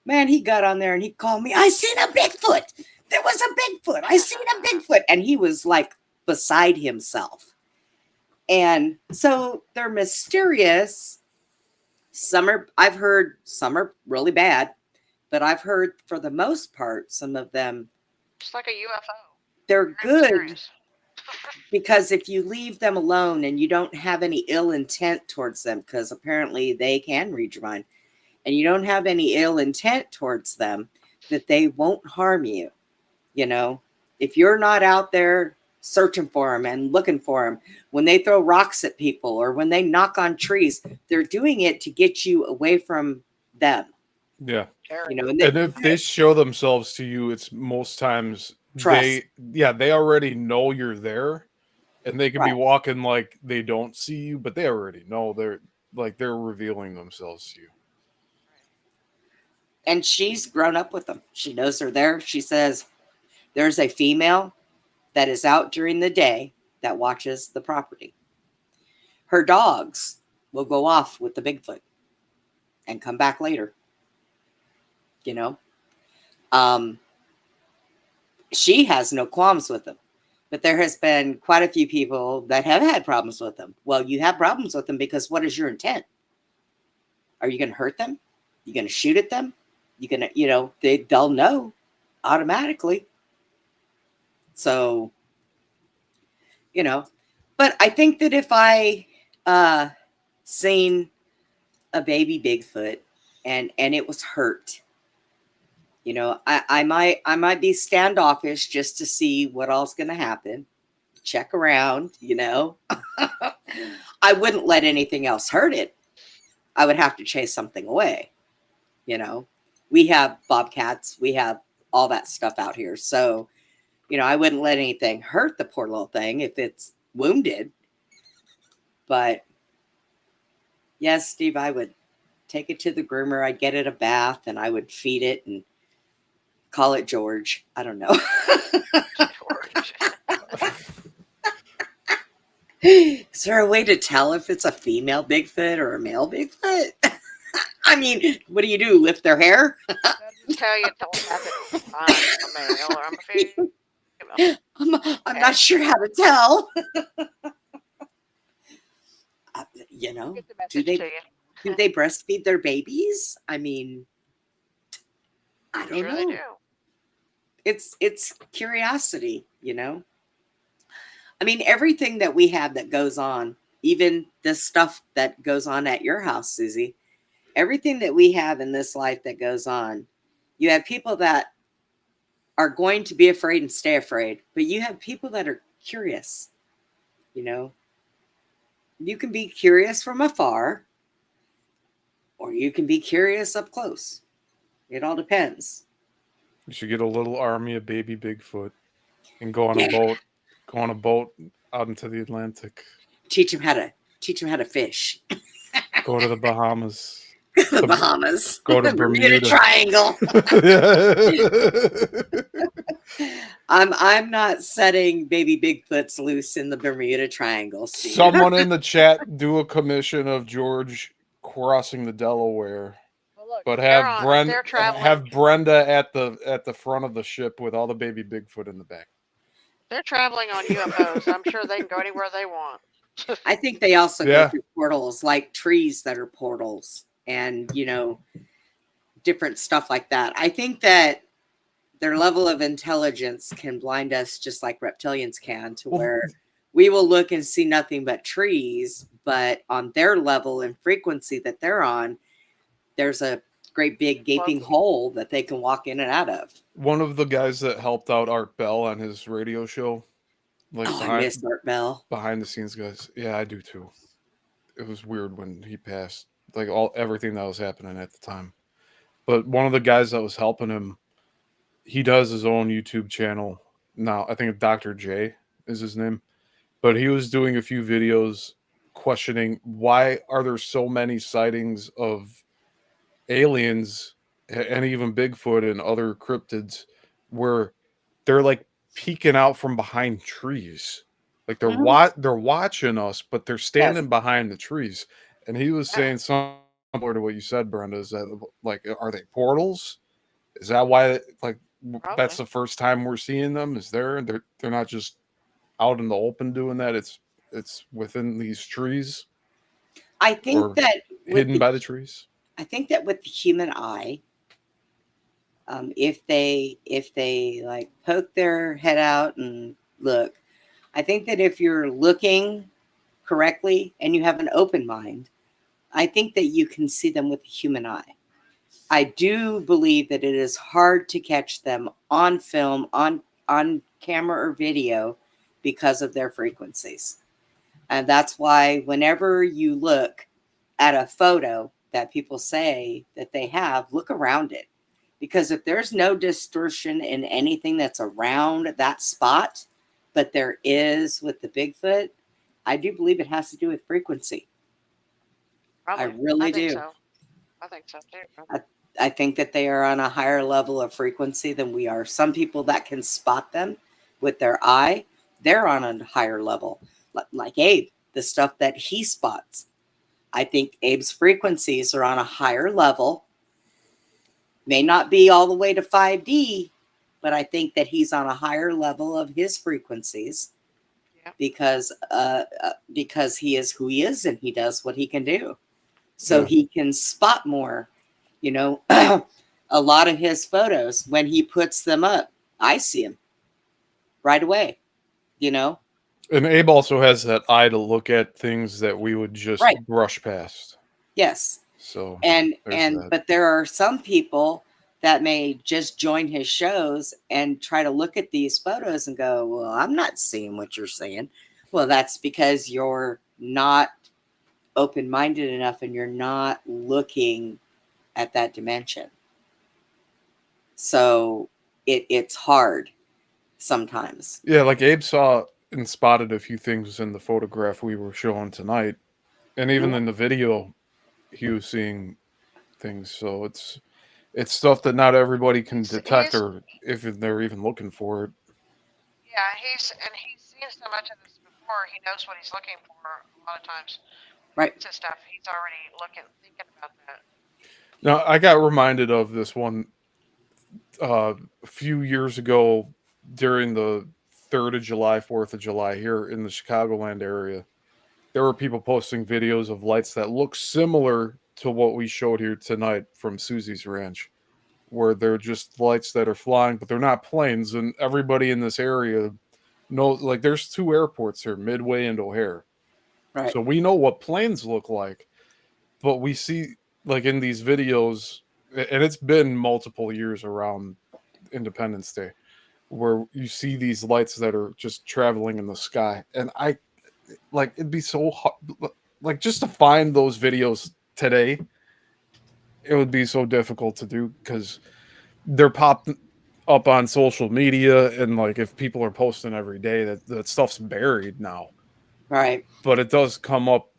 Man, he got on there and he called me, "I seen a Bigfoot. There was a Bigfoot. I seen a Bigfoot." And he was like beside himself. And so they're mysterious. I've heard some are really bad, but I've heard for the most part, some of them, Just like a UFO. they're Very good mysterious. because if you leave them alone and you don't have any ill intent towards them, because apparently they can read your mind, and you don't have any ill intent towards them, that they won't harm you, if you're not out there searching for them and looking for them, when they throw rocks at people or when they knock on trees, they're doing it to get you away from them. Yeah. You know, And if they show themselves to you, it's most times Trust. they already know you're there, and they can be Right. walking like they don't see you, but they already know they're revealing themselves to you. And she's grown up with them. She knows they're there. She says there's a female that is out during the day that watches the property. Her dogs will go off with the Bigfoot and come back later. You know, she has no qualms with them, but there has been quite a few people that have had problems with them. Well, you have problems with them because what is your intent? Are you going to hurt them? You going to shoot at them? You going to, they'll know automatically. So, but I think that if I seen a baby Bigfoot and it was hurt, I might be standoffish just to see what all's going to happen. Check around, I wouldn't let anything else hurt it. I would have to chase something away. We have bobcats, we have all that stuff out here. So, I wouldn't let anything hurt the poor little thing if it's wounded. But yes, Steve, I would take it to the groomer. I'd get it a bath and I would feed it and call it George. I don't know. George. Is there a way to tell if it's a female Bigfoot or a male Bigfoot? I mean, what do? Lift their hair? I'll just tell you, don't have it. I'm a male or I'm a female. I'm not sure how to tell. Get the do message to you. they breastfeed their babies? I mean, I don't know. They do. It's curiosity, I mean, everything that we have that goes on, even the stuff that goes on at your house, Susie, everything that we have in this life that goes on, you have people that are going to be afraid and stay afraid, but you have people that are curious. You can be curious from afar, or you can be curious up close. It all depends. You should get a little army of baby Bigfoot and go on a boat out into the Atlantic. Teach them how to fish. Go to the Bahamas. The Bahamas. Go to the Bermuda Triangle. I'm not setting baby Bigfoots loose in the Bermuda Triangle, Steve. Someone in the chat do a commission of George crossing the Delaware. Well, look, But they're traveling. have Brenda at the front of the ship with all the baby Bigfoot in the back. They're traveling on UFOs. I'm sure they can go anywhere they want. I think they also go through portals, like trees that are portals, and different stuff like that. I think that their level of intelligence can blind us just like reptilians can, to where we will look and see nothing but trees, but on their level and frequency that they're on, there's a great big gaping hole that they can walk in and out of. One of the guys that helped out Art Bell on his radio show, I miss Art Bell. Behind the scenes guys. Yeah, I do too. It was weird when he passed, everything that was happening at the time. But one of the guys that was helping him, he does his own YouTube channel now. I think Dr. J is his name. But he was doing a few videos questioning why are there so many sightings of aliens and even Bigfoot and other cryptids where they're peeking out from behind trees. They're watching us, but they're standing behind the trees. And he was saying something similar to what you said, Brenda, is that are they portals? Is that why that's the first time we're seeing them? Is they're not just out in the open doing that? It's within these trees. I think that hidden by the trees. I think that with the human eye, if they poke their head out and look, I think that if you're looking correctly and you have an open mind, I think that you can see them with the human eye. I do believe that it is hard to catch them on film, on camera or video because of their frequencies. And that's why whenever you look at a photo that people say that they have, look around it. Because if there's no distortion in anything that's around that spot, but there is with the Bigfoot, I do believe it has to do with frequency. Probably. I really think do. So. I think so too. I think that they are on a higher level of frequency than we are. Some people that can spot them with their eye, they're on a higher level. Like Abe, the stuff that he spots. I think Abe's frequencies are on a higher level. May not be all the way to 5D, but I think that he's on a higher level of his frequencies. Yeah. Because he is who he is and he does what he can do. So Yeah. he can spot more. You know, a lot of his photos, when he puts them up, I see him right away, you know? And Abe also has that eye to look at things that we would just Right. brush past. Yes. So And there's that. but there are some people that may just join his shows and try to look at these photos and go, well, I'm not seeing what you're saying. Well, that's because you're not open-minded enough and you're not looking at that dimension. So it's hard sometimes. Yeah, like Abe saw and spotted a few things in the photograph we were showing tonight. And even in the video, he was seeing things. So it's stuff that not everybody can detect, or if they're even looking for it. Yeah, he's seen so much of this before. He knows what he's looking for a lot of times. Right. To stuff. He's already thinking about that. Now, I got reminded of this one a few years ago during the 3rd of July, 4th of July here in the Chicagoland area. There were people posting videos of lights that look similar to what we showed here tonight from Susie's Ranch, where they're just lights that are flying, but they're not planes. And everybody in this area knows, like, there's 2 airports here, Midway and O'Hare. Right. So we know what planes look like, but we see, like, in these videos, and it's been multiple years around Independence Day, where you see these lights that are just traveling in the sky. And it'd be so hard, like, just to find those videos today, it would be so difficult to do because they're popped up on social media, and like if people are posting every day, that stuff's buried now. Right. But it does come up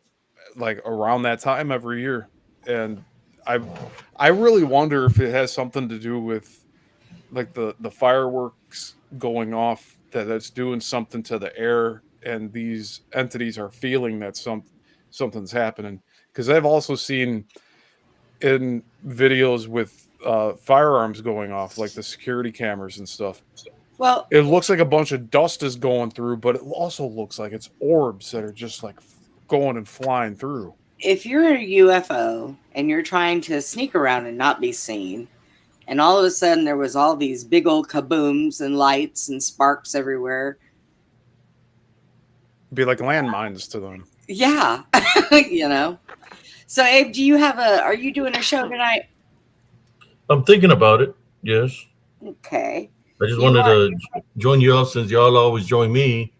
like around that time every year, and I really wonder if it has something to do with like the fireworks going off, that's doing something to the air, and these entities are feeling that something's happening. Because I've also seen in videos with firearms going off, like the security cameras and stuff. Well, It looks like a bunch of dust is going through, but it also looks like it's orbs that are just like going and flying through. if you're a UFO and you're trying to sneak around and not be seen, and all of a sudden there was all these big old kabooms and lights and sparks everywhere. Be like landmines to them. Yeah. You know. So Abe, are you doing a show tonight? I'm thinking about it. Yes. Okay. I just wanted to join you all since y'all always join me.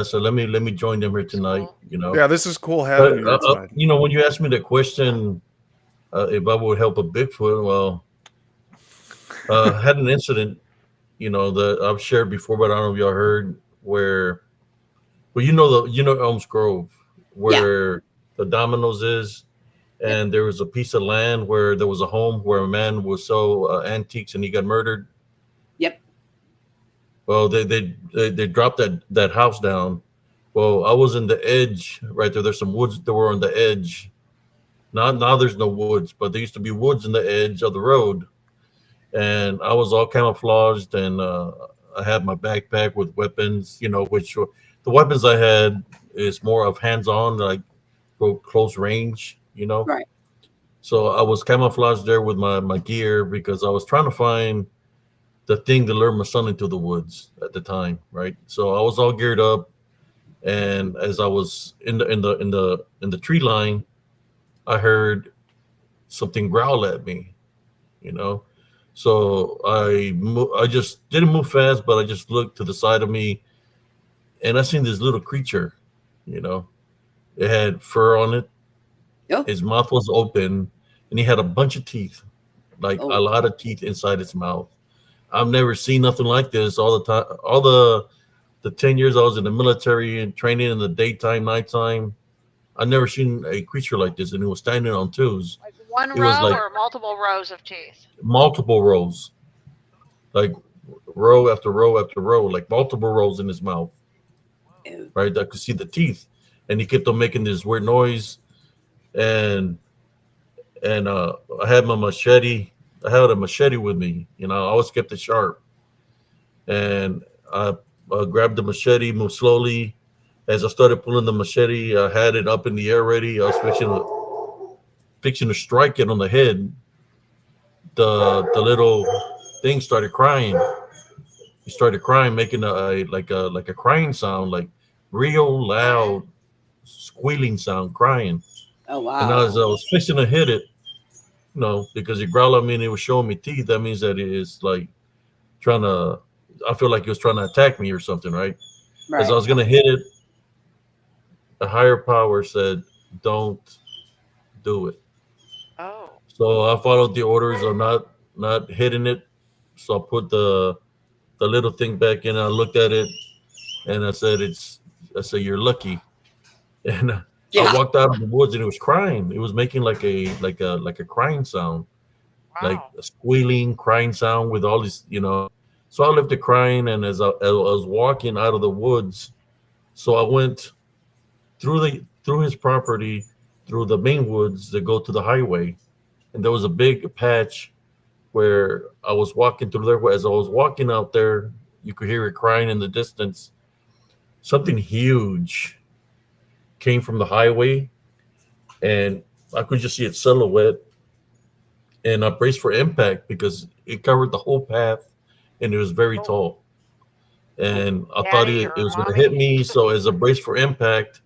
So let me join them here tonight. You know. Yeah, this is cool having you tonight. You know, when you asked me the question if I would help a Bigfoot, well, I had an incident, you know, that I've shared before, but I don't know if y'all heard, where, well, you know Elms Grove, where the Domino's is, and there was a piece of land where there was a home where a man would sell antiques and he got murdered. Yep. Well, they dropped that house down. Well, I was in the edge right there. There's some woods that were on the edge. Now there's no woods, but there used to be woods in the edge of the road. And I was all camouflaged, and I had my backpack with weapons, you know, which the weapons I had is more of hands-on, like go close range, you know. Right. So I was camouflaged there with my gear because I was trying to find the thing to lure my son into the woods at the time, right? So I was all geared up, and as I was in the tree line, I heard something growl at me, you know. So I just didn't move fast, but I just looked to the side of me, and I seen this little creature. You know, it had fur on it. Oh, His mouth was open, and he had a bunch of teeth, like a oh, lot of teeth inside his mouth. I've never seen nothing like this. All the time, all the 10 years I was in the military and training in the daytime, nighttime, I never seen a creature like this, and it was standing on twos. Like one It was row like or multiple rows of teeth? multiple rows, like row after row after row, like multiple rows in his mouth. ew. Right, I could see the teeth, and he kept on making this weird noise, and and I had my machete. I had a machete with me. You know, I always kept it sharp, and I grabbed the machete, moved slowly. As I started pulling the machete, I had it up in the air ready. I was fixing to strike it on the head. The little thing started crying. He started crying, making a crying sound, like real loud squealing sound, crying. Oh, And wow. as I was fixing to hit it, because he growled at me and he was showing me teeth, that means that it is like trying to. I feel like he was trying to attack me or something, right? As I Right. was gonna hit it, a higher power said, "Don't do it." Oh, So I followed the orders of not hitting it. So I put the little thing back in. I looked at it and I said, "It's." I said, "You're lucky." And I Yeah. walked out of the woods and it was crying. It was making like a crying sound, like wow. a squealing crying sound with all this, you know. So I left it crying, and as I was walking out of the woods, so I went through his property, through the main woods that go to the highway, and there was a big patch where I was walking through there. As I was walking out there, you could hear it crying in the distance. Something huge came from the highway, and I could just see its silhouette. And I braced for impact because it covered the whole path, and it was very Oh, tall. And I thought daddy it or was going to hit mommy? me. So as a brace for impact,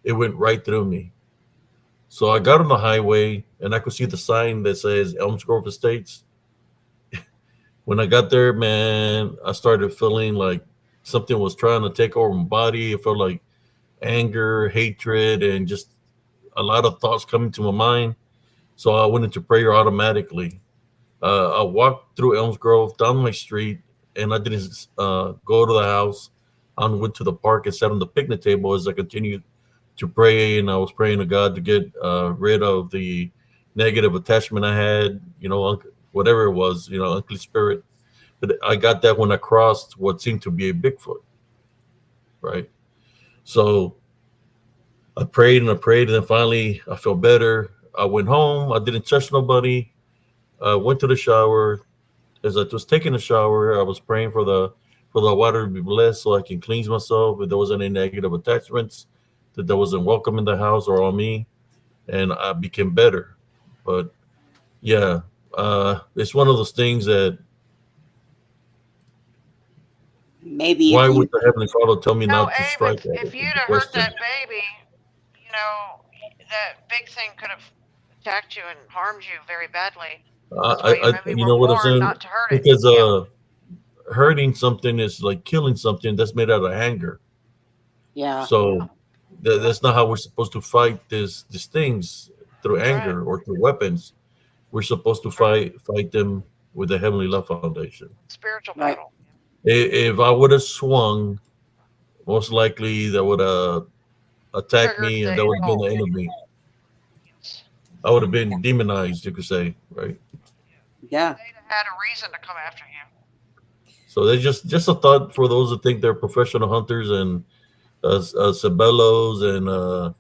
it went right through me. So I got on the highway, and I could see the sign that says Elms Grove Estates. When I got there, man, I started feeling like something was trying to take over my body. I felt like anger, hatred, and just a lot of thoughts coming to my mind. So I went into prayer automatically. I walked through Elms Grove down my street, and I didn't go to the house. I went to the park and sat on the picnic table as I continued to pray, and I was praying to God to get rid of the negative attachment I had, whatever it was, unclean spirit. But I got that when I crossed what seemed to be a Bigfoot, right? So I prayed, and then finally I felt better. I went home. I didn't touch nobody. I went to the shower. As I was taking a shower, I was praying for the water to be blessed so I can cleanse myself. If there was any negative attachments that wasn't welcome in the house or on me, and I became better. But yeah, it's one of those things that Maybe if why would you, the Heavenly Father tell me No, not to Abe, strike if at it? if Is you'd the have hurt question. that baby, that big thing could have attacked you and harmed you very badly. That's why you maybe You were know what I'm warned saying? not to hurt it. Because Yeah, hurting something is like killing something that's made out of anger. yeah, yeah, So that's not how we're supposed to fight these things through that's right. anger or through weapons. We're supposed to That's right. fight them with the Heavenly Love Foundation. Spiritual right. battle. If I would have swung, most likely that would have attacked Triggered me, and the that would have been the impulse. enemy. Yes. I would have been demonized, you could say, right? Yeah. They'd have had a reason to come after you. So that's just a thought for those that think they're professional hunters and Sabellos and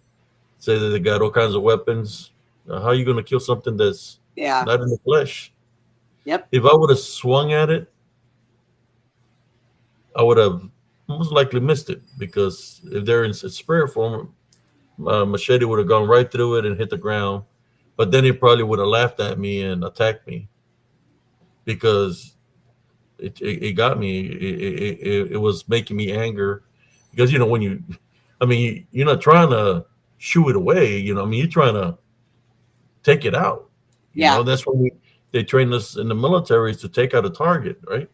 say that they got all kinds of weapons. How are you going to kill something that's Yeah. not in the flesh? Yep. If I would have swung at it, I would have most likely missed it because if they're in spirit form, machete would have gone right through it and hit the ground. But then it probably would have laughed at me and attacked me because it got me. It was making me anger because when you're not trying to shoo it away. I mean, you're trying to take it out. Yeah. That's when they train us in the military to take out a target, right?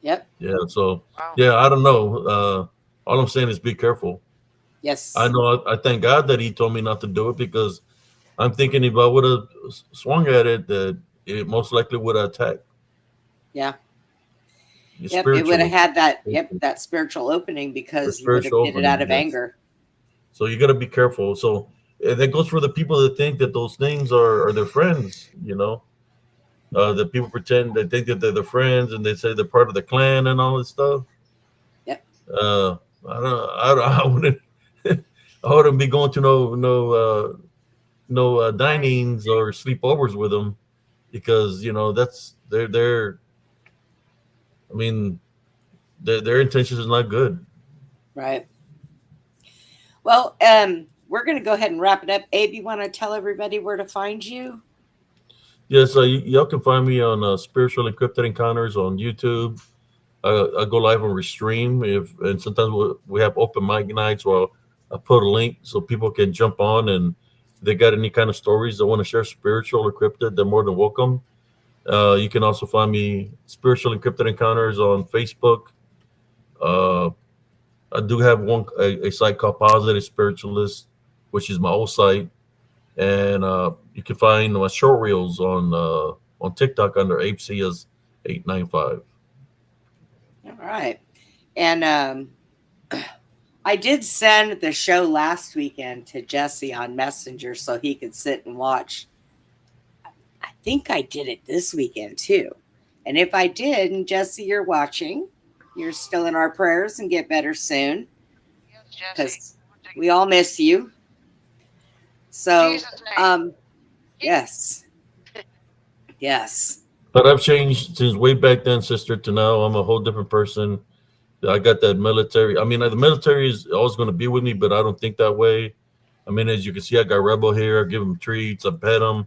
Yep. Yeah. So Wow. yeah, I don't know. All I'm saying is be careful. Yes. I know. I thank God that He told me not to do it because I'm thinking if I would have swung at it, that it most likely would have attacked. Yeah. Yep. It would have Spiritually, had that. Yep. That spiritual opening or because you would have spiritual did it out opening. of Yes. anger. So you got to be careful. So that goes for the people that think that those things are their friends. The people pretend they think that they're their friends and they say they're part of the clan and all this stuff. Yep. I wouldn't. I wouldn't be going to no dinings or sleepovers with them because that's they're. I mean, their intentions is not good. Right. Well, we're going to go ahead and wrap it up. Abe, you want to tell everybody where to find you? Yeah, so y'all can find me on Spiritual Encrypted Encounters on YouTube. I go live on Restream and sometimes we have open mic nights where I put a link so people can jump on and if they got any kind of stories they want to share spiritual or cryptid, they're more than welcome. You can also find me Spiritual Encrypted Encounters on Facebook. Uh, I do have a site called Positive Spiritualist, which is my old site, and you can find my short reels on TikTok under ApeCS 895. All right. And I did send the show last weekend to Jesse on Messenger so he could sit and watch. I think I did it this weekend too. And if I did, and Jesse, you're watching, you're still in our prayers and get better soon Yes, Jesse. because we all miss you. So, Jesus' name. yes. Yes. But I've changed since way back then, sister, to now. I'm a whole different person. I got that military. I mean, the military is always going to be with me, but I don't think that way. I mean, as you can see, I got rebel here. I give them treats. I pet them.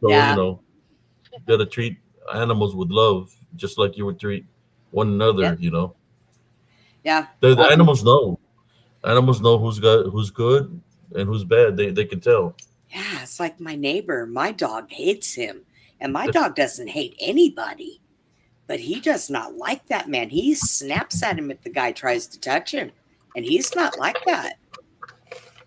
So, Yeah. you got to treat animals with love, just like you would treat one another, Yep. Yeah. The animals know. Animals know who's good and who's bad. They can tell. Yeah. It's like my neighbor. My dog hates him. And my dog doesn't hate anybody. But he does not like that man. He snaps at him if the guy tries to touch him. And he's not like that.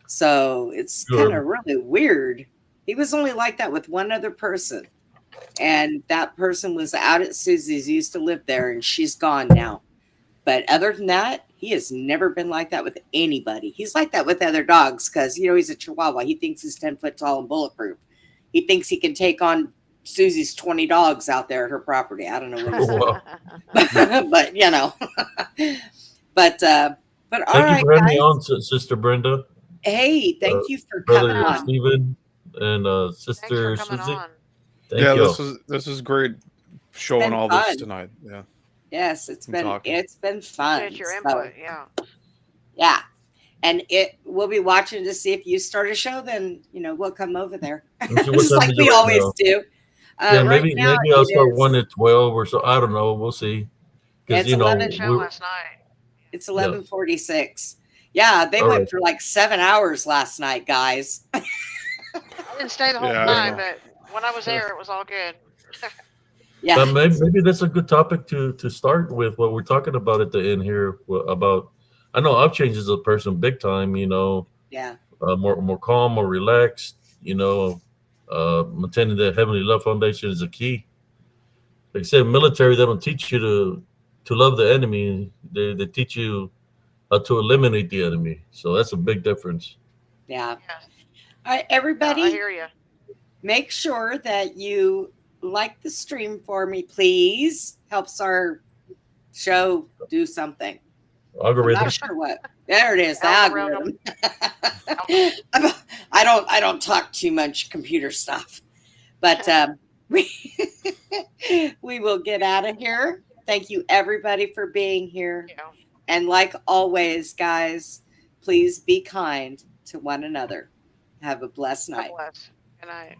So it's kind Sure. of really weird. He was only like that with one other person. And that person was out at Susie's, used to live there, and she's gone now. But other than that, he has never been like that with anybody. He's like that with other dogs because, he's a Chihuahua. He thinks he's 10 foot tall and bulletproof. He thinks he can take on Susie's 20 dogs out there at her property. I don't know what he's Wow. but but all Thank you right, for having me guys. on, Sister Brenda, Hey, thank you for coming Brother on. Stephen, and Thanks for Sister coming Susie. on. Thank Yeah, you. this is great showing been all this fun. tonight. Yeah. Yes, it's And been talking. fun. Appreciate your So, input. Yeah. yeah. And we'll be watching to see if you start a show, then we'll come over there. Let me see what Just time like is it we right always now. do. Yeah, Right now maybe I'll it start is one at 12 or so. I don't know. We'll see. Because it's 11 Good show last night. it's Yeah. 11:46. Yeah, they All went right. for like 7 hours last night, guys. I didn't stay the whole Yeah, I time, know. but when I was there, it was all good. Yeah. But maybe that's a good topic to start with what we're talking about at the end here about. I know I've changed as a person big time. Yeah. More calm, more relaxed. Maintaining that heavenly love foundation is a key. Like I said, military they don't teach you to love the enemy. They teach you how to eliminate the enemy. So that's a big difference. Yeah. Yeah. All right, Yeah, I everybody, hear you. make sure that you like the stream for me, please. Helps our show do something. I'm Algorithm. not sure what. There it is, the Algorithm. algorithm. I don't talk too much computer stuff, but we we will get out of here. Thank you everybody for being here, Yeah. and like always, guys, please be kind to one another. Have a blessed God night. bless. Good night.